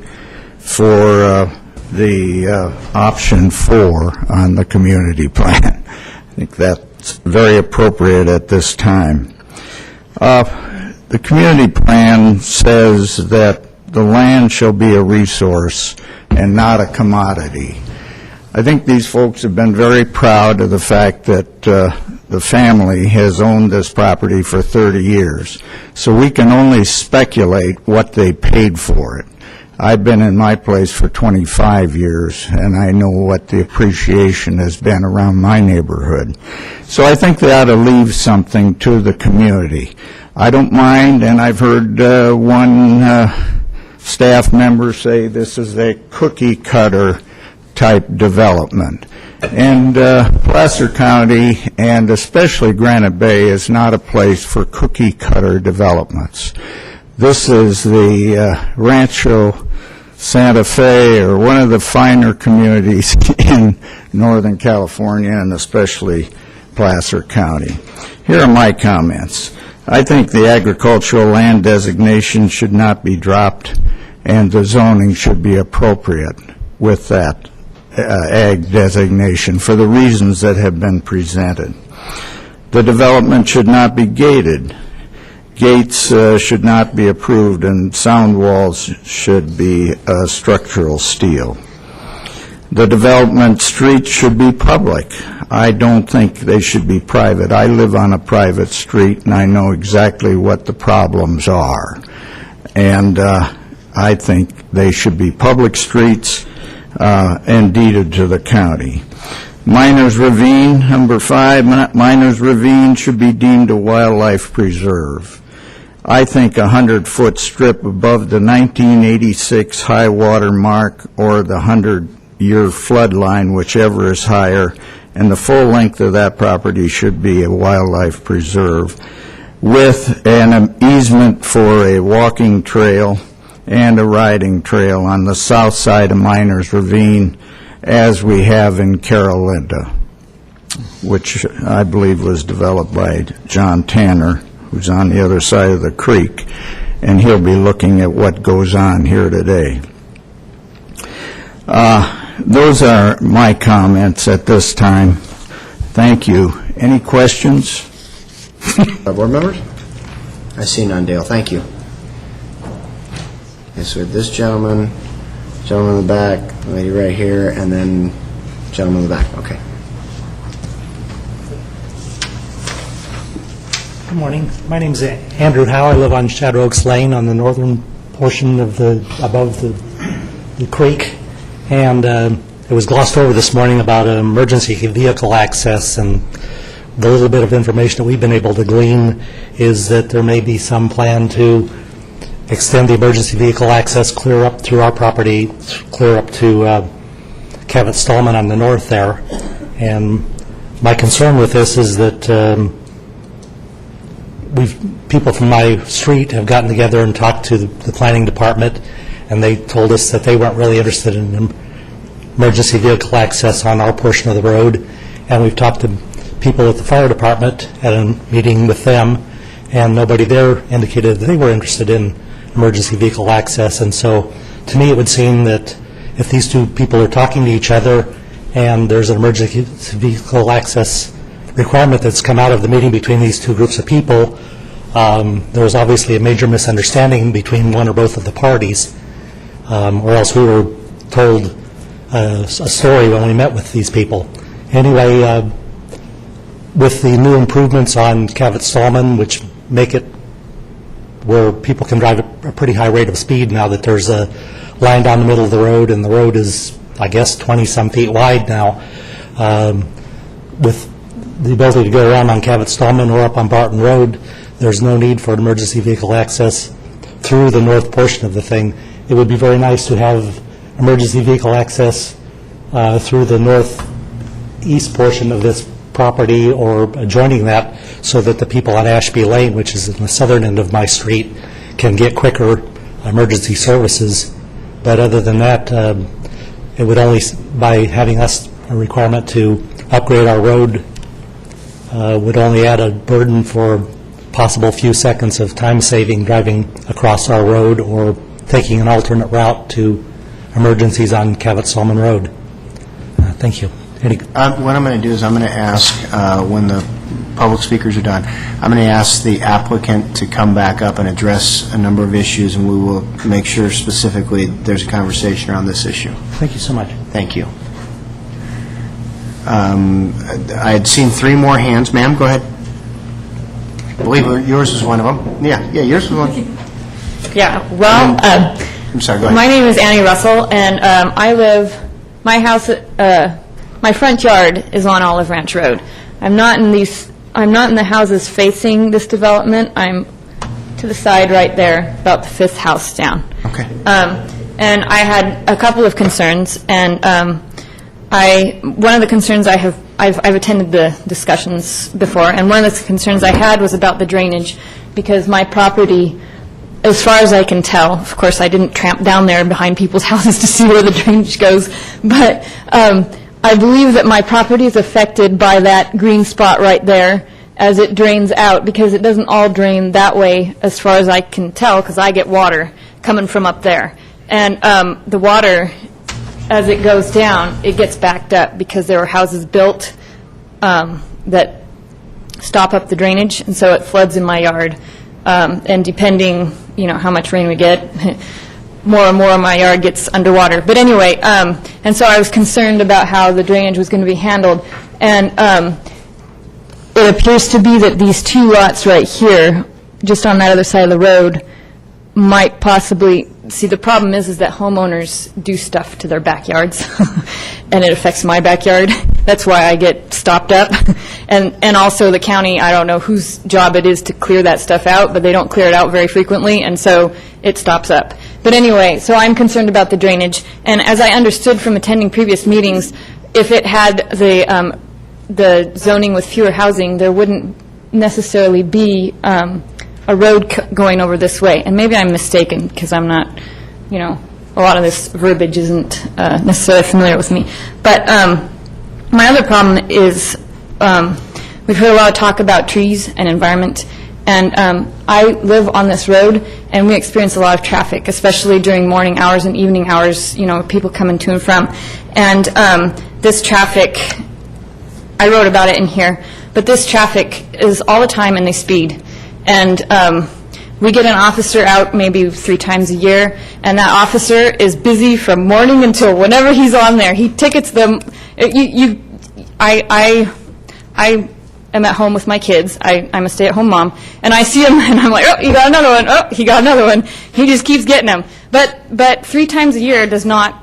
for the option 4 on the community plan. I think that's very appropriate at this time. The community plan says that the land shall be a resource and not a commodity. I think these folks have been very proud of the fact that the family has owned this property for 30 years. So we can only speculate what they paid for it. I've been in my place for 25 years, and I know what the appreciation has been around my neighborhood. So I think they ought to leave something to the community. I don't mind, and I've heard one staff members say this is a cookie-cutter type development. And Placer County, and especially Granite Bay, is not a place for cookie-cutter developments. This is the Rancho Santa Fe, or one of the finer communities in Northern California, and especially Placer County. Here are my comments. I think the agricultural land designation should not be dropped, and the zoning should be appropriate with that ag designation for the reasons that have been presented. The development should not be gated. Gates should not be approved, and sound walls should be structural steel. The development streets should be public. I don't think they should be private. I live on a private street, and I know exactly what the problems are. And I think they should be public streets and deeded to the county. Miners Ravine, number 5, Miners Ravine should be deemed a wildlife preserve. I think a 100-foot strip above the 1986 high water mark or the 100-year flood line, whichever is higher, and the full length of that property should be a wildlife preserve with an easement for a walking trail and a riding trail on the south side of Miners Ravine, as we have in Carolinda, which I believe was developed by John Tanner, who's on the other side of the creek, and he'll be looking at what goes on here today. Those are my comments at this time. Thank you. Any questions? Board members? I see none, Dale. Thank you. Okay, so this gentleman in the back, lady right here, and then gentleman in the back. Okay. Good morning. My name is Andrew Howe. I live on Shadow Oaks Lane on the northern portion of above the creek. And it was glossed over this morning about emergency vehicle access, and the little bit of information that we've been able to glean is that there may be some plan to extend the emergency vehicle access clear up through our property, clear up to Cabot Stallman on the north there. And my concern with this is that people from my street have gotten together and talked to the planning department, and they told us that they weren't really interested in emergency vehicle access on our portion of the road. And we've talked to people at the fire department at a meeting with them, and nobody there indicated that they were interested in emergency vehicle access. And so to me it would seem that if these two people are talking to each other and there's an emergency vehicle access requirement that's come out of the meeting between these two groups of people, there was obviously a major misunderstanding between one or both of the parties, or else we were told a story when we met with these people. Anyway, with the new improvements on Cabot Stallman, which make it where people can drive at a pretty high rate of speed now that there's a line down the middle of the road, and the road is, I guess, 20-some feet wide now, with the ability to go around on Cabot Stallman or up on Barton Road, there's no need for emergency vehicle access through the north portion of the thing. It would be very nice to have emergency vehicle access through the northeast portion of this property or adjoining that, so that the people on Ashby Lane, which is in the southern end of my street, can get quicker emergency services. But other than that, it would only, by having us a requirement to upgrade our road, would only add a burden for possible few seconds of time saving driving across our road or taking an alternate route to emergencies on Cabot Stallman Road. Thank you. What I'm going to do is I'm going to ask, when the public speakers are done, I'm going to ask the applicant to come back up and address a number of issues, and we will make sure specifically there's a conversation around this issue. Thank you so much. Thank you. I had seen 3 more hands. Ma'am, go ahead. I believe yours was one of them. Yeah, yours was one. Yeah, well, I'm sorry, go ahead. My name is Annie Russell, and I live, my house, my front yard is on Olive Ranch Road. I'm not in the houses facing this development. I'm to to the side right there, about the fifth house down. Okay. And I had a couple of concerns, and one of the concerns I've attended the discussions before, and one of the concerns I had was about the drainage, because my property, as far as I can tell, of course, I didn't tramp down there behind people's houses to see where the drainage goes, but I believe that my property is affected by that green spot right there as it drains out, because it doesn't all drain that way, as far as I can tell, because I get water coming from up there. And the water, as it goes down, it gets backed up, because there were houses built that stop up the drainage, and so it floods in my yard. And depending, how much rain we get, more and more of my yard gets underwater. But anyway, and so I was concerned about how the drainage was going to be handled. And it appears to be that these two lots right here, just on that other side of the road, might possibly, see, the problem is that homeowners do stuff to their backyards, and it affects my backyard. That's why I get stopped up. And also the county, I don't know whose job it is to clear that stuff out, but they don't clear it out very frequently, and so it stops up. But anyway, so I'm concerned about the drainage, and as I understood from attending previous meetings, if it had the zoning with fewer housing, there wouldn't necessarily be a road going over this way. And maybe I'm mistaken, because I'm not, a lot of this verbiage isn't necessarily familiar with me. But my other problem is we've heard a lot of talk about trees and environment, and I live on this road, and we experience a lot of traffic, especially during morning hours and evening hours, people coming to and from. And this traffic, I wrote about it in here, but this traffic is all the time, and they speed. And we get an officer out maybe 3 times a year, and that officer is busy from morning until whenever he's on there. He tickets them. I am at home with my kids. I'm a stay-at-home mom, and I see him, and I'm like, oh, he got another one. Oh, he got another one. He just keeps getting them. But 3 times a year does not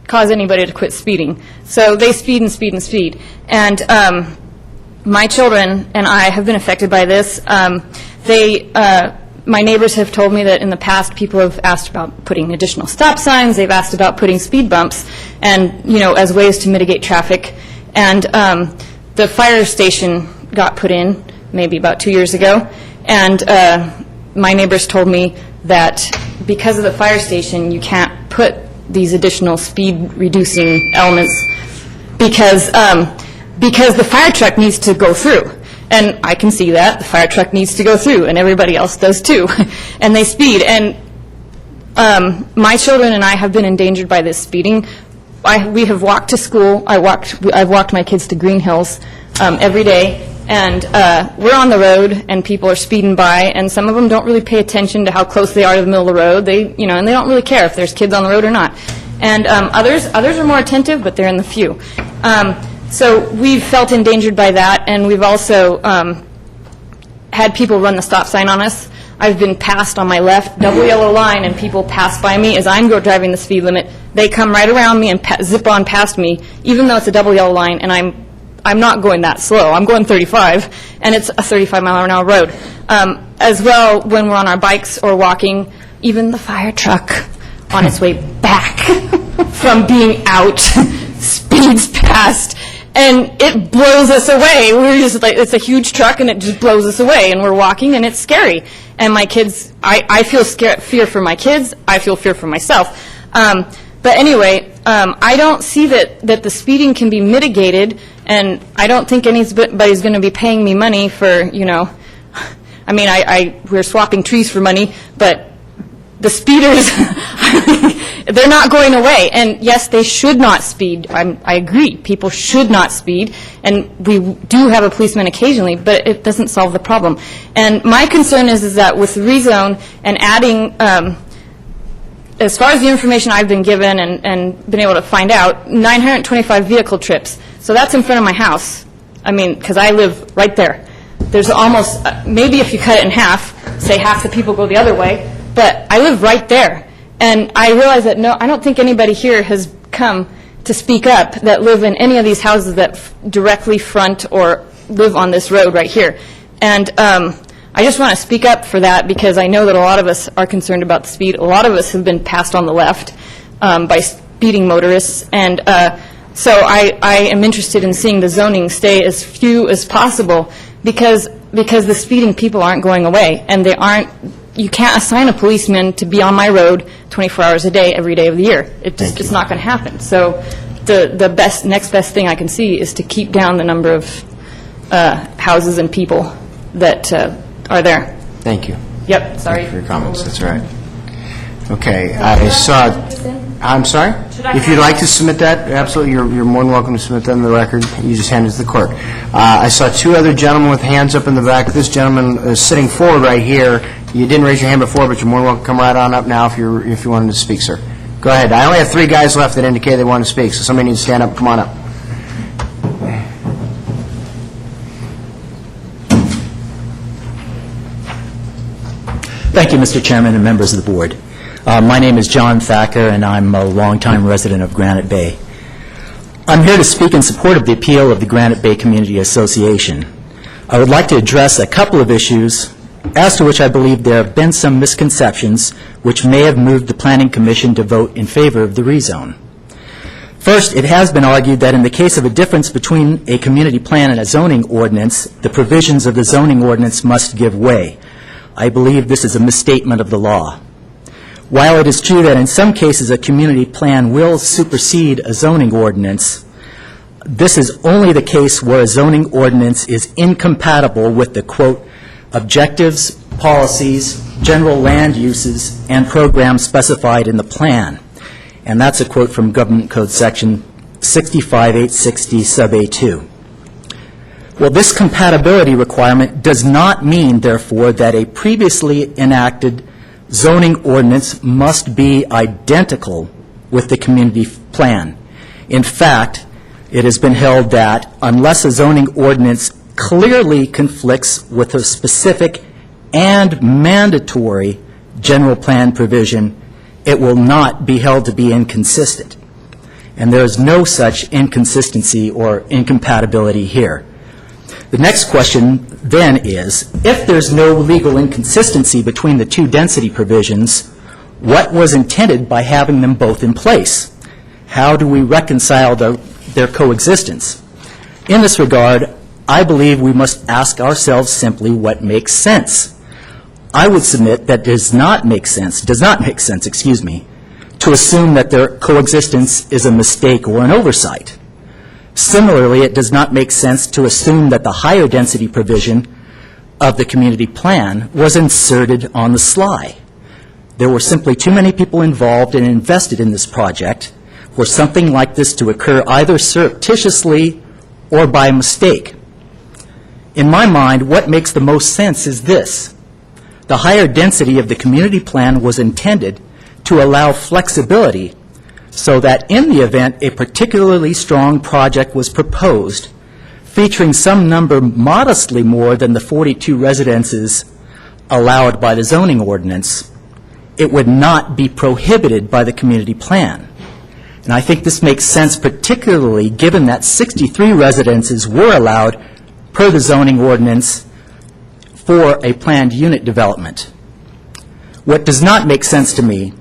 cause anybody to quit speeding. So they speed and speed and speed. And my children and I have been affected by this. My neighbors have told me that in the past people have asked about putting additional stop signs. They've asked about putting speed bumps, and as ways to mitigate traffic. And the fire station got put in maybe about 2 years ago, and my neighbors told me that because of the fire station, you can't put these additional speed reducing elements because the fire truck needs to go through. And I can see that. The fire truck needs to go through, and everybody else does too. And they speed. And my children and I have been endangered by this speeding. We have walked to school. I've walked my kids to Green Hills every day. And we're on the road, and people are speeding by, and some of them don't really pay attention to how close they are to the middle of the road. And they don't really care if there's kids on the road or not. And others are more attentive, but they're in the few. So we've felt endangered by that, and we've also had people run the stop sign on us. I've been passed on my left, double yellow line, and people pass by me as I'm driving the speed limit. They come right around me and zip on past me, even though it's a double yellow line, and I'm not going that slow. I'm going 35, and it's a 35-mile-an-hour road. As well, when we're on our bikes or walking, even the fire truck on its way back from being out speeds past, and it blows us away. We're just like, it's a huge truck, and it just blows us away, and we're walking, and it's scary. And my kids, I feel fear for my kids. I feel fear for myself. But anyway, I don't see that the speeding can be mitigated, and I don't think anybody's going to be paying me money for, we're swapping trees for money, but the speeders, they're not going away. And yes, they should not speed. I agree. People should not speed. And we do have a policeman occasionally, but it doesn't solve the problem. And my concern is that with rezone and adding, as far as the information I've been given and been able to find out, 925 vehicle trips. So that's in front of my house. Because I live right there. There's almost, maybe if you cut it in half, say half the people go the other way, but I live right there. And I realize that, I don't think anybody here has come to speak up that live in any of these houses that directly front or live on this road right here. And I just want to speak up for that because I know that a lot of us are concerned about the speed. A lot of us have been passed on the left by speeding motorists, and so I am interested in seeing the zoning stay as few as possible because the speeding people aren't going away, and they aren't. You can't assign a policeman to be on my road 24 hours a day, every day of the year. It's not going to happen. So the next best thing I can see is to keep down the number of houses and people that are there. Thank you. Yep, sorry. Thank you for your comments. That's all right. Okay, I'm sorry? If you'd like to submit that, absolutely, you're more than welcome to submit that in the record. You just hand it to the clerk. I saw two other gentlemen with hands up in the back. This gentleman is sitting forward right here. You didn't raise your hand before, but you're more than welcome to come right on up now if you wanted to speak, sir. Go ahead. I only have 3 guys left that indicate they want to speak, so somebody needs to stand up. Come on up. Thank you, Mr. Chairman and members of the board. My name is John Thacker, and I'm a longtime resident of Granite Bay. I'm here to speak in support of the appeal of the Granite Bay Community Association. I would like to address a couple of issues as to which I believe there have been some misconceptions which may have moved the Planning Commission to vote in favor of the rezone. First, it has been argued that in the case of a difference between a community plan and a zoning ordinance, the provisions of the zoning ordinance must give way. I believe this is a misstatement of the law. While it is true that in some cases a community plan will supersede a zoning ordinance, this is only the case where a zoning ordinance is incompatible with the, quote, objectives, policies, general land uses, and programs specified in the plan. And that's a quote from Government Code Section 65860 sub A2. Well, this compatibility requirement does not mean, therefore, that a previously enacted zoning ordinance must be identical with the community plan. In fact, it has been held that unless a zoning ordinance clearly conflicts with a specific and mandatory general plan provision, it will not be held to be inconsistent. And there is no such inconsistency or incompatibility here. The next question then is, if there's no legal inconsistency between the two density provisions, what was intended by having them both in place? How do we reconcile their coexistence? In this regard, I believe we must ask ourselves simply what makes sense. I would submit that does not make sense, to assume that their coexistence is a mistake or an oversight. Similarly, it does not make sense to assume that the higher density provision of the community plan was inserted on the sly. There were simply too many people involved and invested in this project for something like this to occur either surreptitiously or by mistake. In my mind, what makes the most sense is this. The higher density of the community plan was intended to allow flexibility so that in the event a particularly strong project was proposed, featuring some number modestly more than the 42 residences allowed by the zoning ordinance, it would not be prohibited by the community plan. And I think this makes sense particularly given that 63 residences were allowed per the zoning ordinance for a planned unit development. What does not make sense to me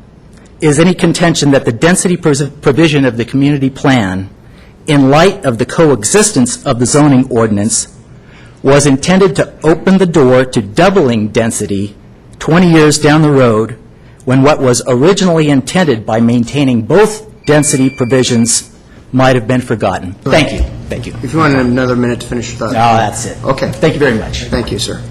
is any contention that the density provision of the community plan, in light of the coexistence of the zoning ordinance, was intended to open the door to doubling density 20 years down the road when what was originally intended by maintaining both density provisions might have been forgotten. Thank you. Thank you. If you want another minute to finish your thought. No, that's it. Okay. Thank you very much. Thank you, sir.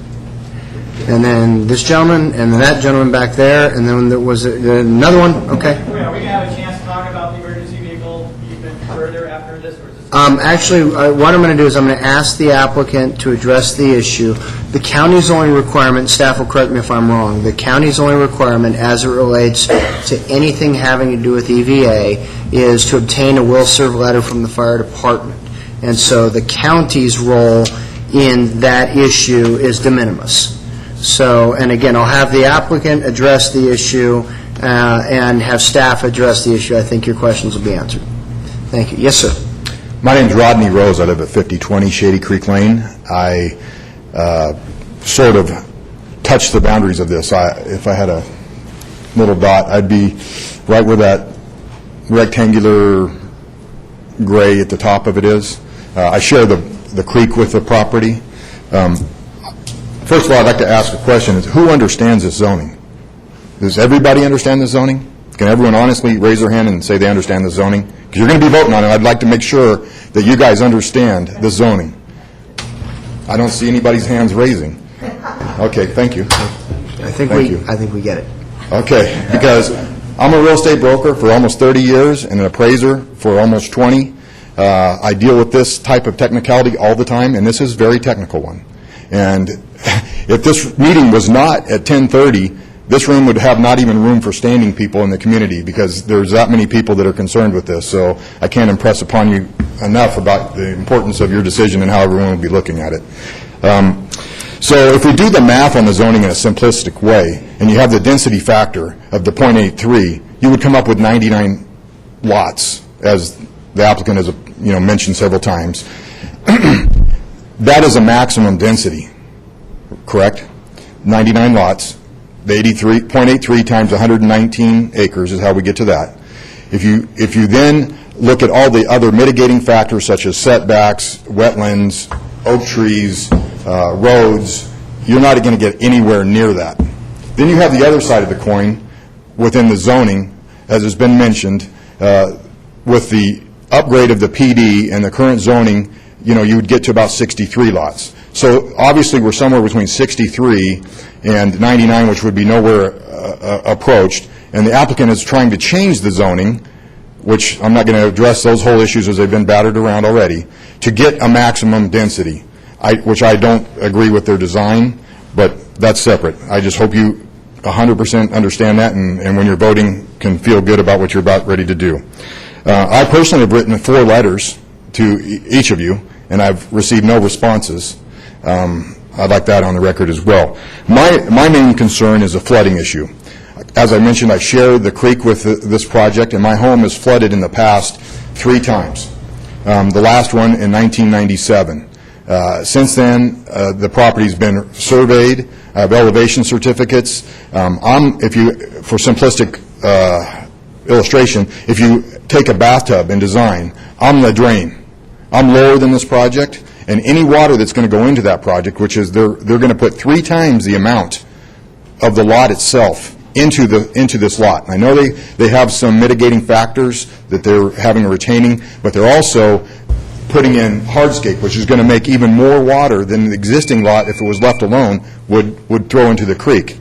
And then this gentleman, and then that gentleman back there, and then there was another one. Okay. Are we going to have a chance to talk about the emergency vehicle even further after this? Or is this Actually, what I'm going to do is I'm going to ask the applicant to address the issue. The county's only requirement, staff will correct me if I'm wrong, the county's only requirement as it relates to anything having to do with EVA is to obtain a will-serve letter from the fire department. And so the county's role in that issue is de minimis. So, and again, I'll have the applicant address the issue and have staff address the issue. I think your questions will be answered. Thank you. Yes, sir. My name's Rodney Rose. I live at 5020 Shady Creek Lane. I sort of touch the boundaries of this. If I had a little dot, I'd be right where that rectangular gray at the top of it is. I share the creek with the property. First of all, I'd like to ask a question, is who understands this zoning? Does everybody understand this zoning? Can everyone honestly raise their hand and say they understand the zoning? Because you're going to be voting on it. I'd like to make sure that you guys understand the zoning. I don't see anybody's hands raising. Okay, thank you. I think we get it. Okay, because I'm a real estate broker for almost 30 years and an appraiser for almost 20. I deal with this type of technicality all the time, and this is a very technical one. And if this meeting was not at 10:30, this room would have not even room for standing people in the community, because there's that many people that are concerned with this. So I can't impress upon you enough about the importance of your decision and how everyone will be looking at it. So if we do the math on the zoning in a simplistic way, and you have the density factor of the 0.83, you would come up with 99 lots, as the applicant has mentioned several times. That is a maximum density, correct? 99 lots. The 0.83 times 119 acres is how we get to that. If you then look at all the other mitigating factors such as setbacks, wetlands, oak trees, roads, you're not going to get anywhere near that. Then you have the other side of the coin within the zoning, as has been mentioned, with the upgrade of the PD and the current zoning, you would get to about 63 lots. So obviously we're somewhere between 63 and 99, which would be nowhere approached. And the applicant is trying to change the zoning, which I'm not going to address those whole issues as they've been battered around already, to get a maximum density, which I don't agree with their design, but that's separate. I just hope you 100% understand that, and when you're voting can feel good about what you're about ready to do. I personally have written 4 letters to each of you, and I've received no responses. I'd like that on the record as well. My main concern is a flooding issue. As I mentioned, I share the creek with this project, and my home has flooded in the past 3 times. The last one in 1997. Since then, the property's been surveyed. I have elevation certificates. For simplistic illustration, if you take a bathtub and design, I'm the drain. I'm lower than this project, and any water that's going to go into that project, which is they're going to put 3 times the amount of the lot itself into this lot. I know they have some mitigating factors that they're having a retaining, but they're also putting in hardscape, which is going to make even more water than the existing lot, if it was left alone, would throw into the creek.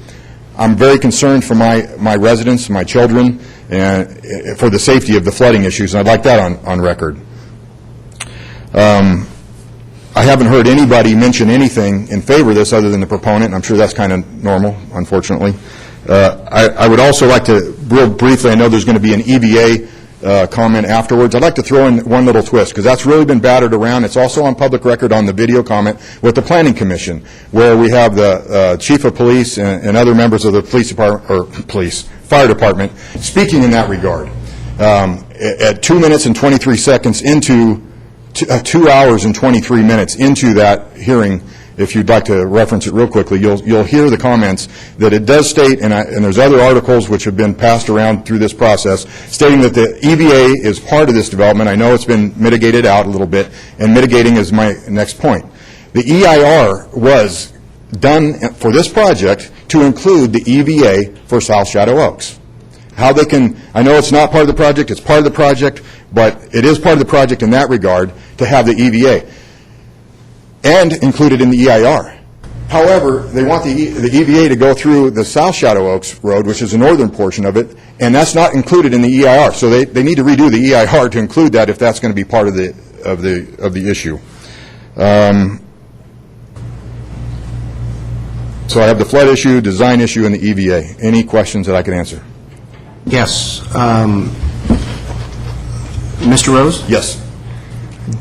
I'm very concerned for my residents, my children, and for the safety of the flooding issues, and I'd like that on record. I haven't heard anybody mention anything in favor of this other than the proponent, and I'm sure that's kind of normal, unfortunately. I would also like to, real briefly, I know there's going to be an EVA comment afterwards. I'd like to throw in one little twist, because that's really been battered around. It's also on public record on the video comment with the Planning Commission, where we have the Chief of Police and other members of the police department, or fire department, speaking in that regard. At 2 minutes and 23 seconds into 2 hours and 23 minutes into that hearing, if you'd like to reference it real quickly, you'll hear the comments that it does state, and there's other articles which have been passed around through this process, stating that the EVA is part of this development. I know it's been mitigated out a little bit, and mitigating is my next point. The EIR was done for this project to include the EVA for South Shadow Oaks. How they can, I know it's not part of the project, it's part of the project, but it is part of the project in that regard to have the EVA and included in the EIR. However, they want the EVA to go through the South Shadow Oaks Road, which is the northern portion of it, and that's not included in the EIR. So they need to redo the EIR to include that if that's going to be part of the issue. So I have the flood issue, design issue, and the EVA. Any questions that I can answer? Yes. Mr. Rose? Yes.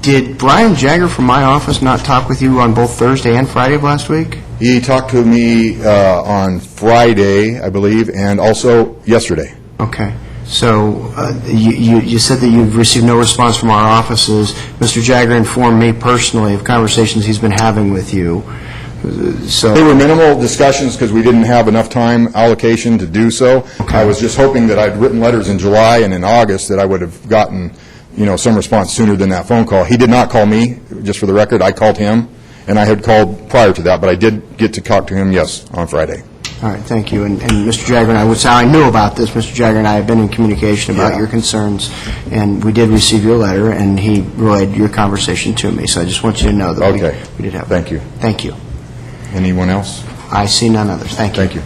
Did Brian Jagger from my office not talk with you on both Thursday and Friday of last week? He talked to me on Friday, I believe, and also yesterday. Okay. So you said that you've received no response from our offices. Mr. Jagger informed me personally of conversations he's been having with you. So They were minimal discussions because we didn't have enough time allocation to do so. I was just hoping that I'd written letters in July and in August that I would have gotten, some response sooner than that phone call. He did not call me, just for the record. I called him, and I had called prior to that, but I did get to talk to him, yes, on Friday. All right, thank you. And Mr. Jagger and I, which I knew about this, Mr. Jagger and I have been in communication about your concerns, and we did receive your letter, and he relayed your conversation to me. So I just want you to know that we did have. Thank you. Thank you. Anyone else? I see none others. Thank you. Thank you.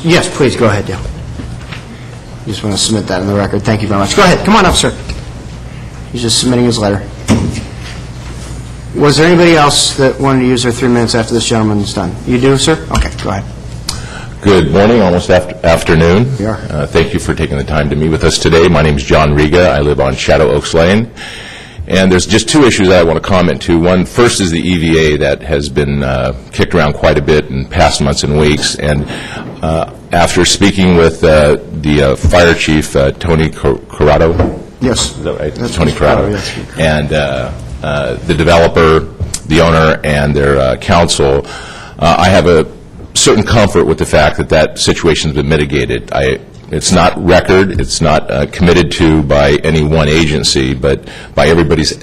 Yes, please, go ahead, Dale. You just want to submit that in the record. Thank you very much. Go ahead. Come on up, sir. He's just submitting his letter. Was there anybody else that wanted to use their 3 minutes after this gentleman's done? You do, sir? Okay, go ahead. Good morning, almost afternoon. Yeah. Thank you for taking the time to meet with us today. My name is John Riga. I live on Shadow Oaks Lane. And there's just two issues that I want to comment to. One, first is the EVA that has been kicked around quite a bit in past months and weeks. And after speaking with the fire chief, Tony Corrado. Yes. Is that right? That's Tony Corrado. Yes. And the developer, the owner, and their counsel, I have a certain comfort with the fact that that situation has been mitigated. It's not record, it's not committed to by any one agency, but by everybody's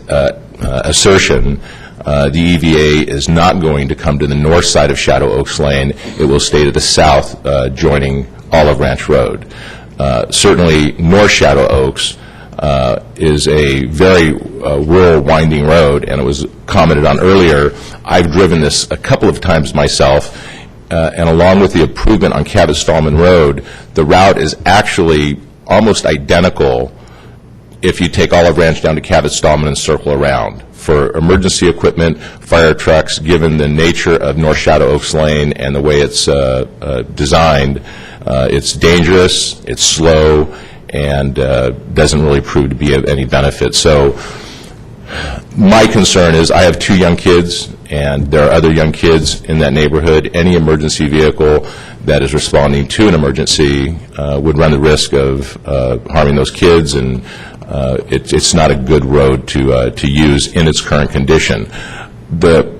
assertion, the EVA is not going to come to the north side of Shadow Oaks Lane. It will stay to the south, joining Olive Ranch Road. Certainly, North Shadow Oaks is a very rural, winding road, and it was commented on earlier. I've driven this a couple of times myself, and along with the improvement on Cabot-Stallman Road, the route is actually almost identical if you take Olive Ranch down to Cabot-Stallman and circle around. For emergency equipment, fire trucks, given the nature of North Shadow Oaks Lane and the way it's designed, it's dangerous, it's slow, and doesn't really prove to be of any benefit. So my concern is I have 2 young kids, and there are other young kids in that neighborhood. Any emergency vehicle that is responding to an emergency would run the risk of harming those kids, and it's not a good road to use in its current condition. The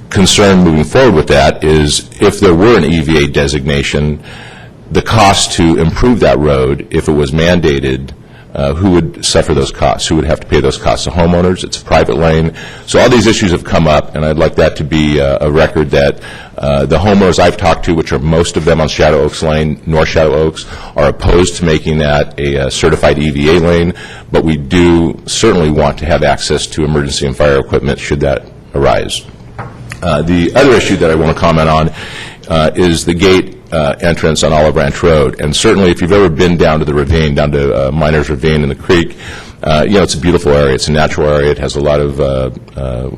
concern moving forward with that is if there were an EVA designation, the cost to improve that road, if it was mandated, who would suffer those costs? Who would have to pay those costs? The homeowners. It's a private lane. So all these issues have come up, and I'd like that to be a record that the homeowners I've talked to, which are most of them on Shadow Oaks Lane, North Shadow Oaks, are opposed to making that a certified EVA lane, but we do certainly want to have access to emergency and fire equipment should that arise. The other issue that I want to comment on is the gate entrance on Olive Ranch Road. And certainly if you've ever been down to the ravine, down to Miners Ravine in the creek, it's a beautiful area. It's a natural area. It has a lot of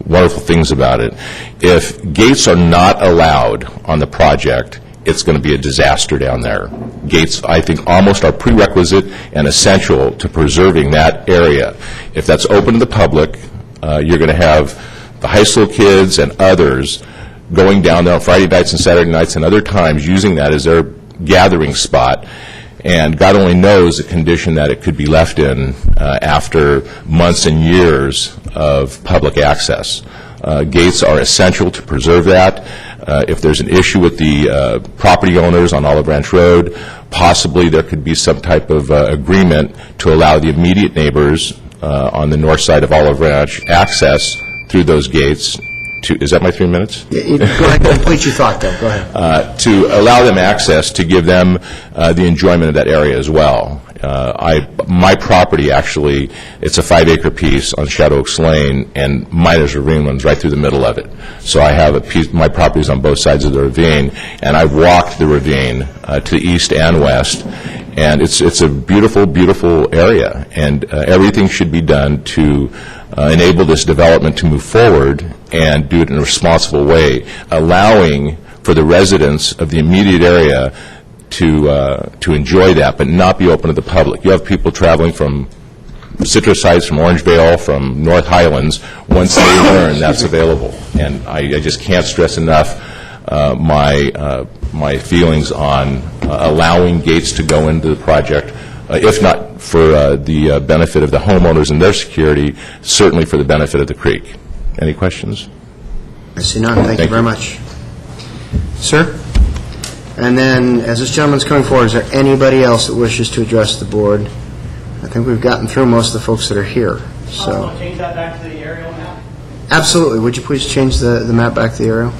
wonderful things about it. If gates are not allowed on the project, it's going to be a disaster down there. Gates, I think, almost are prerequisite and essential to preserving that area. If that's open to the public, you're going to have the high school kids and others going down there on Friday nights and Saturday nights and other times using that as their gathering spot. And God only knows the condition that it could be left in after months and years of public access. Gates are essential to preserve that. If there's an issue with the property owners on Olive Ranch Road, possibly there could be some type of agreement to allow the immediate neighbors on the north side of Olive Ranch access through those gates. Is that my 3 minutes? Go ahead and complete your thought, though. Go ahead. To allow them access, to give them the enjoyment of that area as well. My property, actually, it's a 5-acre piece on Shadow Oaks Lane, and Miners Ravine runs right through the middle of it. So I have a piece, my property is on both sides of the ravine, and I've walked the ravine to the east and west, and it's a beautiful, beautiful area, and everything should be done to enable this development to move forward and do it in a responsible way, allowing for the residents of the immediate area to enjoy that, but not be open to the public. You have people traveling from Citrus Heights, from Orangevale, from North Highlands. Once they learn that's available, and I just can't stress enough my feelings on allowing gates to go into the project if not for the benefit of the homeowners and their security, certainly for the benefit of the creek. Any questions? I see none. Thank you very much. Sir? And then, as this gentleman's coming forward, is there anybody else that wishes to address the board? I think we've gotten through most of the folks that are here. So, Also change that back to the aerial map. absolutely. Would you please change the map back to the aerial?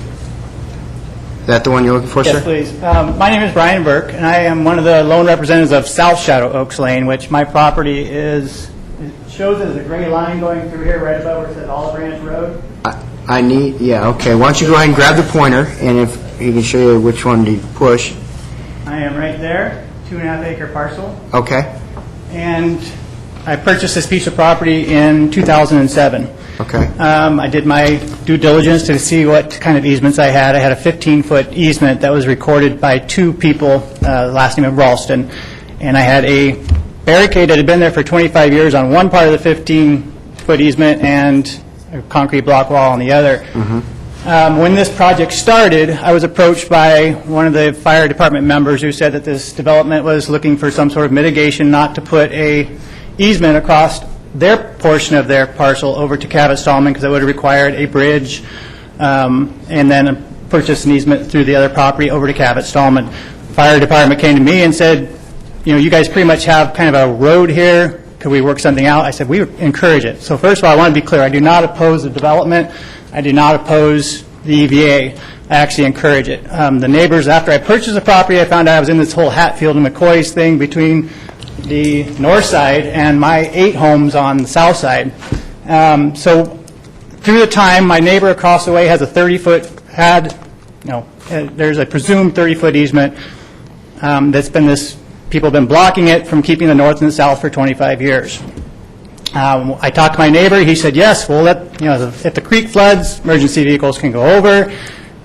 Is that the one you're looking for, Yes, sir? please. My name is Brian Burke, and I am one of the lone representatives of South Shadow Oaks Lane, which my property is, it shows it as a gray line going through here right above where it says Olive Ranch Road. I need, yeah, okay. Why don't you go ahead and grab the pointer, and if he can show you which one to push. I am right there, 2.5 acre parcel, Okay, and I purchased this piece of property in 2007. okay. I did my due diligence to see what kind of easements I had. I had a 15-foot easement that was recorded by two people, last name of Ralston, and I had a barricade that had been there for 25 years on one part of the 15-foot easement and a concrete block wall on the other. When this project started, I was approached by one of the fire department members who said that this development was looking for some sort of mitigation not to put a easement across their portion of their parcel over to Cabot Stallman because it would have required a bridge and then purchase an easement through the other property over to Cabot Stallman. Fire department came to me and said, you know, you guys pretty much have kind of a road here. Could we work something out? I said, we encourage it. So first of all, I want to be clear. I do not oppose the development. I do not oppose the EVA. I actually encourage it. The neighbors, after I purchased the property, I found out I was in this whole Hatfield and McCoy's thing between the north side and my 8 homes on the south side. So through the time, my neighbor across the way has a 30-foot, there's a presumed 30-foot easement that's been this, people have been blocking it from keeping the north and the south for 25 years. I talked to my neighbor. He said, yes, we'll let, if the creek floods, emergency vehicles can go over,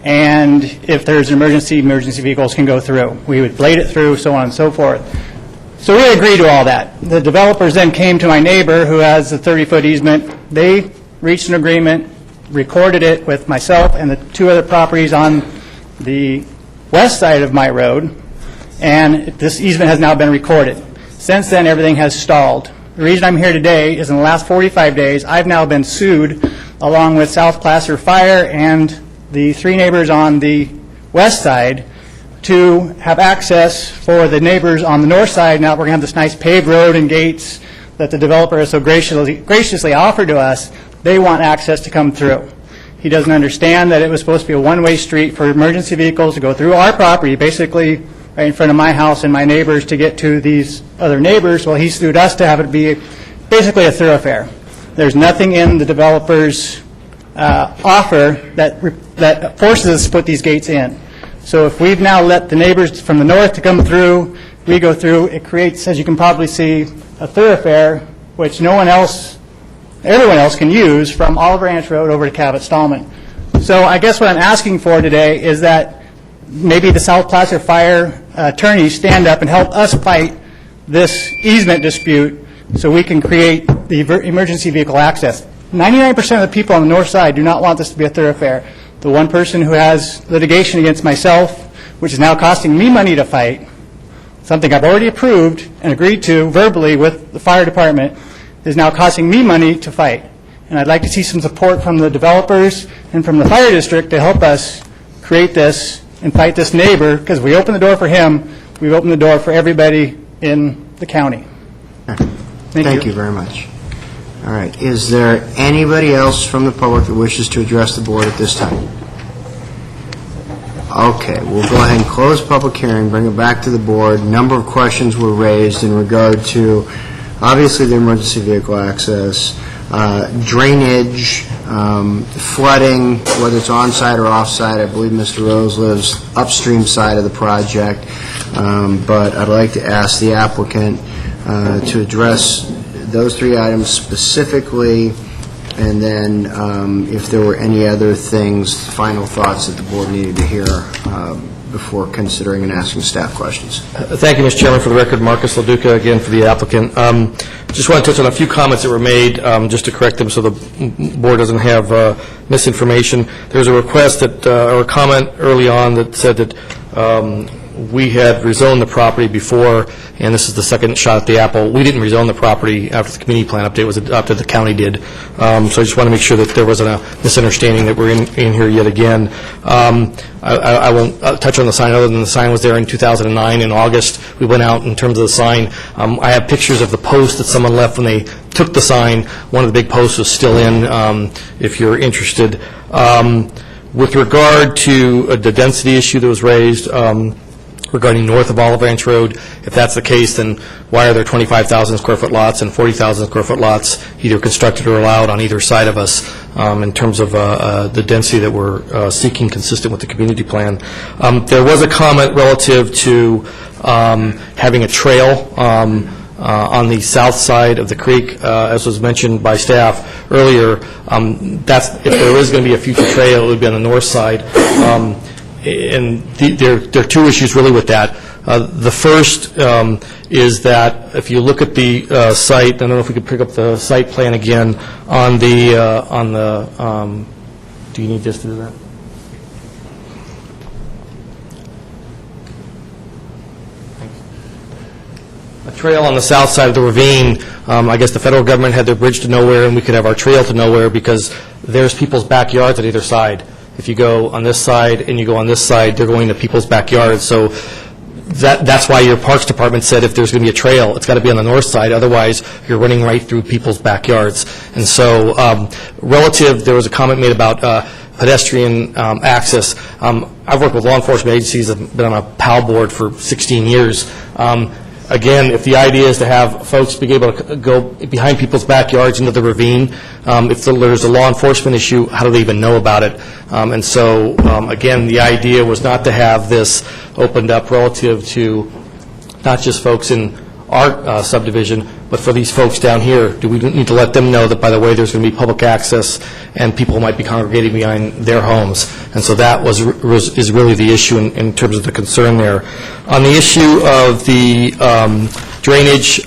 and if there's an emergency vehicles can go through. We would blade it through, so on and so forth. So we agreed to all that. The developers then came to my neighbor who has the 30-foot easement. They reached an agreement, recorded it with myself and the 2 other properties on the west side of my road, and this easement has now been recorded. Since then, everything has stalled. The reason I'm here today is in the last 45 days, I've now been sued along with South Placer Fire and the 3 neighbors on the west side to have access for the neighbors on the north side. Now we're going to have this nice paved road and gates that the developer has so graciously offered to us. They want access to come through. He doesn't understand that it was supposed to be a one-way street for emergency vehicles to go through our property, basically right in front of my house and my neighbors to get to these other neighbors. Well, he sued us to have it be basically a thoroughfare. There's nothing in the developer's offer that forces us to put these gates in. So if we've now let the neighbors from the north to come through, we go through, it creates, as you can probably see, a thoroughfare which everyone else can use from Olive Ranch Road over to Cabot Stallman. So I guess what I'm asking for today is that maybe the South Placer Fire attorneys stand up and help us fight this easement dispute so we can create the emergency vehicle access. 99% of the people on the north side do not want this to be a thoroughfare. The one person who has litigation against myself, which is now costing me money to fight, something I've already approved and agreed to verbally with the fire department, is now costing me money to fight. And I'd like to see some support from the developers and from the fire district to help us create this and fight this neighbor, because if we open the door for him, we've opened the door for everybody in the county. Thank you very much. All right. Is there anybody else from the public that wishes to address the board at this time? Okay. We'll go ahead and close public hearing, bring it back to the board. A number of questions were raised in regard to, obviously, the emergency vehicle access, drainage, flooding, whether it's on-site or off-site. I believe Mr. Rose lives upstream side of the project, but I'd like to ask the applicant to address those 3 items specifically, and then if there were any other things, final thoughts that the board needed to hear before considering and asking staff questions. Thank you, Mr. Chairman. For the record, Marcus LaDuca, again, for the applicant. Just want to touch on a few comments that were made, just to correct them so the board doesn't have misinformation. There's a request that, or a comment early on that said that we had rezoned the property before, and this is the second shot at the apple. We didn't rezone the property after the community plan update was adopted, the county did. So I just want to make sure that there wasn't a misunderstanding that we're in here yet again. I won't touch on the sign, other than the sign was there in 2009 in August. We went out in terms of the sign. I have pictures of the post that someone left when they took the sign. One of the big posts was still in, if you're interested. With regard to the density issue that was raised regarding north of Olive Branch Road, if that's the case, then why are there 25,000 square foot lots and 40,000 square foot lots either constructed or allowed on either side of us in terms of the density that we're seeking consistent with the community plan? There was a comment relative to having a trail on the south side of the creek, as was mentioned by staff earlier. That's, if there is going to be a future trail, it would be on the north side. And there are two issues really with that. The first is that if you look at the site, I don't know if we could pick up the site plan again on the do you need this to do that? A trail on the south side of the ravine. I guess the federal government had their bridge to nowhere, and we could have our trail to nowhere because there's people's backyards at either side. If you go on this side and you go on this side, they're going to people's backyards. So that's why your Parks Department said if there's going to be a trail, it's got to be on the north side. Otherwise, you're running right through people's backyards. And so there was a comment made about pedestrian access. I've worked with law enforcement agencies. I've been on a PAL board for 16 years. Again, if the idea is to have folks be able to go behind people's backyards into the ravine, if there's a law enforcement issue, how do they even know about it? And so, again, the idea was not to have this opened up relative to not just folks in our subdivision, but for these folks down here. Do we need to let them know that, by the way, there's going to be public access and people might be congregating behind their homes? And so that is really the issue in terms of the concern there. On the issue of the drainage,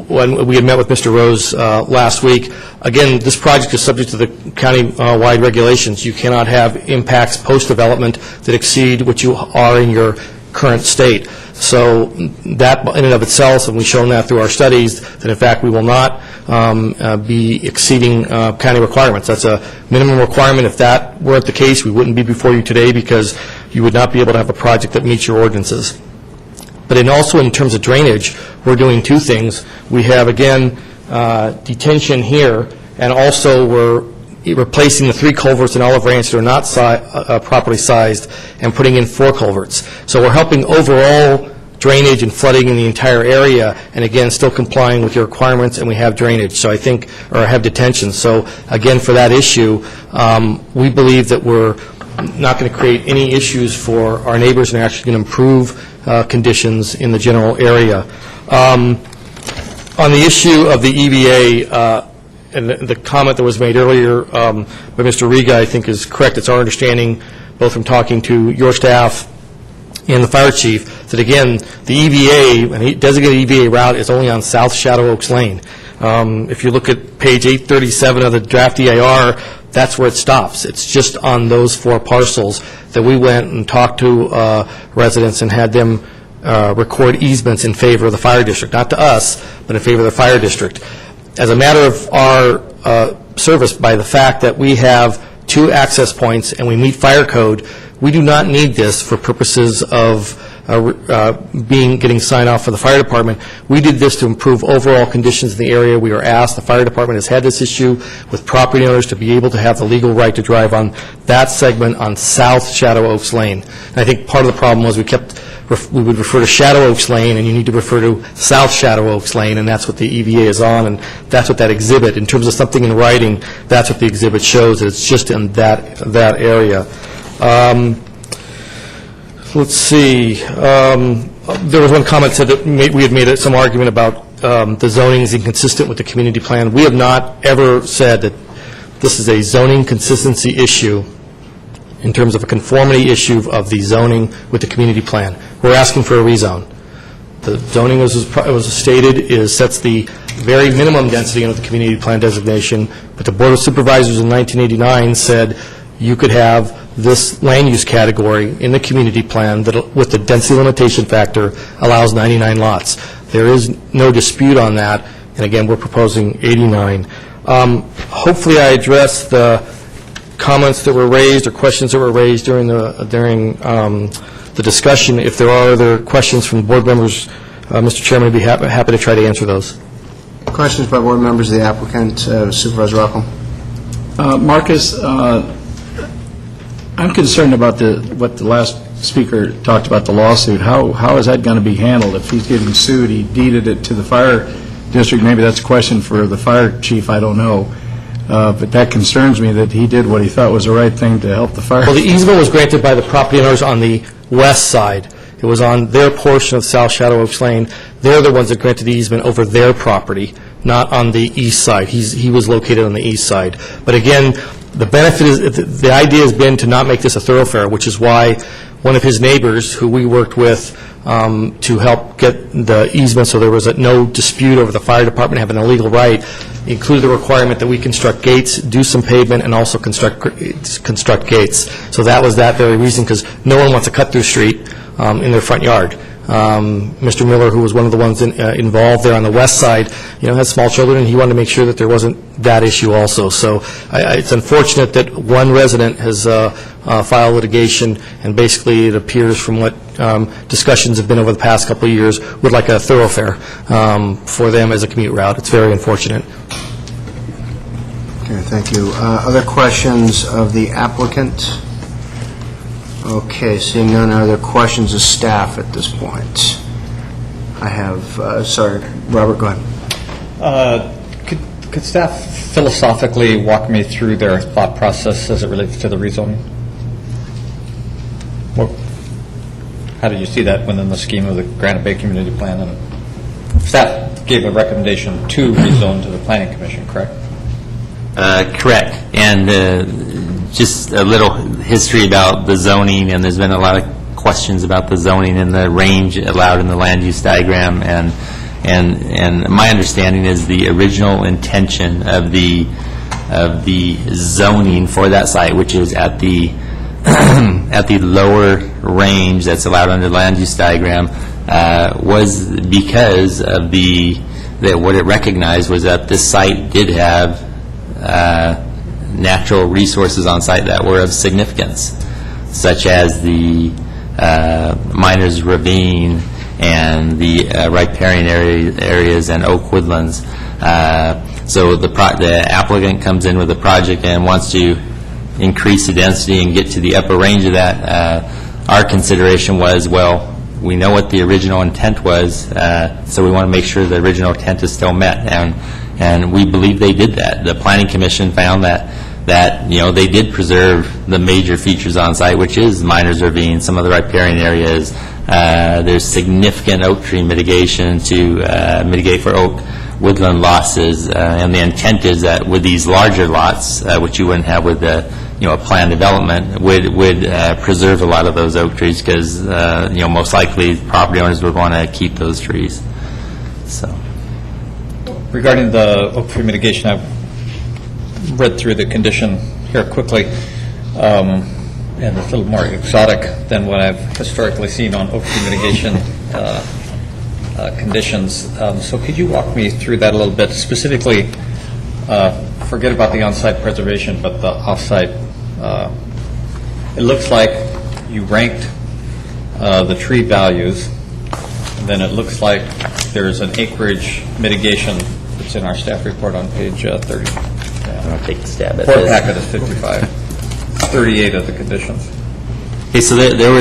when we had met with Mr. Rose last week, again, this project is subject to the county-wide regulations. You cannot have impacts post-development that exceed what you are in your current state. So that in and of itself, and we've shown that through our studies, that in fact we will not be exceeding county requirements. That's a minimum requirement. If that weren't the case, we wouldn't be before you today because you would not be able to have a project that meets your ordinances. But also in terms of drainage, we're doing two things. We have, again, detention here, and also we're replacing the 3 culverts in Olive Ranch that are not properly sized and putting in 4 culverts. So we're helping overall drainage and flooding in the entire area, and again, still complying with your requirements, and we have drainage, so I think, or have detention. So again, for that issue, we believe that we're not going to create any issues for our neighbors and are actually going to improve conditions in the general area. On the issue of the EVA, and the comment that was made earlier by Mr. Riga, I think, is correct. It's our understanding, both from talking to your staff and the fire chief, that, again, the EVA, and designated EVA route is only on South Shadow Oaks Lane. If you look at page 837 of the draft EIR, that's where it stops. It's just on those 4 parcels that we went and talked to residents and had them record easements in favor of the fire district, not to us, but in favor of the fire district. As a matter of our service, by the fact that we have 2 access points and we meet fire code, we do not need this for purposes of getting sign off for the fire department. We did this to improve overall conditions in the area. We were asked, the fire department has had this issue with property owners to be able to have the legal right to drive on that segment on South Shadow Oaks Lane. And I think part of the problem was we would refer to Shadow Oaks Lane, and you need to refer to South Shadow Oaks Lane, and that's what the EVA is on, and that's what that exhibit, in terms of something in writing, that's what the exhibit shows, that it's just in that area. Let's see. There was one comment said that we had made some argument about the zoning is inconsistent with the community plan. We have not ever said that this is a zoning consistency issue in terms of a conformity issue of the zoning with the community plan. We're asking for a rezone. The zoning, as was stated, sets the very minimum density under the community plan designation, but the Board of Supervisors in 1989 said you could have this land use category in the community plan that, with the density limitation factor, allows 99 lots. There is no dispute on that, and again, we're proposing 89. Hopefully I addressed the comments that were raised or questions that were raised during the discussion. If there are other questions from board members, Mr. Chairman, I'd be happy to try to answer those. Questions by board members of the applicant. Supervisor Rockwell. Marcus, I'm concerned about what the last speaker talked about, the lawsuit. How is that going to be handled? If he's getting sued, he deeded it to the fire district. Maybe that's a question for the fire chief. I don't know. But that concerns me that he did what he thought was the right thing to help the fire. Well, the easement was granted by the property owners on the west side. It was on their portion of South Shadow Oaks Lane. They're the ones that granted the easement over their property, not on the east side. He was located on the east side. But again, the benefit is, the idea has been to not make this a thoroughfare, which is why one of his neighbors, who we worked with to help get the easement so there was no dispute over the fire department having a legal right, included the requirement that we construct gates, do some pavement, and also construct gates. So that was that very reason, because no one wants a cut-through street in their front yard. Mr. Miller, who was one of the ones involved there on the west side, has small children, and he wanted to make sure that there wasn't that issue also. So it's unfortunate that one resident has filed litigation, and basically it appears from what discussions have been over the past couple of years would like a thoroughfare for them as a commute route. It's very unfortunate. Okay, thank you. Other questions of the applicant? Okay, seeing none other questions of staff at this point. I have, sorry, Robert, go ahead. Could staff philosophically walk me through their thought process as it relates to the rezoning? How did you see that within the scheme of the Granite Bay Community Plan? And staff gave a recommendation to rezone to the Planning Commission, correct? Correct. And just a little history about the zoning, and there's been a lot of questions about the zoning and the range allowed in the land use diagram, and my understanding is the original intention of the zoning for that site, which is at the at the lower range that's allowed under the land use diagram, was because of that what it recognized was that this site did have natural resources on site that were of significance, such as the Miners Ravine and the riparian areas and oak woodlands. So the applicant comes in with a project and wants to increase the density and get to the upper range of that. Our consideration was, well, we know what the original intent was, so we want to make sure the original intent is still met, and we believe they did that. The Planning Commission found that they did preserve the major features on site, which is Miners Ravine, some of the riparian areas. There's significant oak tree mitigation to mitigate for oak woodland losses, and the intent is that with these larger lots, which you wouldn't have with a planned development, would preserve a lot of those oak trees, because most likely property owners would want to keep those trees. So, regarding the oak tree mitigation, I've read through the condition here quickly, and it's a little more exotic than what I've historically seen on oak tree mitigation conditions. So could you walk me through that a little bit? Specifically, forget about the on-site preservation, but the off-site. It looks like you ranked the tree values, and then it looks like there's an acreage mitigation that's in our staff report on page 30. I'll take the stab at Fourth this. packet is 55. 38 of the conditions. Okay, so there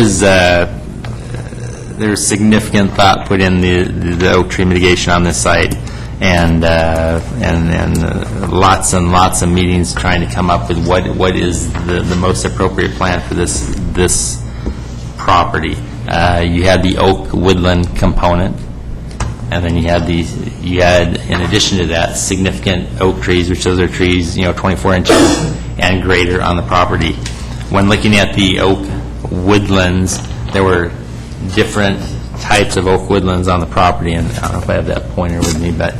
was significant thought put in the oak tree mitigation on this site, and lots and lots of meetings trying to come up with what is the most appropriate plan for this property. You had the oak woodland component, and then you had in addition to that, significant oak trees, which those are trees 24 inches and greater on the property. When looking at the oak woodlands, there were different types of oak woodlands on the property, and I don't know if I have that pointer with me, but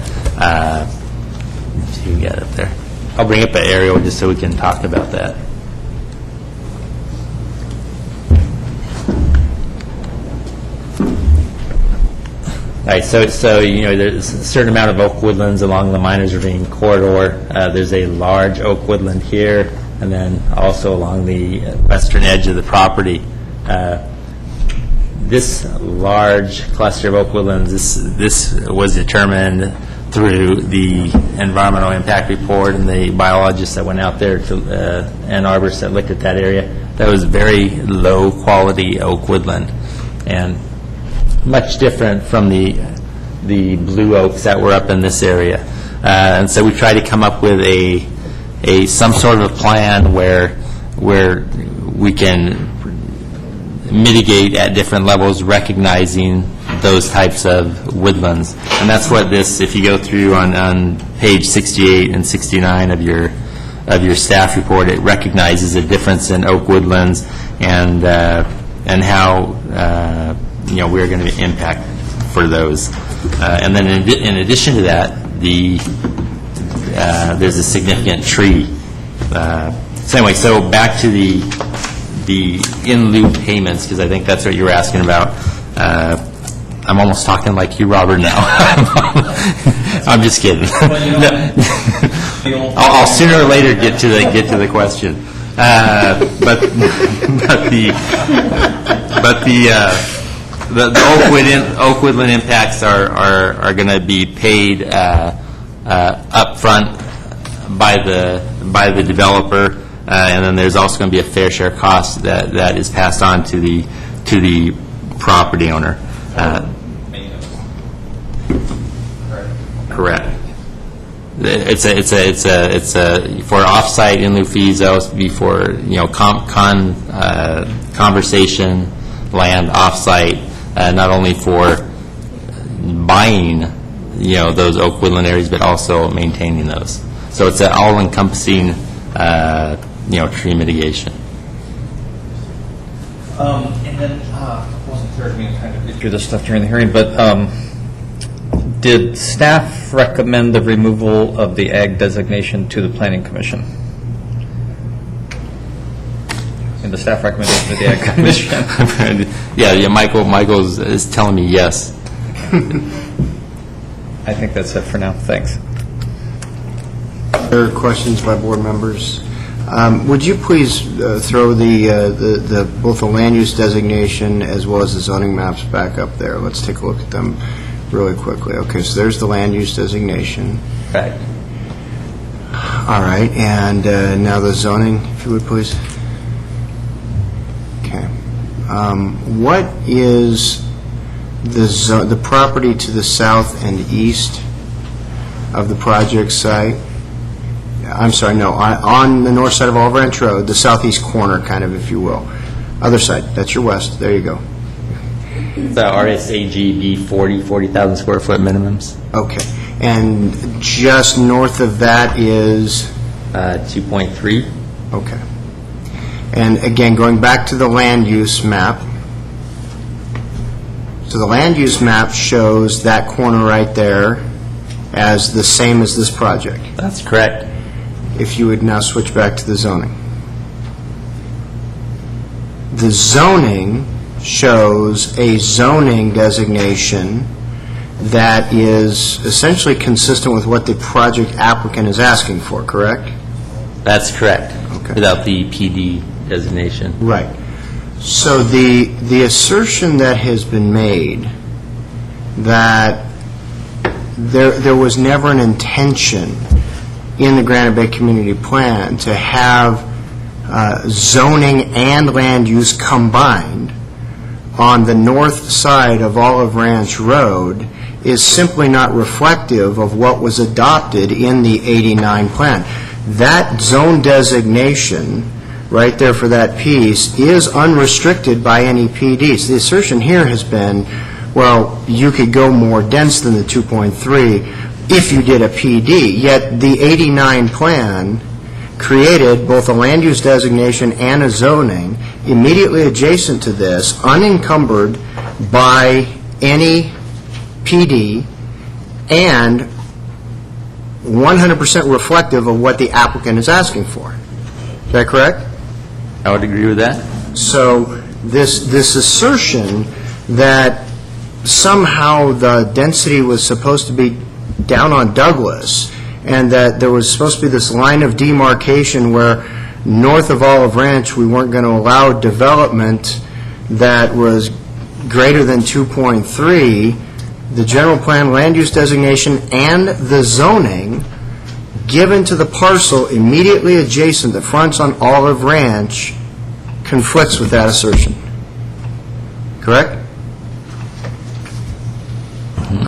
you can get it up there. I'll bring up an aerial just so we can talk about that. Right, so there's a certain amount of oak woodlands along the Miners Ravine corridor. There's a large oak woodland here, and then also along the western edge of the property. This large cluster of oak woodlands, this was determined through the environmental impact report and the biologists that went out there to and arborists that looked at that area. That was very low-quality oak woodland, and much different from the blue oaks that were up in this area. And so we tried to come up with some sort of a plan where we can mitigate at different levels, recognizing those types of woodlands. And that's what this, if you go through on page 68 and 69 of your staff report, it recognizes a difference in oak woodlands and how we're going to impact for those. And then in addition to that, there's a significant tree. So anyway, so back to the in lieu payments, because I think that's what you were asking about. I'm almost talking like you, Robert, now. I'm just kidding. I'll sooner or later get to the question. But the oak woodland impacts are going to be paid up front by the developer, and then there's also going to be a fair share cost that is passed on to the property owner. Correct. It's a for off-site in lieu fees. That would be for conversation land off-site, not only for buying those oak woodland areas, but also maintaining those. So it's an all-encompassing tree mitigation. And then it wasn't clear to me to kind of get through this stuff during the hearing, but did staff recommend the removal of the ag designation to the Planning Commission? And the staff recommendation to the ag commission? yeah. Michael is telling me yes. I think that's it for now. Thanks. Other questions by board members? Would you please throw both the land use designation as well as the zoning maps back up there? Let's take a look at them really quickly. Okay, so there's the land use designation. Right. All right, and now the zoning, if you would please. Okay. What is the property to the south and east of the project site? I'm sorry, no, on the north side of Olive Ranch Road, the southeast corner, kind of, if you will. Other side, that's your west. There you go. The RSAG B40, 40,000 square foot minimums. Okay. And just north of that is? 2.3. Okay. And again, going back to the land use map. So the land use map shows that corner right there as the same as this project. That's correct. If you would now switch back to the zoning. The zoning shows a zoning designation that is essentially consistent with what the project applicant is asking for, correct? That's correct. Okay. Without the PD designation. Right. So the assertion that has been made that there was never an intention in the Granite Bay Community Plan to have zoning and land use combined on the north side of Olive Ranch Road is simply not reflective of what was adopted in the '89 plan. That zone designation right there for that piece is unrestricted by any PDs. The assertion here has been, well, you could go more dense than the 2.3 if you did a PD, yet the '89 plan created both a land use designation and a zoning immediately adjacent to this, unencumbered by any PD, and 100% reflective of what the applicant is asking for. Is that correct? I would agree with that. So this assertion that somehow the density was supposed to be down on Douglas, and that there was supposed to be this line of demarcation where north of Olive Ranch, we weren't going to allow development that was greater than 2.3, the general plan, land use designation, and the zoning given to the parcel immediately adjacent that fronts on Olive Ranch conflicts with that assertion. Correct?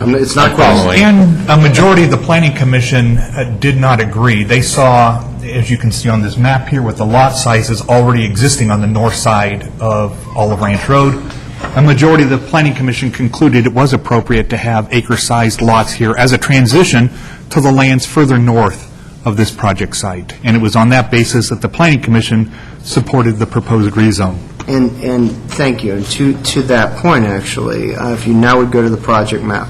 It's not quite. And a majority of the Planning Commission did not agree. They saw, as you can see on this map here, with the lot sizes already existing on the north side of Olive Ranch Road, a majority of the Planning Commission concluded it was appropriate to have acre-sized lots here as a transition to the lands further north of this project site. And it was on that basis that the Planning Commission supported the proposed rezone. And thank you. And to that point, actually, if you now would go to the project map.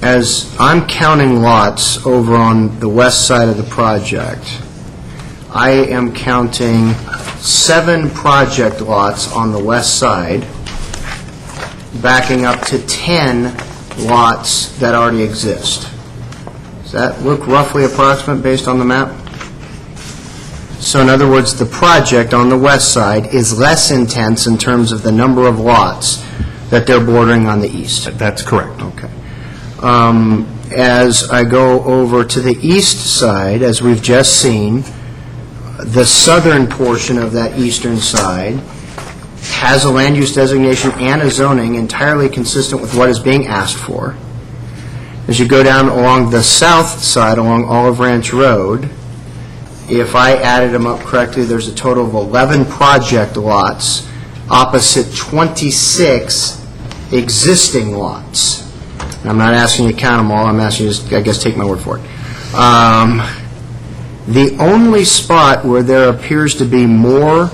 As I'm counting lots over on the west side of the project, I am counting 7 project lots on the west side, backing up to 10 lots that already exist. Does that look roughly approximate based on the map? So in other words, the project on the west side is less intense in terms of the number of lots that they're bordering on the east. That's correct. Okay. As I go over to the east side, as we've just seen, the southern portion of that eastern side has a land use designation and a zoning entirely consistent with what is being asked for. As you go down along the south side, along Olive Ranch Road, if I added them up correctly, there's a total of 11 project lots opposite 26 existing lots. And I'm not asking you to count them all. I'm asking you to, I guess, take my word for it. The only spot where there appears to be more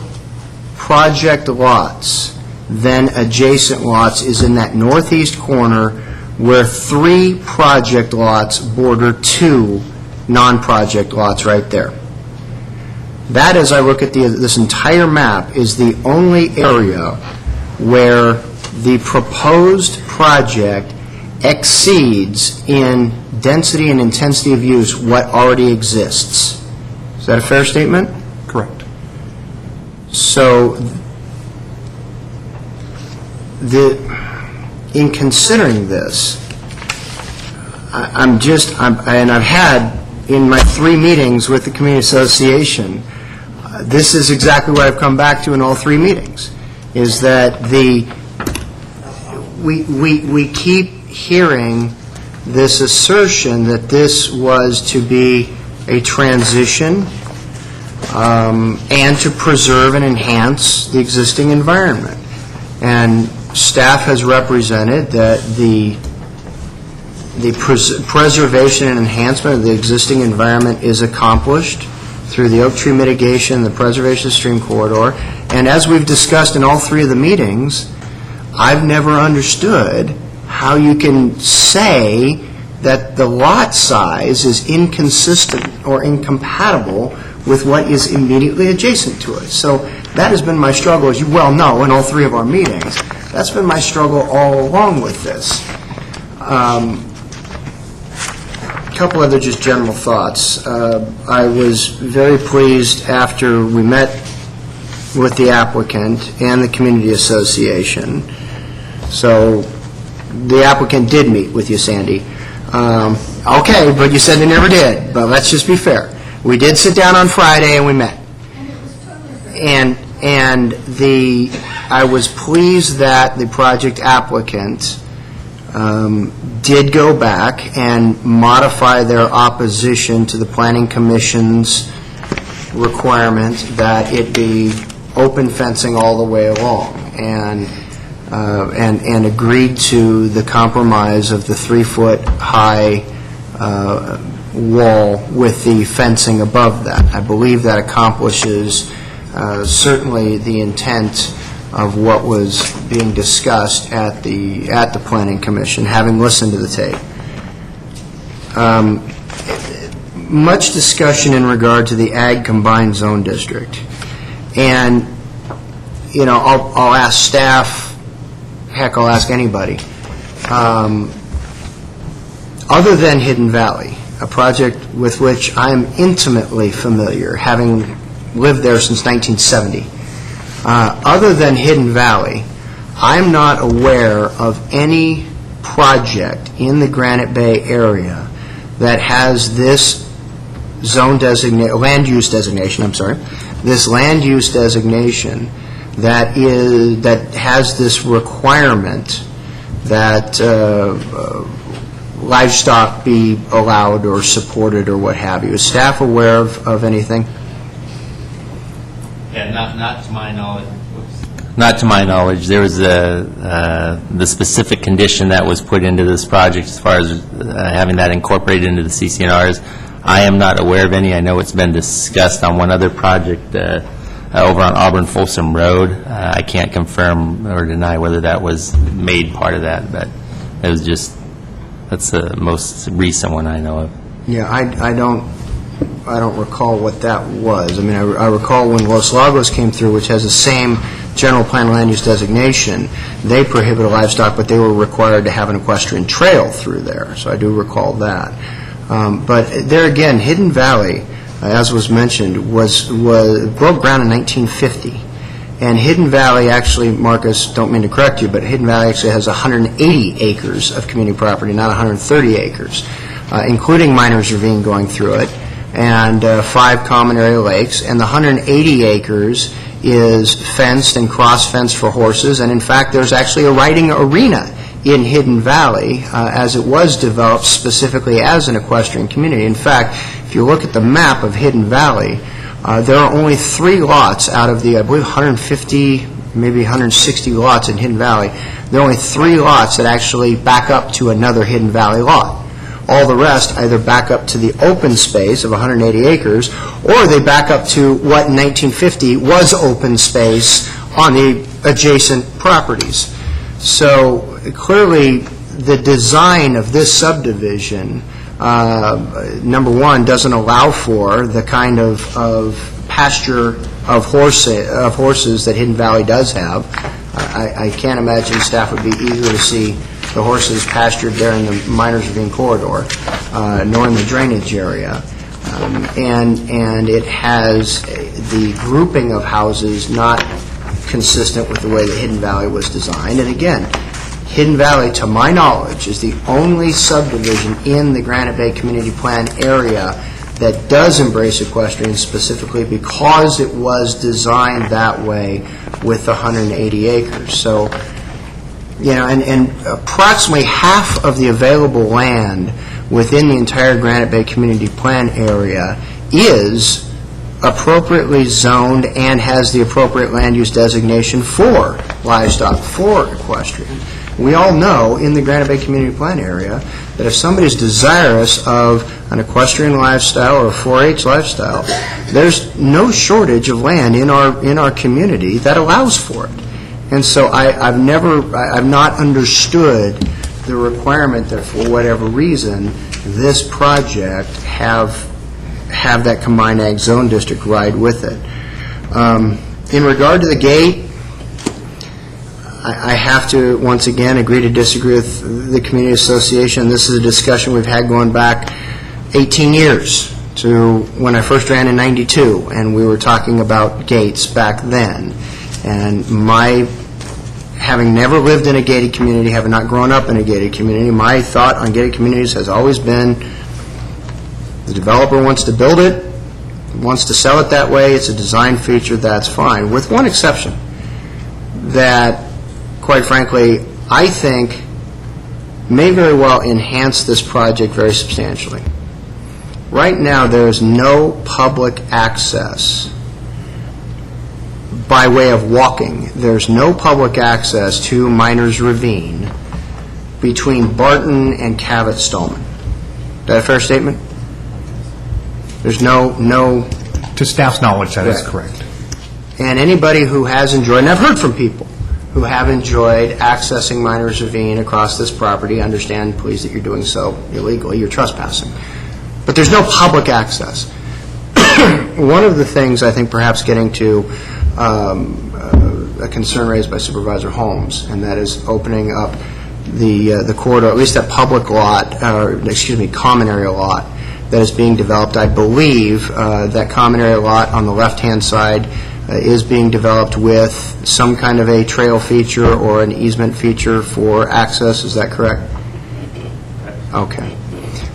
project lots than adjacent lots is in that northeast corner where 3 project lots border 2 non-project lots right there. That, as I look at this entire map, is the only area where the proposed project exceeds in density and intensity of use what already exists. Is that a fair statement? Correct. So, in considering this, and I've had in my 3 meetings with the Community Association, this is exactly what I've come back to in all 3 meetings, is that we keep hearing this assertion that this was to be a transition and to preserve and enhance the existing environment. And staff has represented that the preservation and enhancement of the existing environment is accomplished through the oak tree mitigation, the preservation of stream corridor. And as we've discussed in all 3 of the meetings, I've never understood how you can say that the lot size is inconsistent or incompatible with what is immediately adjacent to it. So that has been my struggle, as you well know, in all 3 of our meetings. That's been my struggle all along with this. A couple other just general thoughts. I was very pleased after we met with the applicant and the Community Association. So the applicant did meet with you, Sandy. Okay, but you said they never did. But let's just be fair. We did sit down on Friday and we met. And I was pleased that the project applicant did go back and modify their opposition to the Planning Commission's requirement that it be open fencing all the way along, and agreed to the compromise of the 3-foot high wall with the fencing above that. I believe that accomplishes certainly the intent of what was being discussed at the Planning Commission, having listened to the tape. Much discussion in regard to the Ag Combined Zone District. And I'll ask staff, heck, I'll ask anybody. Other than Hidden Valley, a project with which I am intimately familiar, having lived there since 1970, other than Hidden Valley, I'm not aware of any project in the Granite Bay area that has this land use designation that has this requirement that livestock be allowed or supported or what have you. Is staff aware of anything? Yeah, not to my knowledge. Not to my knowledge. There was the specific condition that was put into this project as far as having that incorporated into the CCNRs. I am not aware of any. I know it's been discussed on one other project over on Auburn-Folsom Road. I can't confirm or deny whether that was made part of that, but it was that's the most recent one I know of. Yeah, I don't recall what that was. I mean, I recall when Los Lagos came through, which has the same general plan land use designation, they prohibited livestock, but they were required to have an equestrian trail through there. So I do recall that. But there again, Hidden Valley, as was mentioned, broke ground in 1950. And Hidden Valley actually, Marcus, don't mean to correct you, but Hidden Valley actually has 180 acres of community property, not 130 acres, including Miners Ravine going through it, and 5 common area lakes. And the 180 acres is fenced and cross-fenced for horses. And in fact, there's actually a riding arena in Hidden Valley as it was developed specifically as an equestrian community. In fact, if you look at the map of Hidden Valley, there are only 3 lots out of the, I believe, 150, maybe 160 lots in Hidden Valley. There are only 3 lots that actually back up to another Hidden Valley lot. All the rest either back up to the open space of 180 acres, or they back up to what in 1950 was open space on the adjacent properties. So clearly, the design of this subdivision, number one, doesn't allow for the kind of pasture of horses that Hidden Valley does have. I can't imagine staff would be eager to see the horses pastured there in the Miners Ravine corridor, nor in the drainage area. And it has the grouping of houses not consistent with the way that Hidden Valley was designed. And again, Hidden Valley, to my knowledge, is the only subdivision in the Granite Bay Community Plan area that does embrace equestrian specifically because it was designed that way with the 180 acres. So, and approximately half of the available land within the entire Granite Bay Community Plan area is appropriately zoned and has the appropriate land use designation for livestock, for equestrian. We all know in the Granite Bay Community Plan area that if somebody is desirous of an equestrian lifestyle or a 4-H lifestyle, there's no shortage of land in our community that allows for it. And so I've not understood the requirement that for whatever reason this project have that combined ag zone district ride with it. In regard to the gate, I have to, once again, agree to disagree with the Community Association. This is a discussion we've had going back 18 years to when I first ran in '92, and we were talking about gates back then. And having never lived in a gated community, having not grown up in a gated community, my thought on gated communities has always been the developer wants to build it, wants to sell it that way, it's a design feature, that's fine, with one exception that, quite frankly, I think may very well enhance this project very substantially. Right now, there is no public access by way of walking. There's no public access to Miners Ravine between Barton and Cavett-Stallman. Is that a fair statement? There's no... To staff's knowledge, that is correct. And anybody who has enjoyed, and I've heard from people who have enjoyed accessing Miners Ravine across this property, understand, please, that you're doing so illegally, you're trespassing. But there's no public access. One of the things I think perhaps getting to a concern raised by Supervisor Holmes, and that is opening up the corridor, at least that public lot, common area lot that is being developed. I believe that common area lot on the left-hand side is being developed with some kind of a trail feature or an easement feature for access. Is that correct? Okay.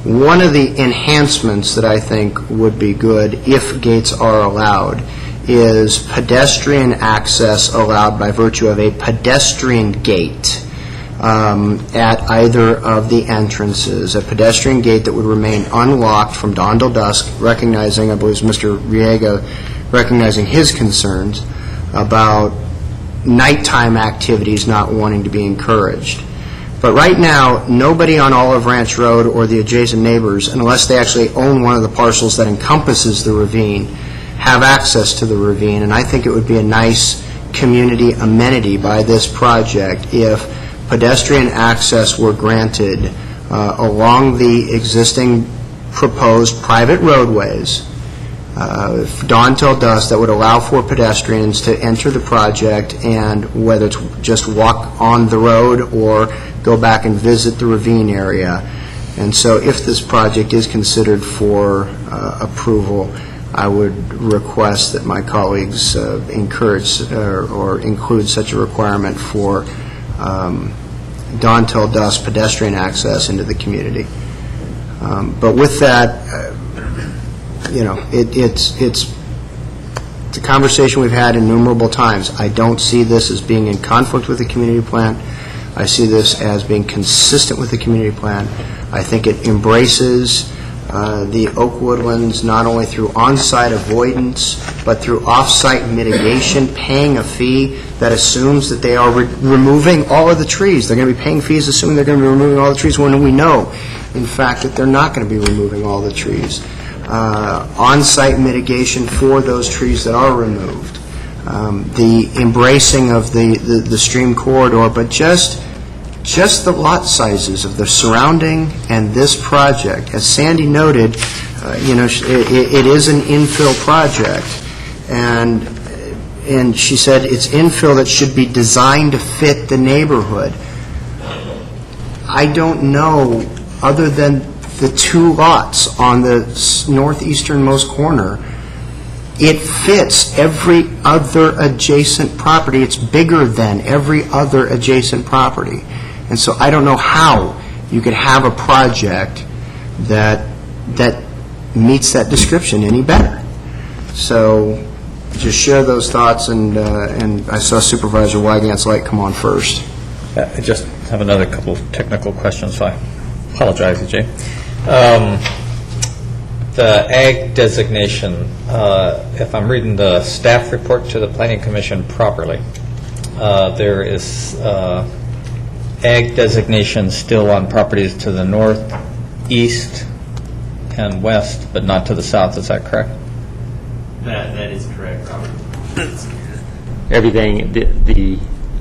One of the enhancements that I think would be good if gates are allowed is pedestrian access allowed by virtue of a pedestrian gate at either of the entrances, a pedestrian gate that would remain unlocked from dawn till dusk, recognizing, I believe Mr. Riega, recognizing his concerns about nighttime activities not wanting to be encouraged. But right now, nobody on Olive Ranch Road or the adjacent neighbors, unless they actually own one of the parcels that encompasses the ravine, have access to the ravine. And I think it would be a nice community amenity by this project if pedestrian access were granted along the existing proposed private roadways, dawn till dusk, that would allow for pedestrians to enter the project, and whether it's just walk on the road or go back and visit the ravine area. And so if this project is considered for approval, I would request that my colleagues encourage or include such a requirement for dawn till dusk pedestrian access into the community. But with that, it's a conversation we've had innumerable times. I don't see this as being in conflict with the community plan. I see this as being consistent with the community plan. I think it embraces the oak woodlands not only through on-site avoidance, but through off-site mitigation, paying a fee that assumes that they are removing all of the trees. They're going to be paying fees assuming they're going to be removing all the trees when we know, in fact, that they're not going to be removing all the trees. On-site mitigation for those trees that are removed. The embracing of the stream corridor, but just the lot sizes of the surrounding and this project. As Sandy noted, it is an infill project, and she said it's infill that should be designed to fit the neighborhood. I don't know, other than the two lots on the northeasternmost corner, it fits every other adjacent property. It's bigger than every other adjacent property. And so I don't know how you could have a project that meets that description any better. So just share those thoughts, and I saw Supervisor Wygant's light come on first. I just have another couple of technical questions, so I apologize, EJ. The ag designation, if I'm reading the staff report to the Planning Commission properly, there is ag designation still on properties to the north, east, and west, but not to the south. Is that correct? That is correct, Robert. Everything,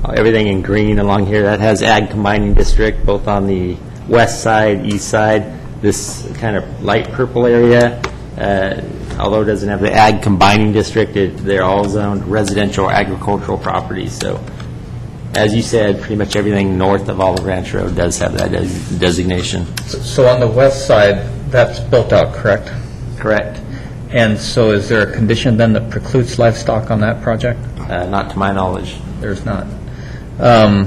everything in green along here, that has ag combining district, both on the west side, east side. This kind of light purple area, although it doesn't have the ag combining district, they're all zoned residential agricultural properties. So, as you said, pretty much everything north of Olive Ranch Road does have that designation. So on the west side, that's built out, correct? Correct. And so is there a condition then that precludes livestock on that project? Not to my knowledge. There's not. And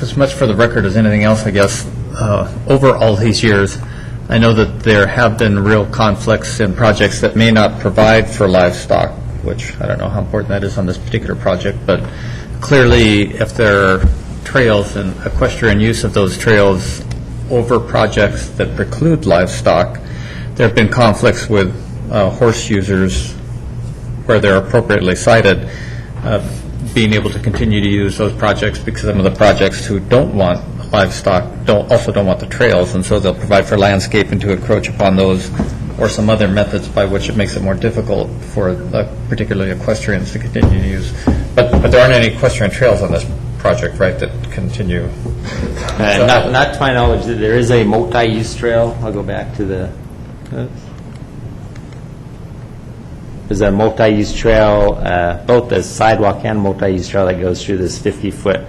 as much for the record as anything else, I guess, over all these years, I know that there have been real conflicts in projects that may not provide for livestock, which I don't know how important that is on this particular project, but clearly if there are trails and equestrian use of those trails over projects that preclude livestock, there have been conflicts with horse users where they're appropriately cited, being able to continue to use those projects because some of the projects who don't want livestock also don't want the trails, and so they'll provide for landscaping to encroach upon those or some other methods by which it makes it more difficult for particularly equestrians to continue to use. But there aren't any equestrian trails on this project, right, that continue? Not to my knowledge. There is a multi-use trail. I'll go back to the... there's a multi-use trail, both a sidewalk and multi-use trail that goes through this 50-foot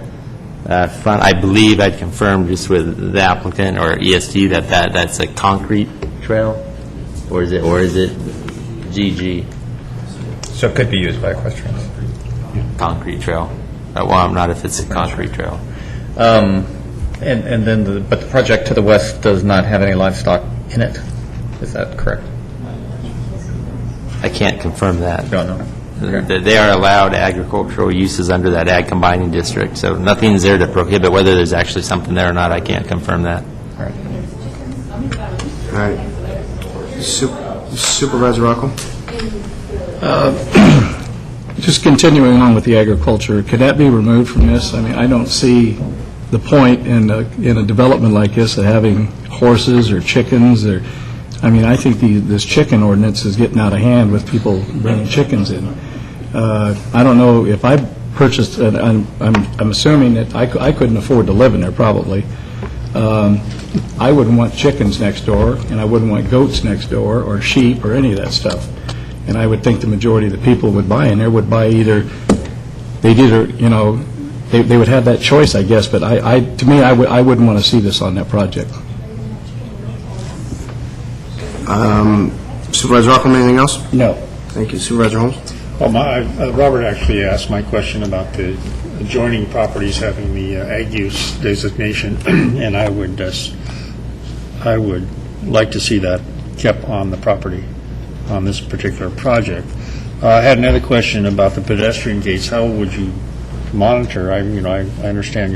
front. I believe I'd confirmed just with the applicant or ESD that's a concrete trail, or is it GG? So it could be used by equestrians. Concrete trail. Well, I'm not if it's a concrete trail. And then, but the project to the west does not have any livestock in it. Is that correct? I can't confirm that. Don't know. Okay. They are allowed agricultural uses under that ag combining district, so nothing's there to prohibit. Whether there's actually something there or not, I can't confirm that. All right. Supervisor Rocco? Just continuing on with the agriculture, could that be removed from this? I mean, I don't see the point in a development like this of having horses or chickens or, I mean, I think this chicken ordinance is getting out of hand with people bringing chickens in. I don't know if I purchased, I'm assuming that I couldn't afford to live in there probably. I wouldn't want chickens next door, and I wouldn't want goats next door or sheep or any of that stuff. And I would think the majority of the people would buy in there would buy either, they would have that choice, I guess, but to me, I wouldn't want to see this on that project. Supervisor Rocco, anything else? No. Thank you. Supervisor Holmes? Well, Robert actually asked my question about the adjoining properties having the ag use designation, and I would like to see that kept on the property on this particular project. I had another question about the pedestrian gates. How would you monitor? I understand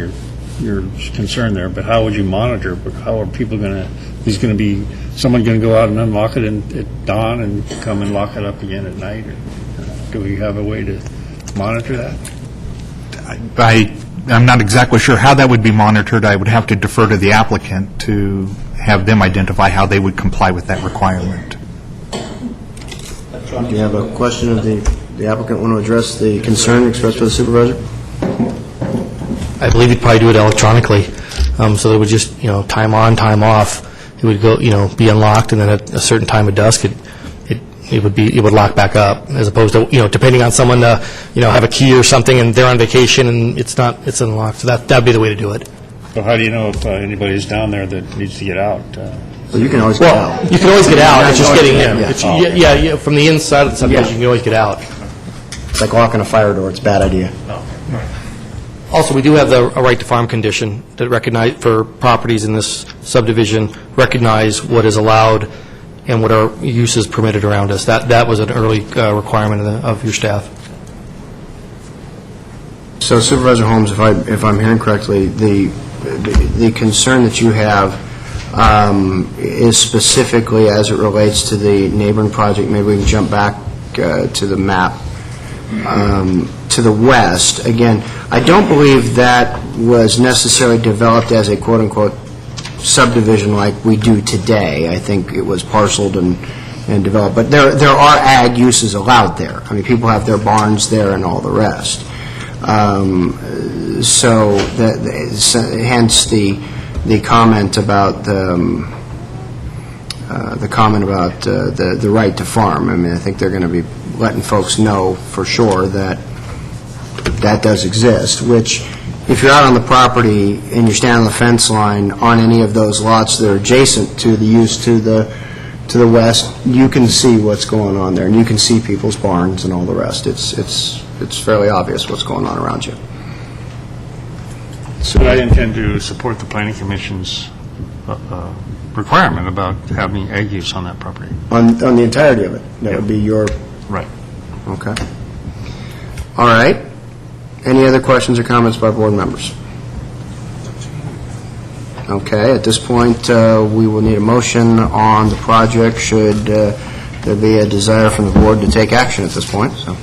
your concern there, but how would you monitor? How are people going to? Is going to be someone going to go out and unlock it at dawn and come and lock it up again at night? Or do we have a way to monitor that? I'm not exactly sure how that would be monitored. I would have to defer to the applicant to have them identify how they would comply with that requirement. Do you have a question of the applicant want to address the concern expressed by the supervisor? I believe you'd probably do it electronically, so it would just, time on, time off. It would go, be unlocked, and then at a certain time of dusk, it would lock back up, as opposed to, depending on someone to, have a key or something, and they're on vacation, and it's unlocked. So that'd be the way to do it. So how do you know if anybody's down there that needs to get out? Well, you can always get out. You can always get out. It's just getting in. Yeah, from the inside of the subdivision, you can always get out. It's like locking a fire door. It's a bad idea. Also, we do have a right to farm condition that recognize, for properties in this subdivision, recognize what is allowed and what are uses permitted around us. That was an early requirement of your staff. So, Supervisor Holmes, if I'm hearing correctly, the concern that you have is specifically as it relates to the neighboring project. Maybe we can jump back to the map. To the west, again, I don't believe that was necessarily developed as a quote-unquote subdivision like we do today. I think it was parceled and developed. But there are ag uses allowed there. I mean, people have their barns there and all the rest. Hence the comment about the right to farm. I mean, I think they're going to be letting folks know for sure that does exist, which if you're out on the property and you're standing on the fence line on any of those lots that are adjacent to the use to the west, you can see what's going on there, and you can see people's barns and all the rest. It's fairly obvious what's going on around you. So I intend to support the Planning Commission's requirement about having ag use on that property. On the entirety of it? That would be your... Right. Okay. All right. Any other questions or comments by board members? Okay. At this point, we will need a motion on the project should there be a desire from the board to take action at this point. So,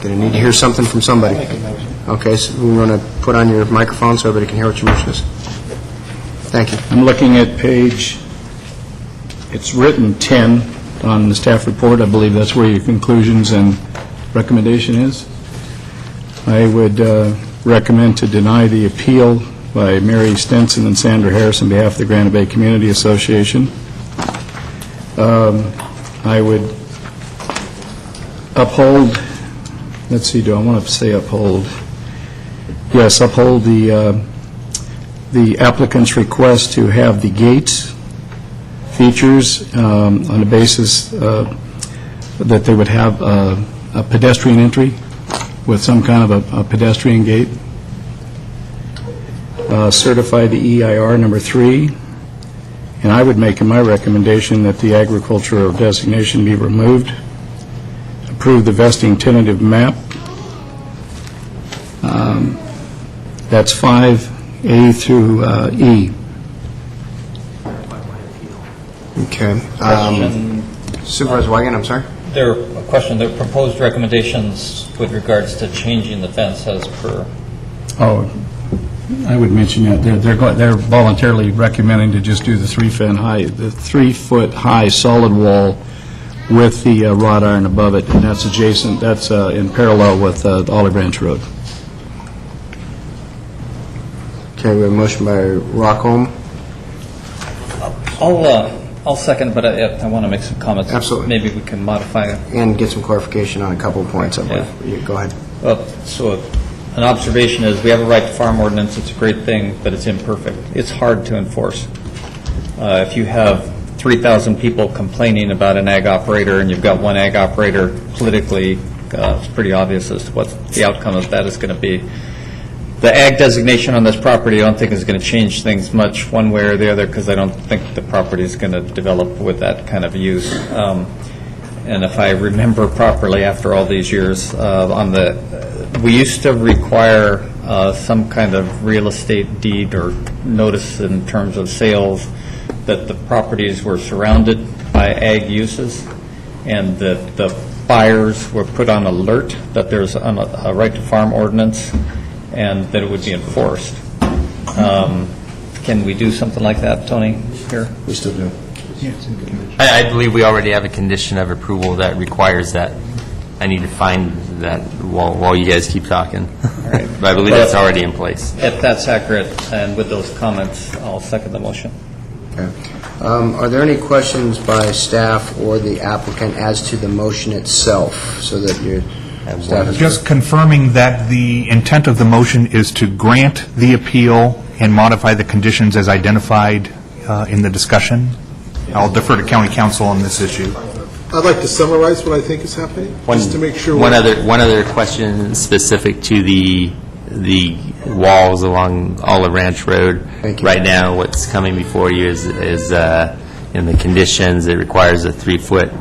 going to need to hear something from somebody. Okay. So we're going to put on your microphone so everybody can hear what your motion is. Thank you. I'm looking at page, it's written 10 on the staff report. I believe that's where your conclusions and recommendation is. I would recommend to deny the appeal by Mary Stenson and Sandra Harris on behalf of the Granite Bay Community Association. I would uphold, let's see, do I want to say uphold? Yes, uphold the applicant's request to have the gates features on the basis that they would have a pedestrian entry with some kind of a pedestrian gate. Certify the EIR number 3. And I would make in my recommendation that the agricultural designation be removed. Approve the vesting tentative map. That's 5A through E. Okay. Supervisor Weigand, I'm sorry? A question, the proposed recommendations with regards to changing the fence as per... Oh, I would mention that they're voluntarily recommending to just do the 3-foot high solid wall with the wrought iron above it, and that's adjacent, that's in parallel with Olive Branch Road. Okay, we have a motion by Rockholm. I'll second, but I want to make some comments. Absolutely. Maybe we can modify it. And get some clarification on a couple of points, I believe. Go ahead. So an observation is we have a right to farm ordinance. It's a great thing, but it's imperfect. It's hard to enforce. If you have 3,000 people complaining about an ag operator and you've got one ag operator politically, it's pretty obvious as to what the outcome of that is going to be. The ag designation on this property I don't think is going to change things much one way or the other because I don't think the property is going to develop with that kind of use. And if I remember properly after all these years, we used to require some kind of real estate deed or notice in terms of sales that the properties were surrounded by ag uses and that the buyers were put on alert that there's a right to farm ordinance and that it would be enforced. Can we do something like that, Tony, here? We still do. I believe we already have a condition of approval that requires that. I need to find that while you guys keep talking. All right. But I believe that's already in place. If that's accurate, and with those comments, I'll second the motion. Okay. Are there any questions by staff or the applicant as to the motion itself, so that your staff is... Just confirming that the intent of the motion is to grant the appeal and modify the conditions as identified in the discussion. I'll defer to County Council on this issue. I'd like to summarize what I think is happening, just to make sure. One other question specific to the walls along Olive Ranch Road. Right now, what's coming before you is in the conditions, it requires a 3-foot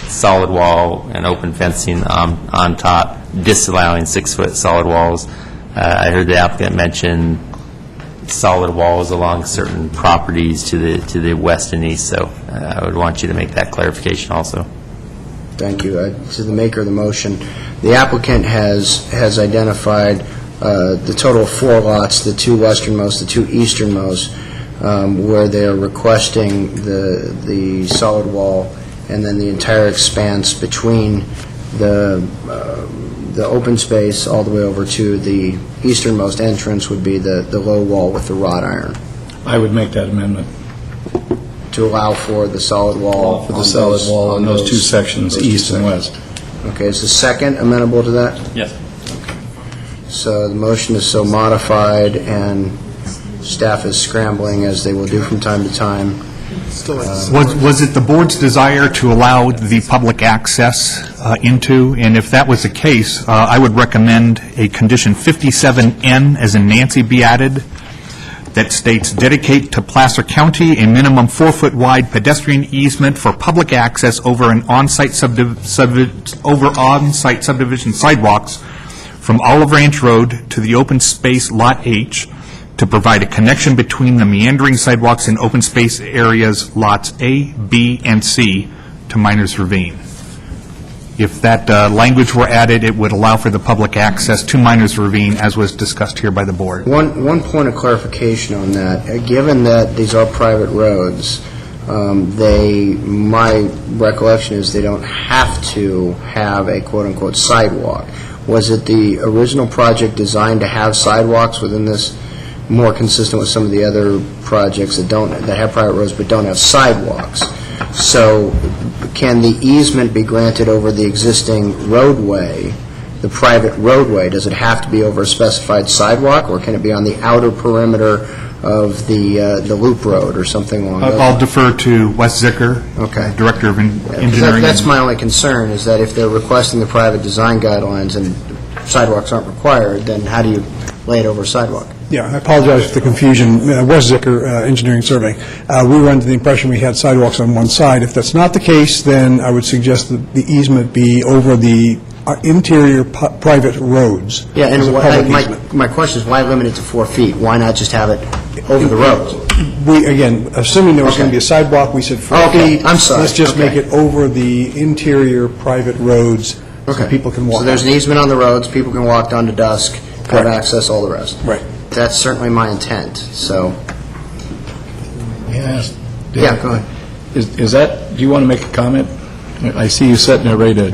solid wall and open fencing on top, disallowing 6-foot solid walls. I heard the applicant mention solid walls along certain properties to the west and east, so I would want you to make that clarification also. Thank you. To the maker of the motion, the applicant has identified the total of 4 lots, the 2 westernmost, the 2 easternmost, where they are requesting the solid wall, and then the entire expanse between the open space all the way over to the easternmost entrance would be the low wall with the wrought iron. I would make that amendment. To allow for the solid wall on those 2 sections, east and west. Okay, is the second amenable to that? Yes. Okay. So the motion is so modified, and staff is scrambling, as they will do from time to time. Was it the board's desire to allow the public access into? And if that was the case, I would recommend a condition 57N, as in Nancy, be added, that states, dedicate to Placer County a minimum 4-foot wide pedestrian easement for public access over an on-site subdivision sidewalks from Olive Ranch Road to the open space Lot H, to provide a connection between the meandering sidewalks and open space areas Lots A, B, and C to Miners Ravine. If that language were added, it would allow for the public access to Miners Ravine, as was discussed here by the board. One point of clarification on that. Given that these are private roads, my recollection is they don't have to have a quote-unquote sidewalk. Was it the original project designed to have sidewalks within this, more consistent with some of the other projects that have private roads but don't have sidewalks? So can the easement be granted over the existing roadway, the private roadway? Does it have to be over a specified sidewalk, or can it be on the outer perimeter of the loop road or something along those lines? I'll defer to Wes Zicker, Director of Engineering. That's my only concern, is that if they're requesting the private design guidelines and sidewalks aren't required, then how do you lay it over a sidewalk? Yeah, I apologize for the confusion. Wes Zicker, Engineering Survey. We were under the impression we had sidewalks on one side. If that's not the case, then I would suggest that the easement be over the interior private roads. Yeah, and my question is, why limit it to 4 feet? Why not just have it over the roads? Again, assuming there was going to be a sidewalk, we said 4 feet. I'm sorry. Let's just make it over the interior private roads so people can walk. So there's an easement on the roads, people can walk down to dusk, have access, all the rest. Right. That's certainly my intent, so. Yes. Yeah, go ahead. Is that, do you want to make a comment? I see you sitting there ready to...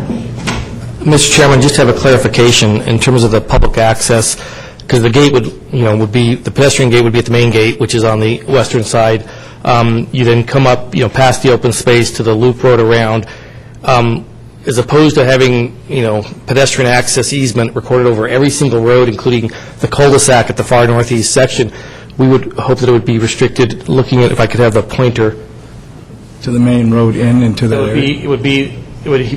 Mr. Chairman, just to have a clarification in terms of the public access, because the gate would be, the pedestrian gate would be at the main gate, which is on the western side. You then come up, past the open space to the loop road around. As opposed to having, pedestrian access easement recorded over every single road, including the cul-de-sac at the far northeast section, we would hope that it would be restricted, looking at, if I could have the pointer. To the main road in and to the... It would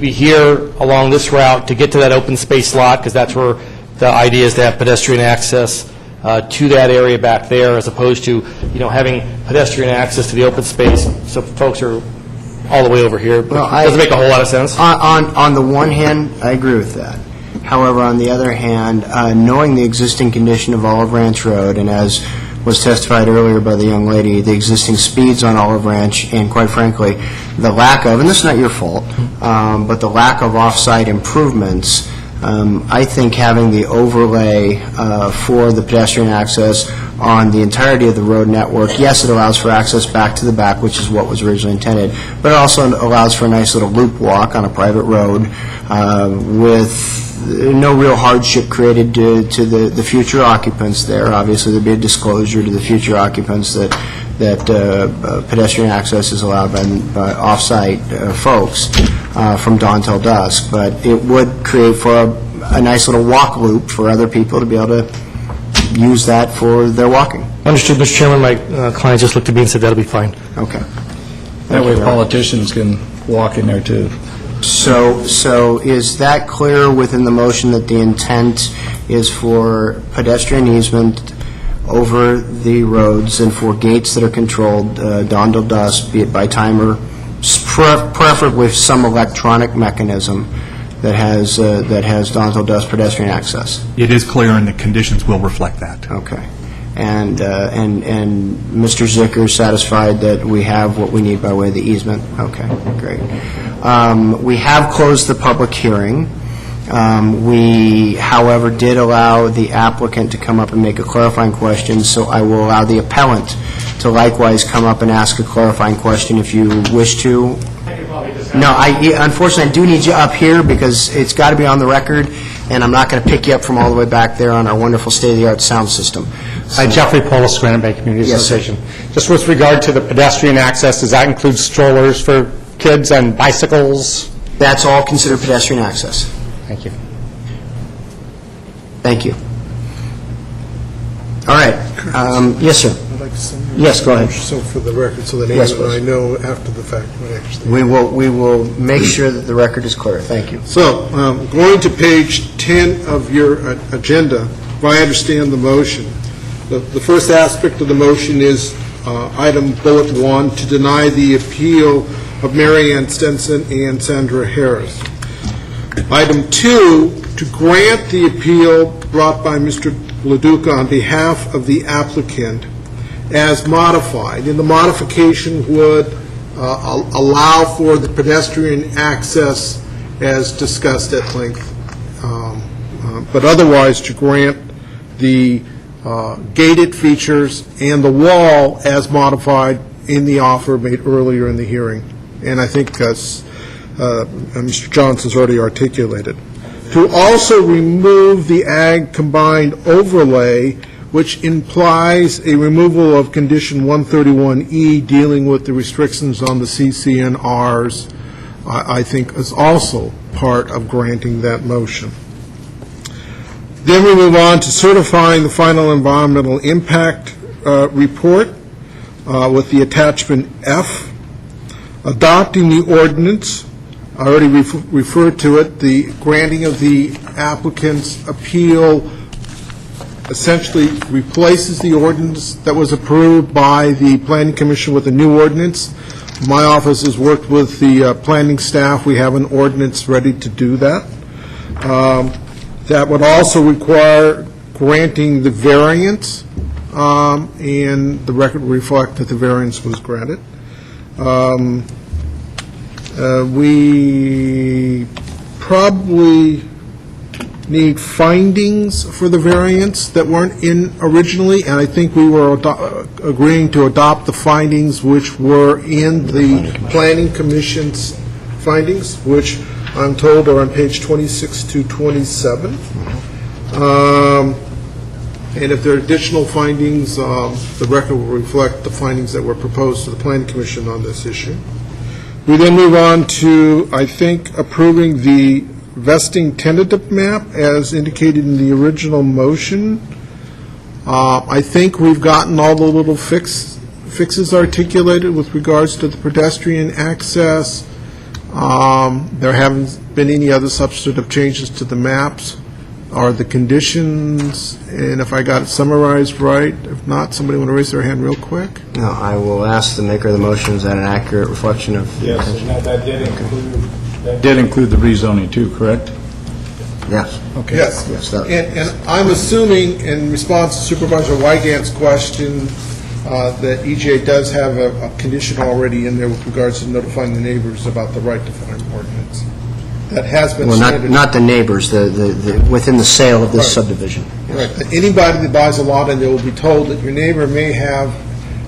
be here along this route to get to that open space lot, because that's where the idea is to have pedestrian access to that area back there, as opposed to, having pedestrian access to the open space, so folks are all the way over here. But it doesn't make a whole lot of sense. On the one hand, I agree with that. However, on the other hand, knowing the existing condition of Olive Ranch Road, and as was testified earlier by the young lady, the existing speeds on Olive Ranch, and quite frankly, the lack of, and this is not your fault, but the lack of off-site improvements, I think having the overlay for the pedestrian access on the entirety of the road network, yes, it allows for access back to the back, which is what was originally intended, but it also allows for a nice little loop walk on a private road with no real hardship created to the future occupants there. Obviously, there'd be a disclosure to the future occupants that pedestrian access is allowed by off-site folks from dawn till dusk, but it would create for a nice little walk loop for other people to be able to use that for their walking. Understood, Mr. Chairman. My client just looked at me and said that'll be fine. Okay. That way politicians can walk in there, too. So is that clear within the motion that the intent is for pedestrian easement over the roads and for gates that are controlled dawn till dusk, be it by timer, preferably with some electronic mechanism that has dawn till dusk pedestrian access? It is clear, and the conditions will reflect that. Okay. And Mr. Zicker is satisfied that we have what we need by way of the easement? Okay, great. We have closed the public hearing. We, however, did allow the applicant to come up and make a clarifying question, so I will allow the appellant to likewise come up and ask a clarifying question if you wish to. No, unfortunately, I do need you up here because it's got to be on the record, and I'm not going to pick you up from all the way back there on our wonderful state-of-the-art sound system. Hi, Jeffrey Polis, Granite Bay Community Association. Just with regard to the pedestrian access, does that include strollers for kids and bicycles? That's all considered pedestrian access. Thank you. Thank you. All right. Yes, sir. I'd like to summarize. Yes, go ahead. So for the record, so that Yes, anyone I know after the fact would actually. We will make sure that the record is clear. Thank you. So, going to page 10 of your agenda, if I understand the motion, the first aspect of the motion is item bullet 1, to deny the appeal of Mary Ann Stenson and Sandra Harris. Item 2, to grant the appeal brought by Mr. LaDuca on behalf of the applicant as modified. And the modification would allow for the pedestrian access as discussed at length, but otherwise to grant the gated features and the wall as modified in the offer made earlier in the hearing. And I think Mr. Johnson's already articulated. To also remove the ag combined overlay which implies a removal of condition 131E dealing with the restrictions on the CCNRs, I think is also part of granting that motion. Then we move on to certifying the final environmental impact report with the attachment F, adopting the ordinance. I already referred to it. The granting of the applicant's appeal essentially replaces the ordinance that was approved by the Planning Commission with a new ordinance. My office has worked with the planning staff. We have an ordinance ready to do that. That would also require granting the variance, and the record will reflect that the variance was granted. We probably need findings for the variance that weren't in originally, and I think we were agreeing to adopt the findings which were in the Planning Commission's findings, which I'm told are on page 26 to 27. And if there are additional findings, the record will reflect the findings that were proposed to the Planning Commission on this issue. We then move on to, I think, approving the vesting tentative map as indicated in the original motion. I think we've gotten all the little fixes articulated with regards to the pedestrian access. There haven't been any other substantive changes to the maps or the conditions, and if I got it summarized right, if not, somebody want to raise their hand real quick? No, I will ask the maker of the motion, is that an accurate reflection of? Yes, and that did include the rezoning too, correct? Yes. Okay. Yes. Yes, that- And I'm assuming, in response to Supervisor Wygant's question, that EJ does have a condition already in there with regards to notifying the neighbors about the right to farm ordinance. That has been Well, standard. not the neighbors, the within the sale of this subdivision. Right. That anybody that buys a lot, and they will be told that your neighbor may have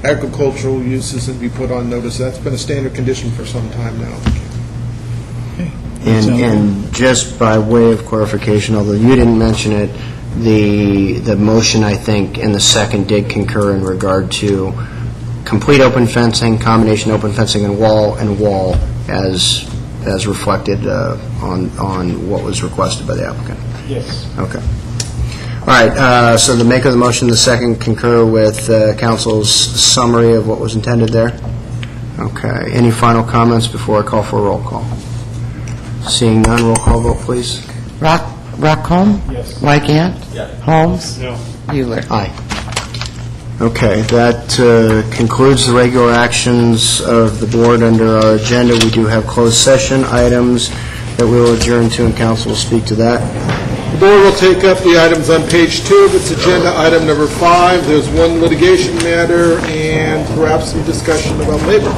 agricultural uses and be put on notice. That's been a standard condition for some time now. And just by way of clarification, although you didn't mention it, the motion, I think, and the second did concur in regard to complete open fencing, combination open fencing and wall as reflected on what was requested by the applicant. Yes. Okay. All right, so the maker of the motion, the second concur with council's summary of what was intended there? Okay. Any final comments before I call for a roll call? Seeing none, roll call vote, please. Rockholm? Yes. Wygant? Yes. Holmes? No. Euler? Aye. Okay, that concludes the regular actions of the board under our agenda. We do have closed session items that we will adjourn to, and council will speak to that. The board will take up the items on page 2 of its agenda, item number 5. There's one litigation matter and perhaps some discussion about labor.